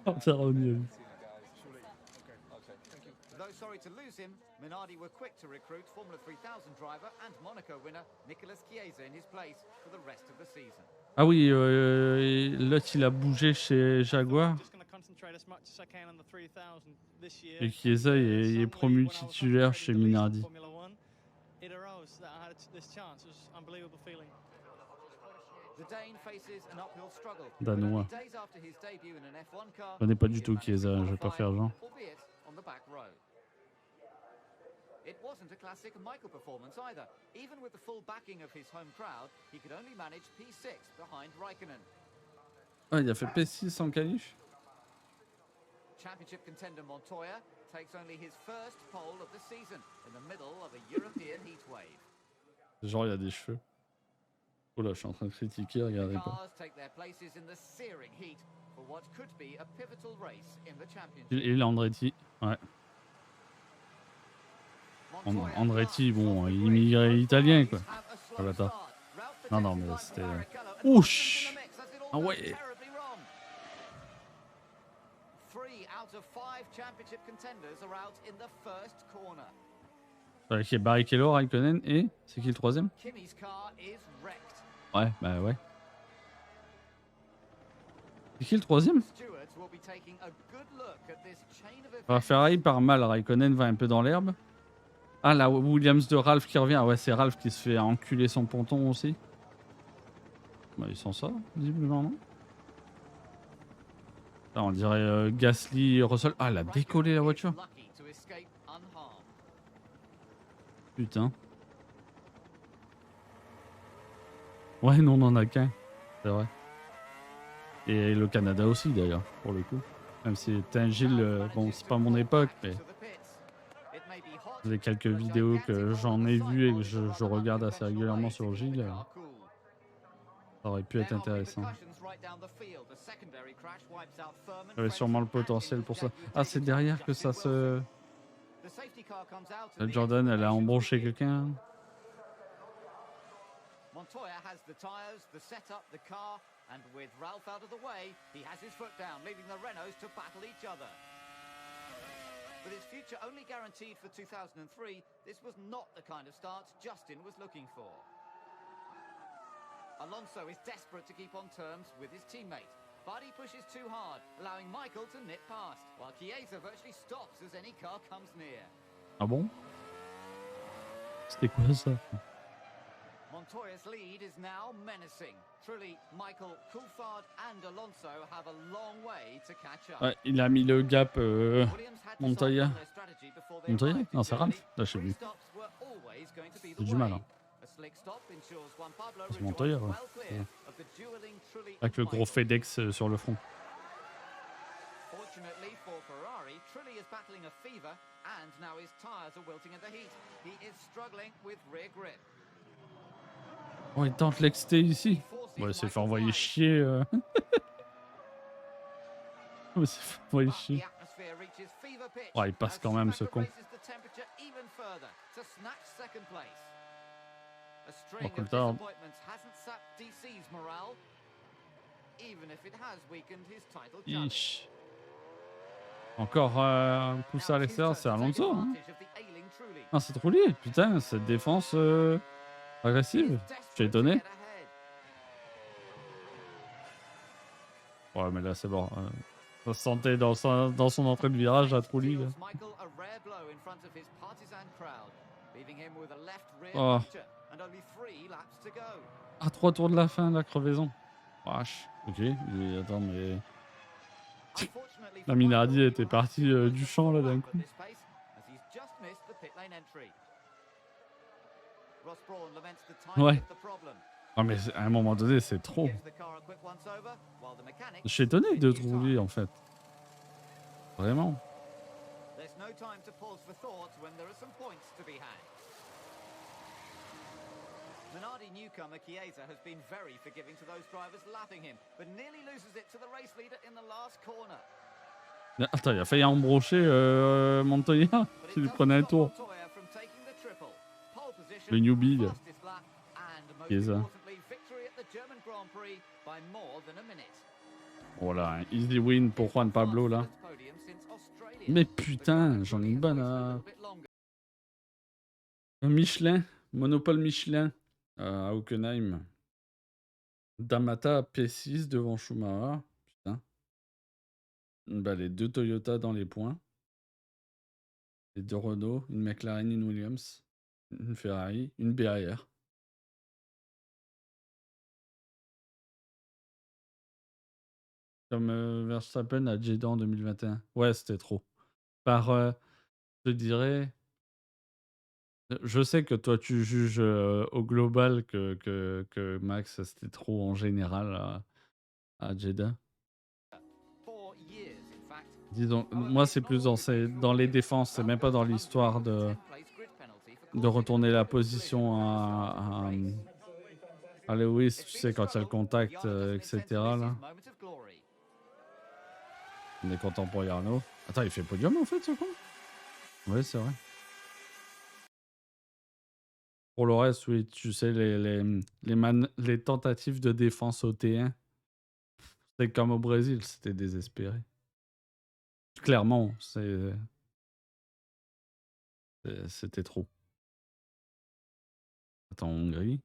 Lord Aaron. Though sorry to lose him, Minardi were quick to recruit Formula 3000 driver and Monaco winner Nicolas Chiesa in his place for the rest of the season. Ah oui, l'autre il a bougé chez Jaguar. Et Chiesa il est promu titulaire chez Minardi. Danois. Je connais pas du tout Chiesa, je vais pas faire genre. It wasn't a classic Michael performance either. Even with the full backing of his home crowd, he could only manage P6 behind Raikkonen. Ah, il a fait P6 sans qualif. Championship contender Montoya takes only his first pole of the season in the middle of a European heatwave. Genre, il y a des cheveux. Oh là, je suis en train de critiquer, regardez pas. Cars take their places in the searing heat for what could be a pivotal race in the championship. Et Andretti, ouais. Andretti, bon, immigré italien, quoi. Ah, bâtard. Non, non, mais c'était... Ouch! Ah ouais! Qui est Barrichello, Raikkonen et... C'est qui le troisième? Ouais, bah ouais. C'est qui le troisième? Alors, Ferrari part mal, Raikkonen va un peu dans l'herbe. Ah, la Williams de Ralph qui revient. Ah ouais, c'est Ralph qui se fait enculer son ponton aussi. Bah, il s'en sort, visiblement, non? Là, on dirait Gasly, Russell. Ah, elle a décollé la voiture. Putain. Ouais, non, on n'en a qu'un. C'est vrai. Et le Canada aussi, d'ailleurs, pour le coup. Même si Tingil, bon, c'est pas mon époque, mais... Les quelques vidéos que j'en ai vues et que je regarde assez régulièrement sur Gilles, ça aurait pu être intéressant. Il y avait sûrement le potentiel pour ça. Ah, c'est derrière que ça se... Jordan, elle a embauché quelqu'un. Montoya has the tires, the setup, the car, and with Ralph out of the way, he has his foot down, leaving the Renaults to battle each other. With his future only guaranteed for 2003, this was not the kind of start Justin was looking for. Alonso is desperate to keep on terms with his teammate, but he pushes too hard, allowing Michael to nip past, while Chiesa virtually stops as any car comes near. Ah bon? C'était quoi ça? Montoya's lead is now menacing. Truly, Michael, Coulthard and Alonso have a long way to catch up. Ouais, il a mis le gap Montoya. Montoya? Non, c'est Ralph. Là, je sais plus. J'ai du mal. Hein. C'est Montoya, ouais. Avec le gros FedEx sur le front. Unfortunately for Ferrari, Trulli is battling a fever and now his tyres are wilting in the heat. He is struggling with rear grip. Oh, il tente l'exté ici. Bon, il s'est fait envoyer chier. Il s'est fait envoyer chier. Oh, il passe quand même ce con. A string of disappointments hasn't sapped DC's morale, even if it has weakened his title challenge. Encore un pouce à l'extérieur, c'est Alonso. Hein. Ah, c'est trop lié. Putain, cette défense agressive. Je suis étonné. Ouais, mais là, c'est bon. Ça se sentait dans son entrée de virage à Trulli. Là. Oh. À 3 tours de la fin, la crevaison. Wesh. Ok. Et attends, mais... La Minardi était partie du champ, là, d'un coup. Ouais. Non, mais à un moment donné, c'est trop. Je suis étonné de Trulli, en fait. Vraiment. Minardi newcomer Chiesa has been very forgiving to those drivers lapping him, but nearly loses it to the race leader in the last corner. Attends, il a failli embrocher Montoya. Il lui prenait un tour. Le newbie. Chiesa. Voilà, un easy win pour Juan Pablo là. Mais putain, j'en ai une bonne à... Un Michelin, monopole Michelin à Hockenheim. Damata P6 devant Schumacher. Putain. Bah, les 2 Toyota dans les points. Les 2 Renault, une McLaren, une Williams, une Ferrari, une BAR. Comme Verstappen à Jeddah en 2021. Ouais, c'était trop. Je te dirais... Je sais que toi, tu juges au global que Max, c'était trop en général à Jeddah. Disons, moi, c'est plus dans les défenses, c'est même pas dans l'histoire de retourner la position à Lewis, tu sais, quand il y a le contact, etc. Là. On est content pour Yarno. Attends, il fait podium en fait, ce con? Ouais, c'est vrai. Pour le reste, oui, tu sais, les tentatives de défense au T1, c'était comme au Brésil, c'était désespéré. Clairement, c'était trop. Attends, Hongrie.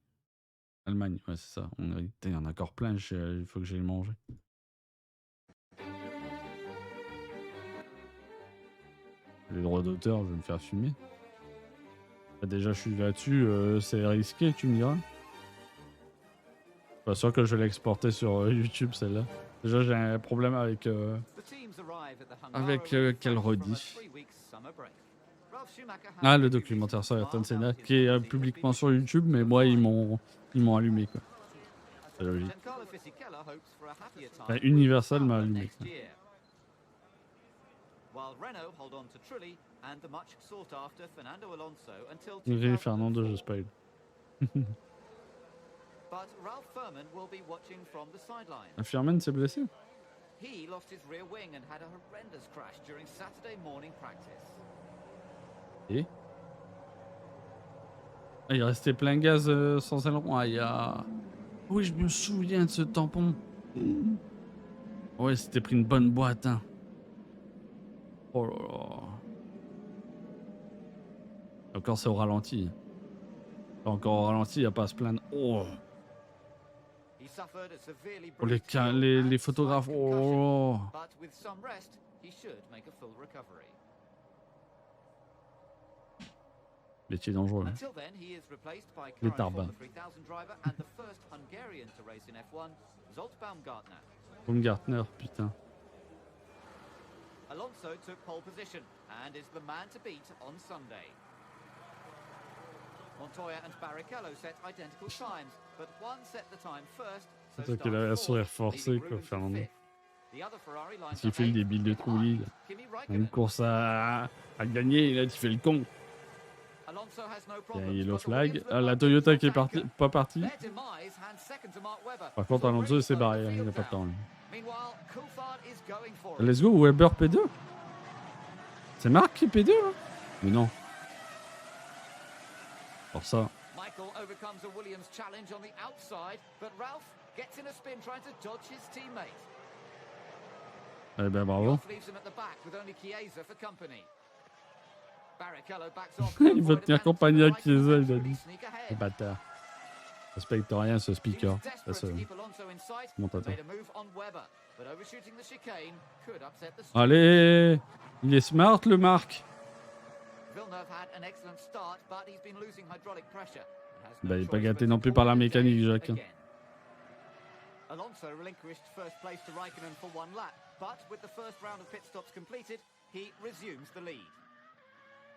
Allemagne, ouais, c'est ça, Hongrie. Il y en a encore plein, il faut que j'aille manger. Les droits d'auteur, je vais me faire fumer. Déjà, je suis là-dessus, c'est risqué, tu me diras. Pas sûr que je vais l'exporter sur YouTube, celle-là. Déjà, j'ai un problème avec qu'elle redit. Ah, le documentaire sur Ayrton Senna, qui est publiquement sur YouTube, mais moi, ils m'ont allumé, quoi. C'est logique. Enfin, Universal m'a allumé, quoi. Oui, Fernando, je spoil. Firman s'est blessé? He lost his rear wing and had a horrendous crash during Saturday morning practice. Et il restait plein gaz sans aileron. Oui, je me souviens de ce tampon. Ouais, c'était pris une bonne boîte. Hein. Oh là là. Encore c'est au ralenti. Encore au ralenti, il n'y a pas à se plaindre. Oh. Pour les photographes. Oh. Métier dangereux. Les tarbins. Baumgartner, putain. Alonso took pole position and is the man to beat on Sunday. Montoya and Barrichello set identical times, but one set the time first. C'est toi qui l'avais à sourire forcé, quoi, Fernando. Parce qu'il fait le débile de Trulli. Une course à gagner, et là, tu fais le con. Il y a Yellow Flag. Ah, la Toyota qui est pas partie. Par contre, Alonso, il s'est barré. Il n'a pas de temps. Let's go, Weber P2. C'est Marc qui est P2 là? Mais non. Pour ça. Michael overcomes a Williams challenge on the outside, but Ralph gets in a spin trying to dodge his teammate. Eh ben bravo. Leaves him at the back with only Chiesa for company. Barrichello backs off. Il veut tenir compagnie à Chiesa, il a dit. Le bâtard. Respecte rien ce speaker. Ça, ce montateur. Allez, il est smart le Marc. Bah, il n'est pas gâté non plus par la mécanique, Jacques. Alonso relinquished first place to Raikkonen for one lap, but with the first round of pit stops completed, he resumes the lead.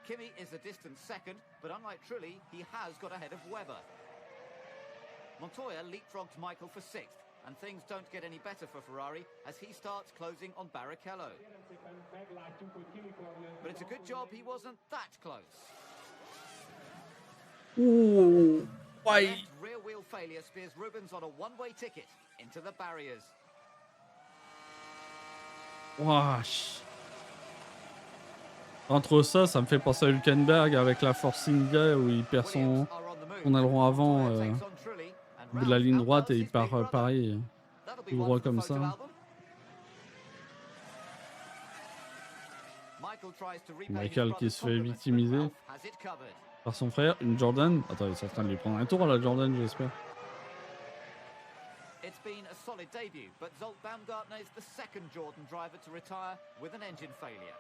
Kimi is a distant second, but unlike Trulli, he has got ahead of Webber. Montoya leapfrogged Michael for sixth, and things don't get any better for Ferrari as he starts closing on Barrichello. But it's a good job he wasn't that close. Ooh, why? Rear wheel failure spears Rubens on a one-way ticket into the barriers. Wesh. Entre ça, ça me fait penser à Hülkenberg avec la Force India où il perd son aileron avant au bout de la ligne droite et il part pareil, tout droit comme ça. Michael qui se fait victimiser par son frère, une Jordan. Attends, ils sont en train de lui prendre un tour à la Jordan, j'espère. It's been a solid debut, but Zolt Baumgartner is the second Jordan driver to retire with an engine failure.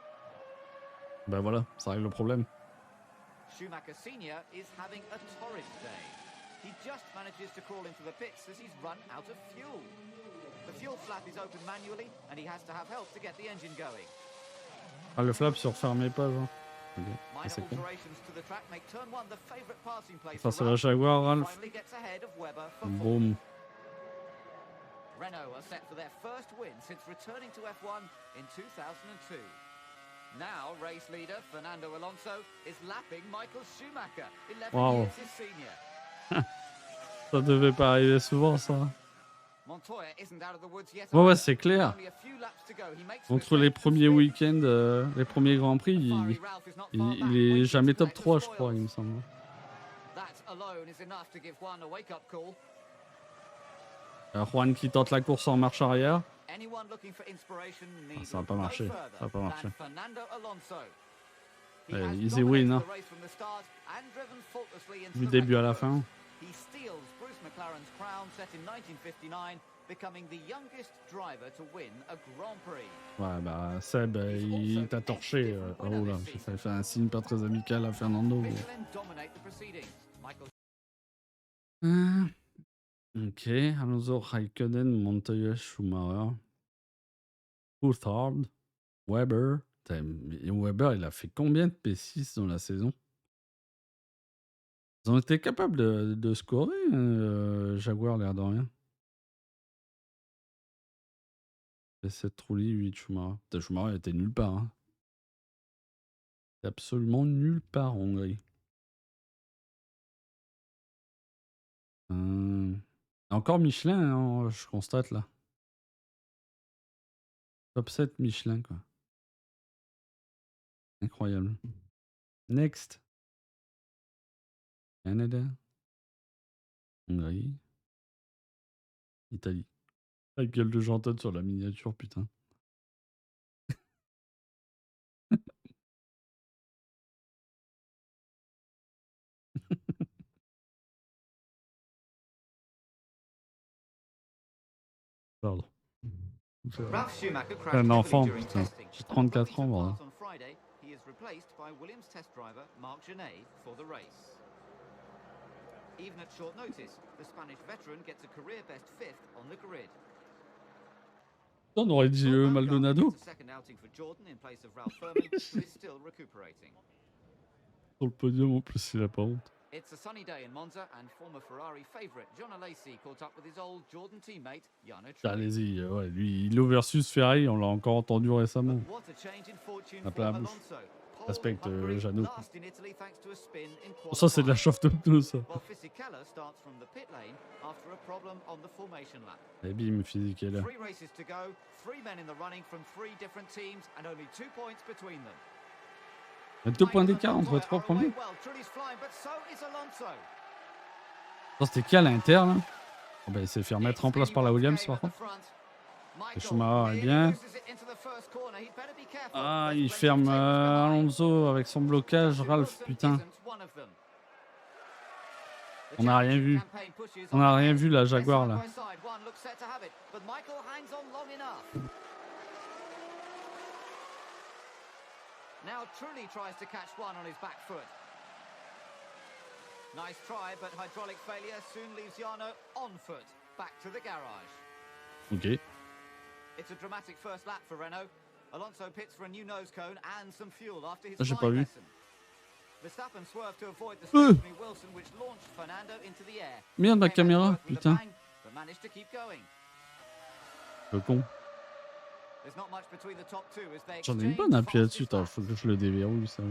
Ben voilà, ça règle le problème. Schumacher Senior is having a torrid day. He just manages to crawl into the pits as he's run out of fuel. The fuel flap is open manually and he has to have help to get the engine going. Ah, le flap se refermait pas, genre. Ok, c'est cool. Ça, c'est la Jaguar, Ralph. Boum. Renault are set for their first win since returning to F1 in 2002. Now, race leader Fernando Alonso is lapping Michael Schumacher, 11 years his senior. Ça devait pas arriver souvent, ça. Ouais, c'est clair. Entre les premiers week-ends, les premiers Grands Prix, il est jamais top 3, je crois, il me semble. Juan qui tente la course en marche arrière. Ah, ça va pas marcher. Ça va pas marcher. Easy win, hein. Du début à la fin. Ouais, bah Seb, il t'a torché. Oh là, j'ai fait un signe pas très amical à Fernando. Ok, Alonso, Raikkonen, Montoya, Schumacher, Coulthard, Weber. Weber, il a fait combien de P6 dans la saison? Ils ont été capables de scorer, Jaguar, l'air de rien. P7 Trulli, 8 Schumacher. Putain, Schumacher était nulle part. Hein. Absolument nulle part en Hongrie. Encore Michelin, hein, je constate là. Top 7 Michelin, quoi. Incroyable. Next. Canada. Hongrie. Italie. La gueule de Jean-Todt sur la miniature, putain. Pardon. Un enfant, putain. J'ai 34 ans, voilà. He is replaced by Williams test driver Marc Genet for the race. Even at short notice, the Spanish veteran gets a career best fifth on the grid. On aurait dit Maldonado. Second outing for Jordan in place of Ralph Furman, who is still recuperating. Sur le podium, en plus, il a pas honte. It's a sunny day in Monza, and former Ferrari favourite John Alesi caught up with his old Jordan teammate Jarno Trulli. Allez-y, ouais, lui, il est versus Ferrari, on l'a encore entendu récemment. What a change in fortune À for plein la bouche. Alonso. Pole Respecte in Hungary, Jeannot. last in Italy thanks to a spin in Ça, c'est de la qualifying. chauffe de pneus, ça. Well, Fisichella starts from the pit lane after a problem on the formation lap. Et bim, physique est là. 3 races to go, 3 men in the running from 3 different teams, and only 2 points between them. Il y a 2 points d'écart entre les 3 premiers. Well, Trulli's flying, but so is Alonso. Ça, c'était qui à l'Inter, là? Oh, bah, il s'est fait remettre en place par la Williams, par contre. Le Schumacher est bien. Ah, il ferme Alonso avec son blocage. Ralph, putain. On n'a rien vu. On n'a rien vu, la Jaguar, là. Now Trulli tries to catch one on his back foot. Nice try, but hydraulic failure soon leaves Jarno on foot, back to the garage. Ok. It's a dramatic first lap for Renault. Alonso pits for a new nose cone and some fuel after his J'ai pas flying vu. lesson. Verstappen swerved to avoid the stationary Wilson, which launched Fernando into the air. Merde, ma Came caméra, out with a putain. bang, but managed to keep going. Le con. There's not much between the top two as they J'en ai une exchange bonne appui là-dessus. fastest Attends, lap. faut que je le déverrouille, ça.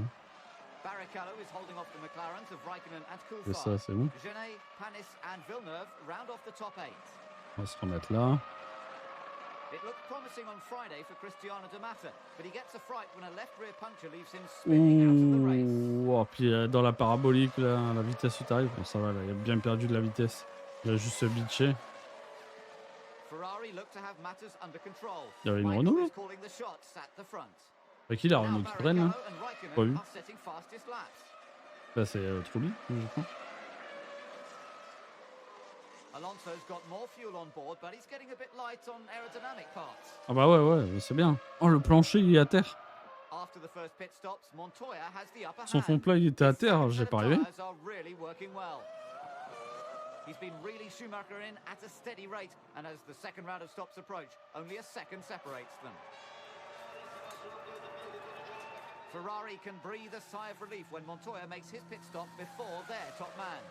Barrichello is holding off the McLarens of Raikkonen and C'est ça, Coulthard. c'est bon. Genet, Panis and Villeneuve round off the top 8. On va se remettre là. It looked promising on Friday for Cristiano D'Amata, but he gets a fright when a left rear puncture leaves him spinning out of the race. Ouh, oh, puis dans la parabolique, là, la vitesse où t'arrives, bon, ça va, là, il a bien perdu de la vitesse. Il a juste se bitché. Ferrari look to have matters under control. Il y avait une Michael Renault, là. is calling the shots at the front. C'est qui la Now Renault qui traîne, là? Barrichello and Raikkonen Pas vu. are setting fastest laps. Là, c'est Trulli, je crois. Alonso's got more fuel on board, but he's getting a bit light on aerodynamic parts. Ah bah ouais, c'est bien. Oh, le plancher, il est à terre. After the first pit stops, Montoya has the upper Son fond hand. plat, il était à His terre, second j'ai set of pas arrivé. tyres are really working well. He's been really Schumacher in at a steady rate, and as the second round of stops approach, only a second separates them. Ferrari can breathe a sigh of relief when Montoya makes his pit stop before their top man.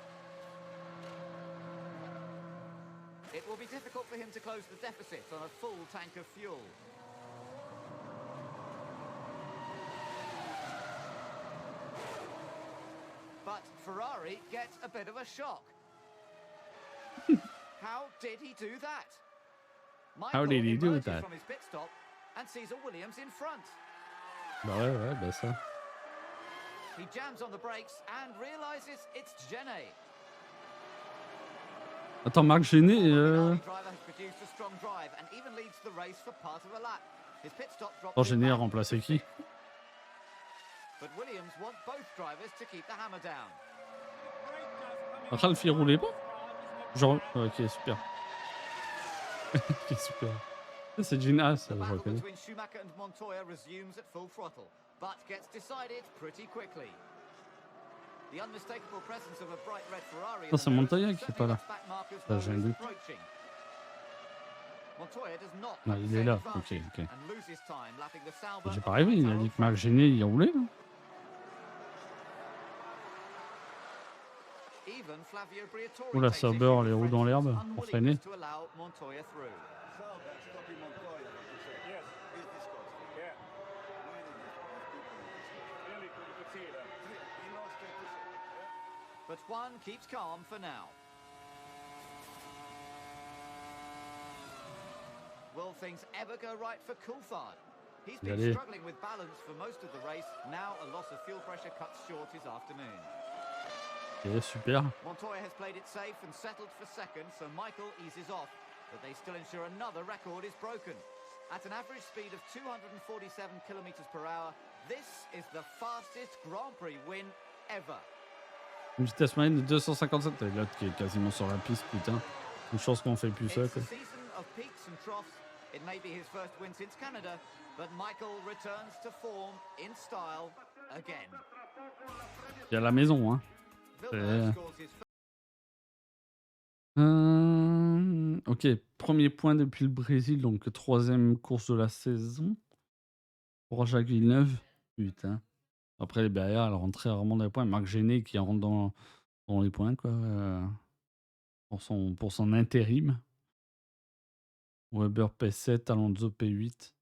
It will be difficult for him to close the deficit on a full tank of fuel. But Ferrari get a bit of a shock. How did he do that? How did he do emerges that? from his pit stop and sees a Williams in front. Bah ouais, bah ça. He jams on the brakes and realizes it's Genet. Attends, Marc Genet, The driver has produced a strong drive and even leads the race for part of a lap. His pit stop drops him Genet a back remplacé qui? But Williams want both drivers to keep the hammer down. Ralph, il roulait pas? Genre, ok, super. Ok, super. Ça, c'est Gina, ça, The je battle reconnais. between Schumacher and Montoya resumes at full throttle, but gets decided pretty quickly. The unmistakable presence of a bright red Ferrari in Ça, the c'est nose Montoya qui est certainly pas là. lets back markers Ça, know j'ai un he's doute. approaching. Montoya does not Non, have il the est same là. advantage Ok. and loses time lapping the Sauber J'ai of pas rêvé, il a Alonso dit que Marc Genet, il roulait, là. Even Flavio Briatore Oula, takes Sauber, issue with les roues dans Frenchman's l'herbe, pour freiner. unwillingness to allow Montoya through. But one keeps calm for now. Will things ever go right for Coulthard? He's been Allez. struggling with balance for most of the race. Now a loss of fuel pressure cuts short his afternoon. Ok, super. Montoya has played it safe and settled for second, so Michael eases off. But they still ensure another record is broken. At an average speed of 247 kilometers per hour, this is the fastest Grand Prix win ever. Une vitesse moyenne de 257. Et l'autre qui est quasiment sur la piste, putain. Une chance qu'on fait plus ça, It's quoi. a season of peaks and troughs. It may be his first win since Canada, but Michael returns to form in style again. Il y a la maison, hein. Villeneuve scores his Ok, premier point depuis le Brésil, donc troisième course de la saison. Pour Jacques Villeneuve. Putain. Après, les barrières, elle rentre très rarement dans les points. Marc Genet qui rentre Dans les points, quoi. Pour son intérim. Weber P7, Alonso P8.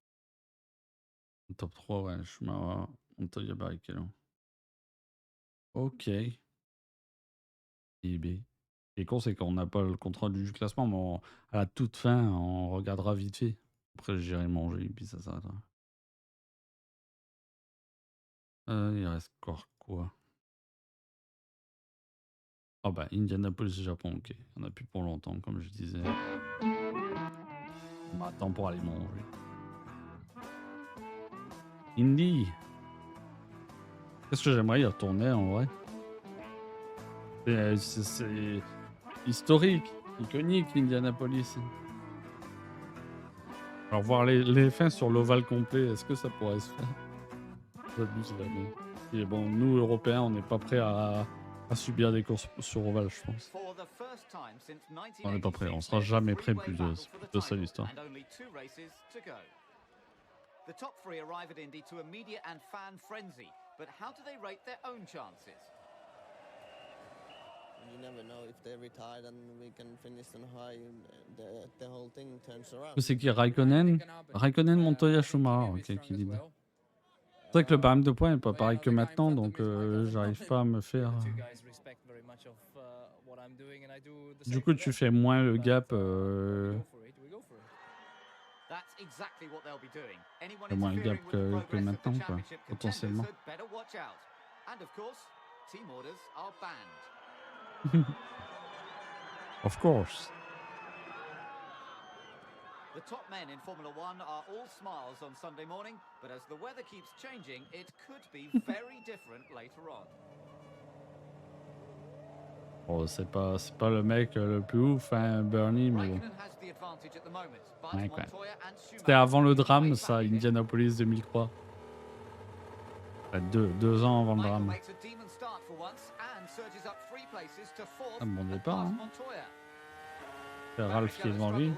Top 3, ouais. Schumacher, Montoya, Barrichello. Ok. Et B. Et con, c'est qu'on n'a pas le contrôle du classement, mais à la toute fin, on regardera vite fait. Après, j'irai manger, et puis ça s'arrêtera. Il reste encore quoi? Ah bah, Indianapolis, Japon, ok. On a plus pour longtemps, comme je disais. On attend pour aller manger. Indy. Qu'est-ce que j'aimerais y retourner, en vrai? C'est historique, iconique, Indianapolis. Alors, voir les fins sur l'ovale complet, est-ce que ça pourrait se faire? J'abuse là, mais... Et bon, nous, Européens, on n'est pas prêts à subir des courses sur ovale, je pense. On n'est pas prêts, on sera jamais prêts plus de ça l'histoire. The top three arrive at Indy to a media and fan frenzy, but how do they rate their own chances? You never know if they retire and we can finish on high. The whole thing turns around. C'est qui, Raikkonen? Raikkonen, Montoya, Schumacher, ok, qui lead. C'est vrai que le barème de points n'est pas pareil que maintenant, donc j'arrive pas à me faire... Du coup, tu fais moins le gap... moins le gap que maintenant, quoi, potentiellement. Of course. The top men in Formula One are all smiles on Sunday morning, but as the weather keeps changing, it could be very different later on. Bon, c'est pas le mec le plus ouf, hein, Bernie, mais bon. Ouais, quoi. C'était avant le drame, ça, Indianapolis 2003. Enfin, deux ans avant le drame. Un bon départ, hein. C'est Ralph qui est devant lui.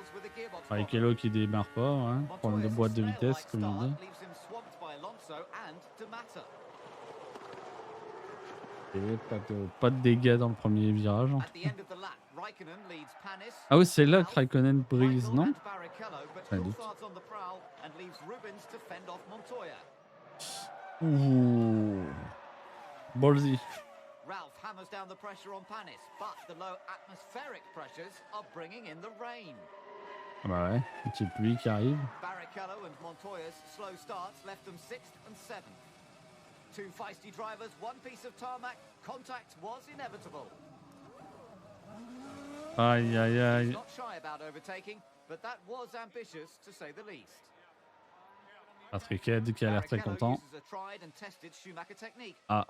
Barrichello qui démarre pas, hein. Problème de boîte de vitesse, comme il dit. Et pas de dégâts dans le premier virage. En tout cas. Ah oui, c'est là que Raikkonen brise, non? Pas de doute. Ouh. Ballsy. Ralph hammers down the pressure on Panis, but the low atmospheric pressures are bringing in the rain. Ah bah ouais, une petite pluie qui arrive. Barrichello and Montoya's slow starts left them 6th and 7th. Two feisty drivers, one piece of tarmac. Contact was inevitable. Aïe aïe aïe. Not shy about overtaking, but that was ambitious to say the least. Patrick Head qui a l'air très content. Ah.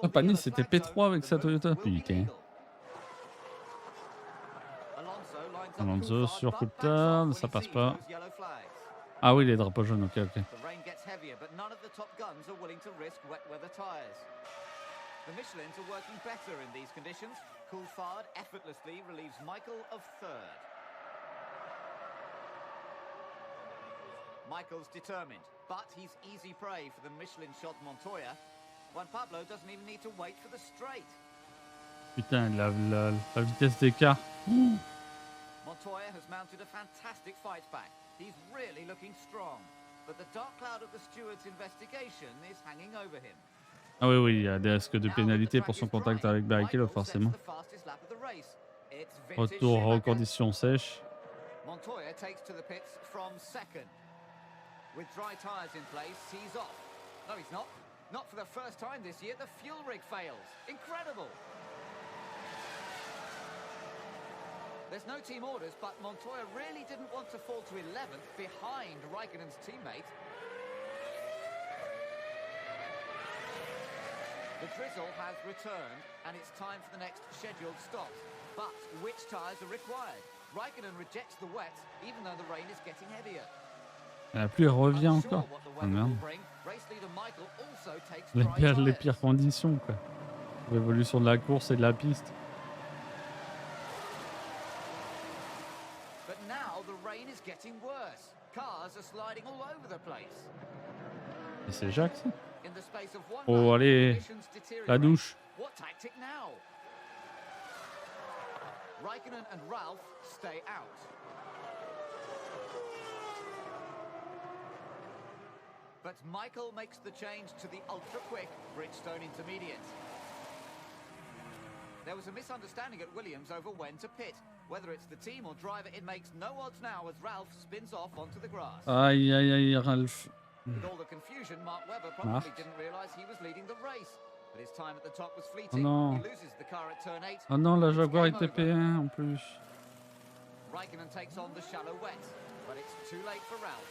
Ah, Panis c'était P3 avec sa Toyota. Putain. Alonso sur coup de table, ça passe pas. Ah oui, les drapeaux jaunes, ok, ok. The Michelins are working better in these conditions. Coulthard effortlessly relieves Michael of 3rd. Michael's determined, but he's easy prey for the Michelin-shod Montoya. Juan Pablo doesn't even need to wait for the straight. Putain, la vitesse d'écart. Montoya has mounted a fantastic fight back. He's really looking strong. But the dark cloud of the steward's investigation is hanging over him. Ah oui, oui, il y a des risques de pénalité pour son contact avec Barrichello, forcément. Retour aux conditions sèches. Montoya takes to the pits from 2nd. With dry tyres in place, he's off. No, he's not. Not for the first time this year, the fuel rig fails. Incredible. There's no team orders, but Montoya really didn't want to fall to 11th behind Raikkonen's teammate. The drizzle has returned, and it's time for the next scheduled stop. But which tyres are required? Raikkonen rejects the wet, even though the rain is getting heavier. La pluie revient encore. Ah merde. Les pires conditions, quoi. L'évolution de la course et de la piste. But now the rain is getting worse. Cars are sliding all over the place. Et c'est Jacques ça? In the space of one Oh lap, allez, conditions deteriorate. la douche. What tactic now? Raikkonen and Ralph stay out. But Michael makes the change to the ultra-quick Bridgestone Intermediate. There was a misunderstanding at Williams over when to pit. Whether it's the team or driver, it makes no odds now as Ralph spins off onto the grass. Aïe aïe aïe Ralph. With all the confusion, Mark Webber probably didn't realise he was leading the race. But his time at the top was fleeting. Oh non. He loses the car at turn 8. Oh non, la Jaguar est TP1 en plus. Raikkonen takes on the shallow wet, but it's too late for Ralph.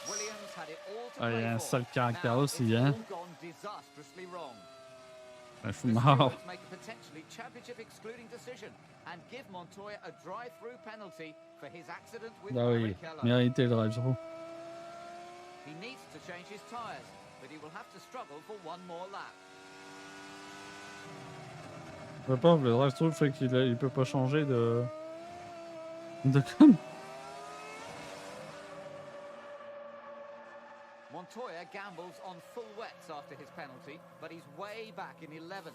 Williams had it all to Ah, il y play a un for. sale caractère Now aussi, it's hein. all gone disastrously wrong. Un The Schumacher. stewards make a potentially championship excluding decision and give Montoya a drive-through penalty for his accident with Ah oui, Barrichello. mérité le drive-through. He needs to change his tyres, but he will have to struggle for one more lap. Le pauvre, le drive-through fait qu'il peut pas changer de... Montoya gambles on full wets after his penalty, but he's way back in 11th.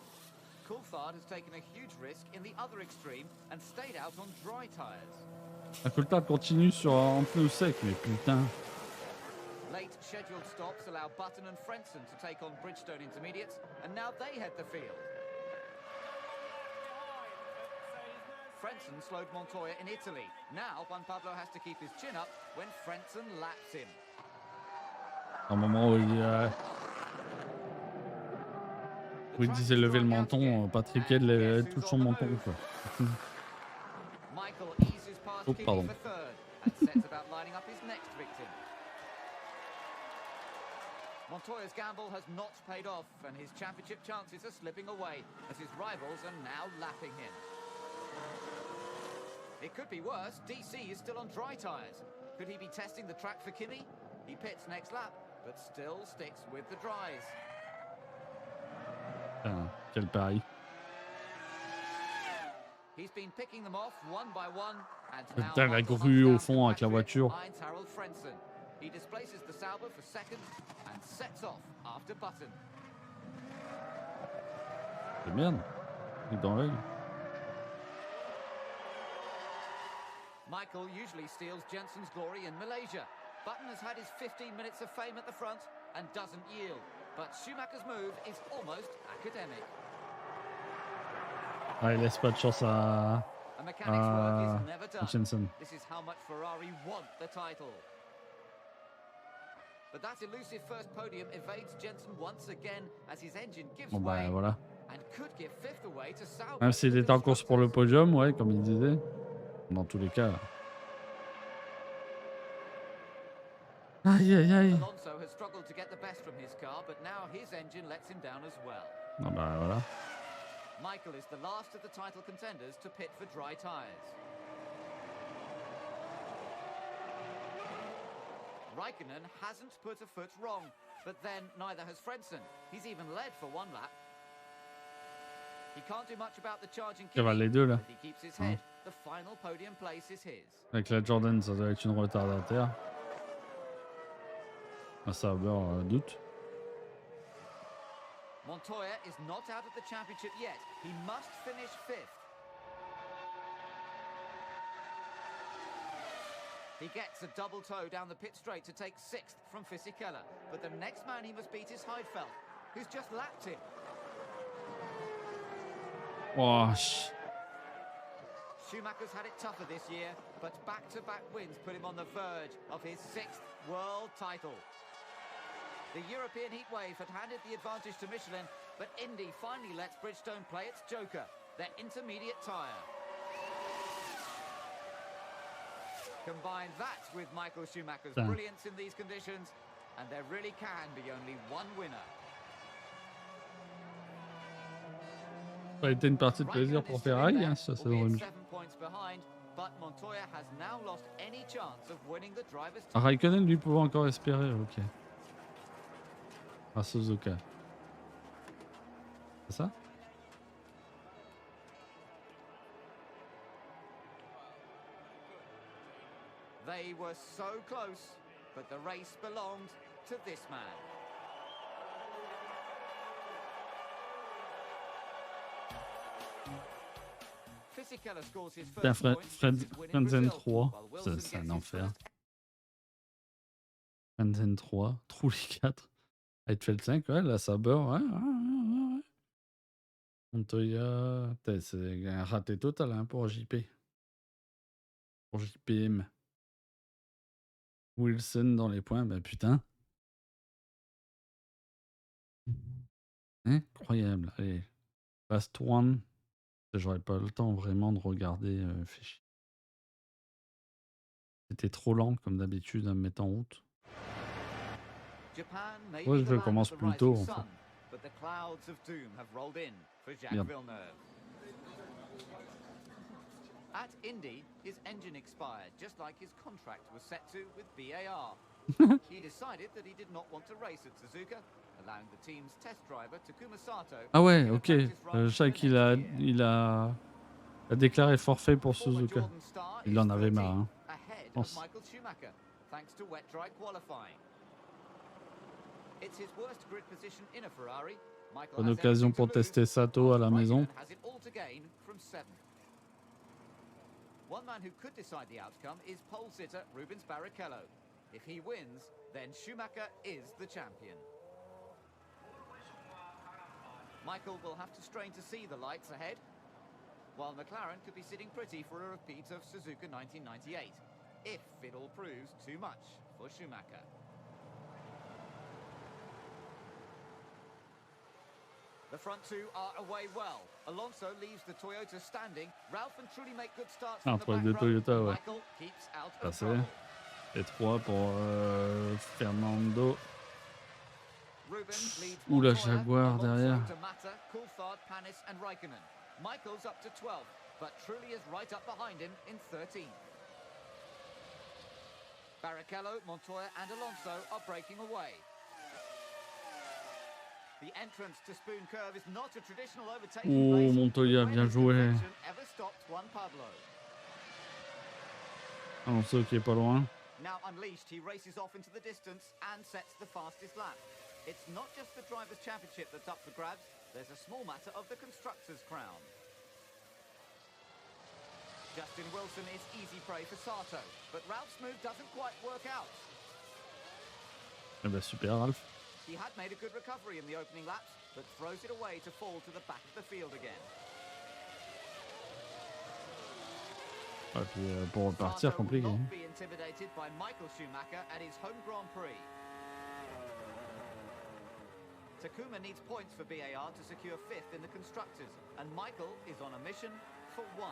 Coulthard has taken a huge risk in the other extreme and stayed out on dry tyres. La Coulthard continue sur un pneu sec, mais putain. Late scheduled stops allow Button and Frentzen to take on Bridgestone Intermediates, and now they head the field. Frentzen slowed Montoya in Italy. Now Juan Pablo has to keep his chin up when Frentzen laps him. À un moment où il disait lever le menton, Patrick Head touche son menton, quoi. Michael eases past Oh, Kimi pardon. for third and sets about lining up his next victim. Montoya's gamble has not paid off, and his championship chances are slipping away as his rivals are now lapping him. It could be worse. DC is still on dry tyres. Could he be testing the track for Kimi? He pits next lap, but still sticks with the dries. Putain, quel pari. He's been picking them off one by one, and now Putain, la Michael grue comes au down fond avec la to voiture. behind Harold Frentzen. He displaces the Sauber for second and sets off after Button. De merde. Il est dans l'œil. Michael usually steals Jensen's glory in Malaysia. Button has had his 15 minutes of fame at the front and doesn't yield. But Schumacher's move is almost academic. Ah, il laisse pas de chance à A mechanic's work is never done. Jensen. This is how much Ferrari want the title. But that elusive first podium evades Jensen once again as his engine gives Bon bah way voilà. and could give fifth away to Sauber. Même s'il était en course pour le podium, ouais, comme il disait. Dans tous les cas. Aïe aïe aïe. Alonso has struggled to get the best from his car, but now his engine lets him down as well. Ah bah voilà. Michael is the last of the title contenders to pit for dry tyres. Raikkonen hasn't put a foot wrong, but then neither has Frentzen. He's even led for one lap. He can't do much about the charging Ça va Kimi, les deux là. but he keeps his head. The final podium place is his. Avec la Jordan, ça doit être une retardataire. Un Sauber, doute. Montoya is not out of the championship yet. He must finish fifth. He gets a double toe down the pit straight to take sixth from Fisichella. But the next man he must beat is Heidfeld, who's just lapped him. Oh, Schumacher's had it tougher this year, but back-to-back wins put him on the verge of his sixth world title. The European heatwave had handed the advantage to Michelin, but Indy finally lets Bridgestone play its joker, their intermediate tyre. Combine that with Michael Schumacher's brilliance in these conditions, and there really can be only one winner. Ça a été une partie de plaisir pour Ferrari, hein, ça saison 2000. Raikkonen lui pouvait encore espérer, ok. Ah, Suzuka. C'est ça? They were so close, but the race belonged to this man. Fisichella scores his Putain, first point since his win in Frenzen Brazil, 3, while Wilson c'est gets un his enfer. first. Frenzen 3, trou les 4. Heidfeld 5, ouais, la Saber, ouais. Montoya, putain, c'est un raté total hein, pour JP. Pour JPM. Wilson dans les points, bah putain. Incroyable. Allez, Fast One. J'aurais pas le temps vraiment de regarder. Fait chier. C'était trop lent comme d'habitude à me mettre en route. Japan may Ouais, be the je land commence of the plus rising tôt en sun, fait. but the clouds of doom have rolled in for Jacques Merde. Villeneuve. At Indy, his engine expired, just like his contract was set to with BAR. He decided that he did not want to race at Suzuka, allowing the team's test driver Takuma Sato Ah ouais, in a ok. practice run Je sais for the qu'il next a, year. a déclaré forfait pour Former Suzuka. Jordan star Il is en avait 13th, marre. Hein. ahead Je of pense. Michael Schumacher, thanks to wet-dry qualifying. It's his worst grid position in a Ferrari. Michael Bonne has occasion everything to pour lose, tester Sato à la whilst maison. Raikkonen has it all to gain from 7th. One man who could decide the outcome is pole sitter Rubens Barrichello. If he wins, then Schumacher is the champion. Michael will have to strain to see the lights ahead, while McLaren could be sitting pretty for a repeat of Suzuka 1998, if it all proves too much for Schumacher. The front two are away well. Alonso leaves the Toyota standing. Ralph and Trulli make good starts from the Entre les back deux row. Toyota, ouais. Michael keeps out of Passé. trouble. Et 3 pour Fernando. Rubens leads Ou la Montoya, Jaguar Alonso derrière. to Mata, Coulthard, Panis and Raikkonen. Michael's up to 12th, but Trulli is right up behind him in 13th. Barrichello, Montoya and Alonso are breaking away. The entrance to Spoon Curve is not a traditional overtaking Oh, place. Montoya, but bien when has joué. convention ever stopped Juan Pablo? Alonso qui est pas loin. Now unleashed, he races off into the distance and sets the fastest lap. It's not just the Drivers' Championship that's up for grabs. There's a small matter of the Constructors' crown. Justin Wilson is easy prey for Sato, but Ralph's move doesn't quite work out. Eh ben super, Ralph. He had made a good recovery in the opening laps, but throws it away to fall to the back of the field again. Et puis pour repartir, Sato will compliqué. not be intimidated by Michael Schumacher at his home Grand Prix. Takuma needs points for BAR to secure 5th in the Constructors, and Michael is on a mission for 1.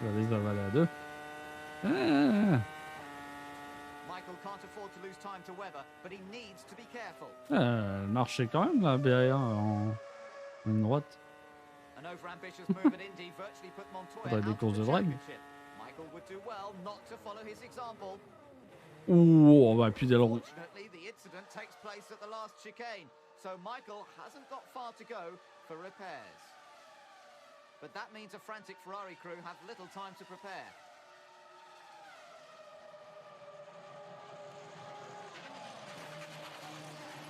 La liste va aller à 2. Ah, Michael can't afford to lose time to Webber, but he needs to be careful. elle marchait quand même la BAR en ligne droite. An overambitious move at Indy virtually put Montoya Faudrait des out courses of de the drag. championship. Michael would do well not to follow his example. Ouh, bah, et puis d'aileron. Fortunately, the incident takes place at the last chicane, so Michael hasn't got far to go for repairs. But that means a frantic Ferrari crew have little time to prepare.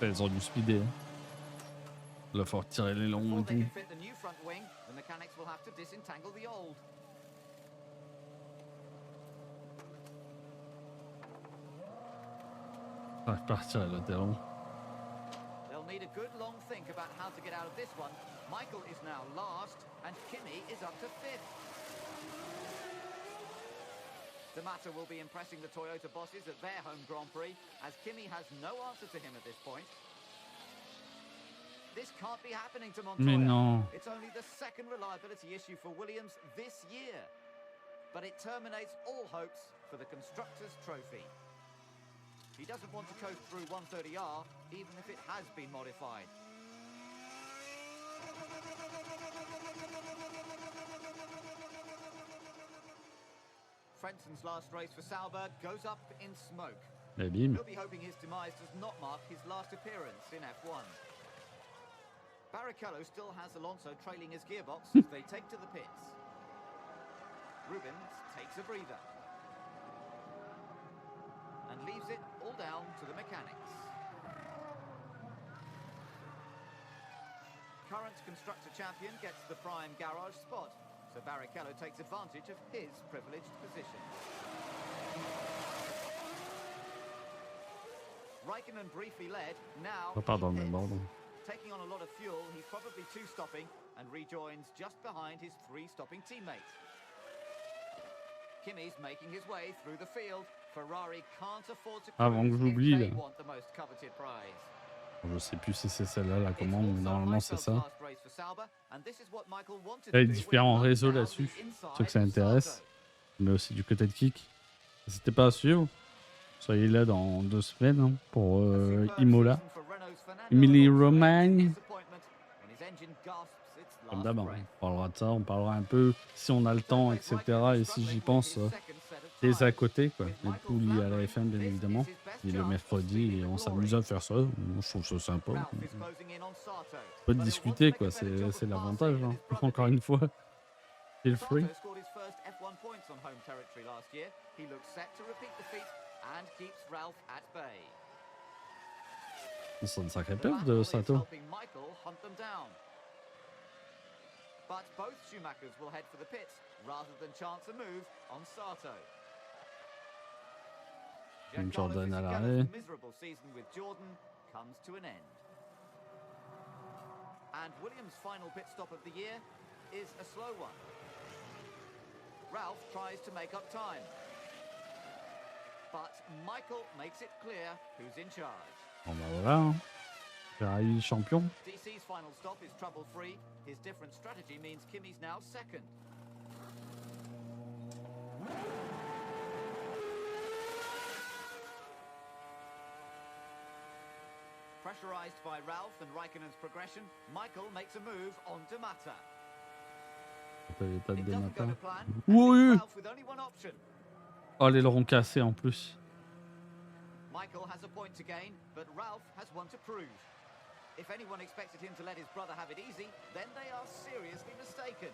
Elles ont dû speeder. Il va falloir tirer les longs Before et they tout. can fit the new front wing, the mechanics will have to disentangle the old. Ça va partir le terreau. They'll need a good long think about how to get out of this one. Michael is now last, and Kimi is up to 5th. D'Amato will be impressing the Toyota bosses at their home Grand Prix, as Kimi has no answer to him at this point. This can't be happening to Montoya. Mais non. It's only the second reliability issue for Williams this year. But it terminates all hopes for the Constructors' Trophy. He doesn't want to coast through 130R, even if it has been modified. Frenson's last race for Sauber goes up in smoke. Et bim. He'll be hoping his demise does not mark his last appearance in F1. Barrichello still has Alonso trailing his gearbox as they take to the pits. Rubens takes a breather and leaves it all down to the mechanics. Current constructor champion gets the prime garage spot, so Barrichello takes advantage of his privileged position. Raikkonen briefly led, now Repart dans le même ordre. taking on a lot of fuel, he's probably two-stopping and rejoins just behind his three-stopping teammate. Kimi's making his way through the field. Ferrari can't afford to Avant que cruise if j'oublie, they là. want the most coveted prize. Je sais plus si c'est celle-là la commande, mais normalement c'est ça. Last race for Sauber, and this is what Michael wanted Il y a to do when he différents runs réseaux down là-dessus, the inside ceux que ça of intéresse, Sato. mais aussi du côté de kick. N'hésitez pas à suivre. Soyez là dans 2 semaines hein, pour Imola. Émilie-Romagne. Comme d'hab, on parlera de ça, on parlera un peu, si on a le temps, etc. Et si j'y pense, des à côté, quoi. Les poules liées à la F1, bien évidemment. Et le mercredi, et on s'amuse à faire ça. Moi, je trouve ça sympa. On peut discuter, quoi. C'est l'avantage, hein. Encore une fois. Feel free. Sato scored his first F1 points on home territory last year. He looks set to repeat the feat and keeps Ralph at bay. C'est une sacrée The perf battle de is Sato. helping Michael hunt them down. But both Schumachers will head for the pits rather than chance a move on Sato. Jordan à l'arrêt. Fisichello's miserable season with Jordan comes to an end. And Williams' final pit stop of the year is a slow one. Ralph tries to make up time. But Michael makes it clear who's in charge. Bon bah voilà. Hein. Ferrari champion. DC's final stop is trouble-free. His different strategy means Kimi's now second. Pressurized by Ralph and Raikkonen's progression, Michael makes a move onto Mata. Les pattes It de doesn't go matin. to plan, and Oui. leaves Ralph with only one option. Oh, les l'auront cassé en plus. Michael has a point to gain, but Ralph has one to prove. If anyone expected him to let his brother have it easy, then they are seriously mistaken.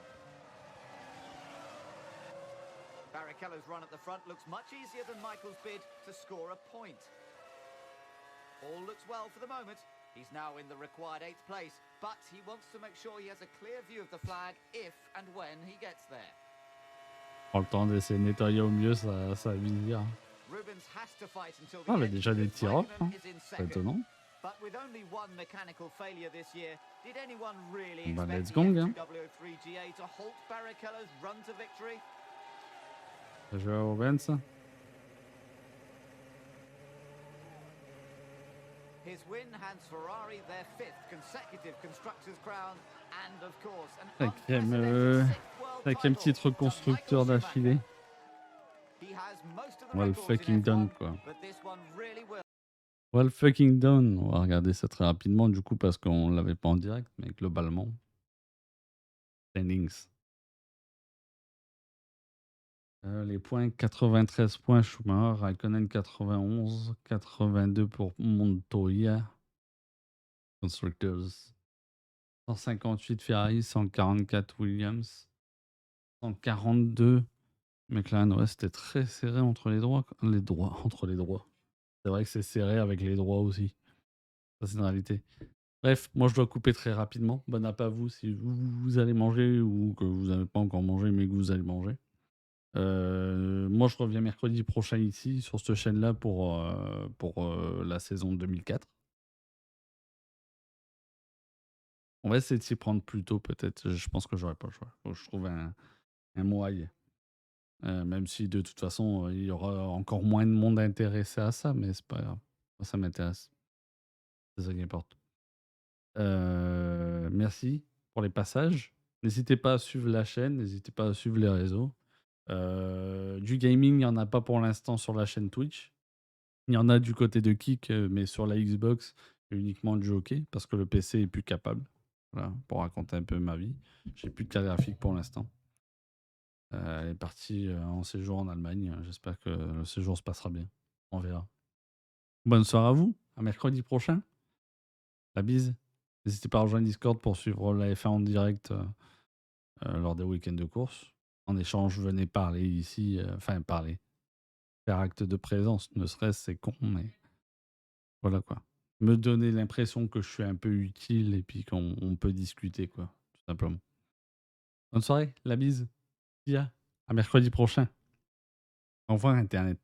Barrichello's run at the front looks much easier than Michael's bid to score a point. All looks well for the moment. He's now in the required 8th place, but he wants to make sure he has a clear view of the flag if and when he gets there. Prends le temps d'essayer de nettoyer au mieux sa visière. Rubens has to fight until the Ah, mais end déjà des because tirs-off, Raikkonen hein. is in Pas second. étonnant. But with only one mechanical failure this year, did anyone really Bah, expect let's the go, hein. F2W3 GA to halt Barrichello's run to victory? Je vais au Benz. His win hands Ferrari their 5th consecutive constructors' crown and, of course, an Cinquième unprecedented 6th world title titre to constructeur Michael d'affilée. Schumacher. He has most of the Well records in fucking done, F1, quoi. but this one really will. Well fucking done. On va regarder ça très rapidement, du coup, parce qu'on l'avait pas en direct, mais globalement. Standings. Les points, 93 points Schumacher, Raikkonen 91, 82 pour Montoya. Constructors. 158 Ferrari, 144 Williams, 142 McLaren. Ouais, c'était très serré entre les droits. Entre les droits. C'est vrai que c'est serré avec les droits aussi. Ça, c'est une réalité. Bref, moi, je dois couper très rapidement. Bon app à vous si vous allez manger ou que vous n'avez pas encore mangé, mais que vous allez manger. Moi, je reviens mercredi prochain ici, sur cette chaîne-là, pour la saison 2004. On va essayer de s'y prendre plus tôt, peut-être. Je pense que j'aurai pas le choix. Faut que je trouve un moyen. Même si, de toute façon, il y aura encore moins de monde intéressé à ça, mais c'est pas grave. Moi, ça m'intéresse. C'est ça qui importe. Merci pour les passages. N'hésitez pas à suivre la chaîne, n'hésitez pas à suivre les réseaux. Du gaming, il n'y en a pas pour l'instant sur la chaîne Twitch. Il y en a du côté de Kik, mais sur la Xbox, uniquement du hockey, parce que le PC est plus capable. Voilà, pour raconter un peu ma vie. J'ai plus de carte graphique pour l'instant. Elle est partie en séjour en Allemagne. J'espère que le séjour se passera bien. On verra. Bonne soirée à vous. À mercredi prochain. La bise. N'hésitez pas à rejoindre Discord pour suivre la F1 en direct lors des week-ends de course. En échange, venez parler ici, enfin parler, faire acte de présence, ne serait-ce, c'est con, mais voilà quoi. Me donner l'impression que je suis un peu utile et puis qu'on peut discuter quoi, tout simplement. Bonne soirée, la bise. Sia, à mercredi prochain. Au revoir internet.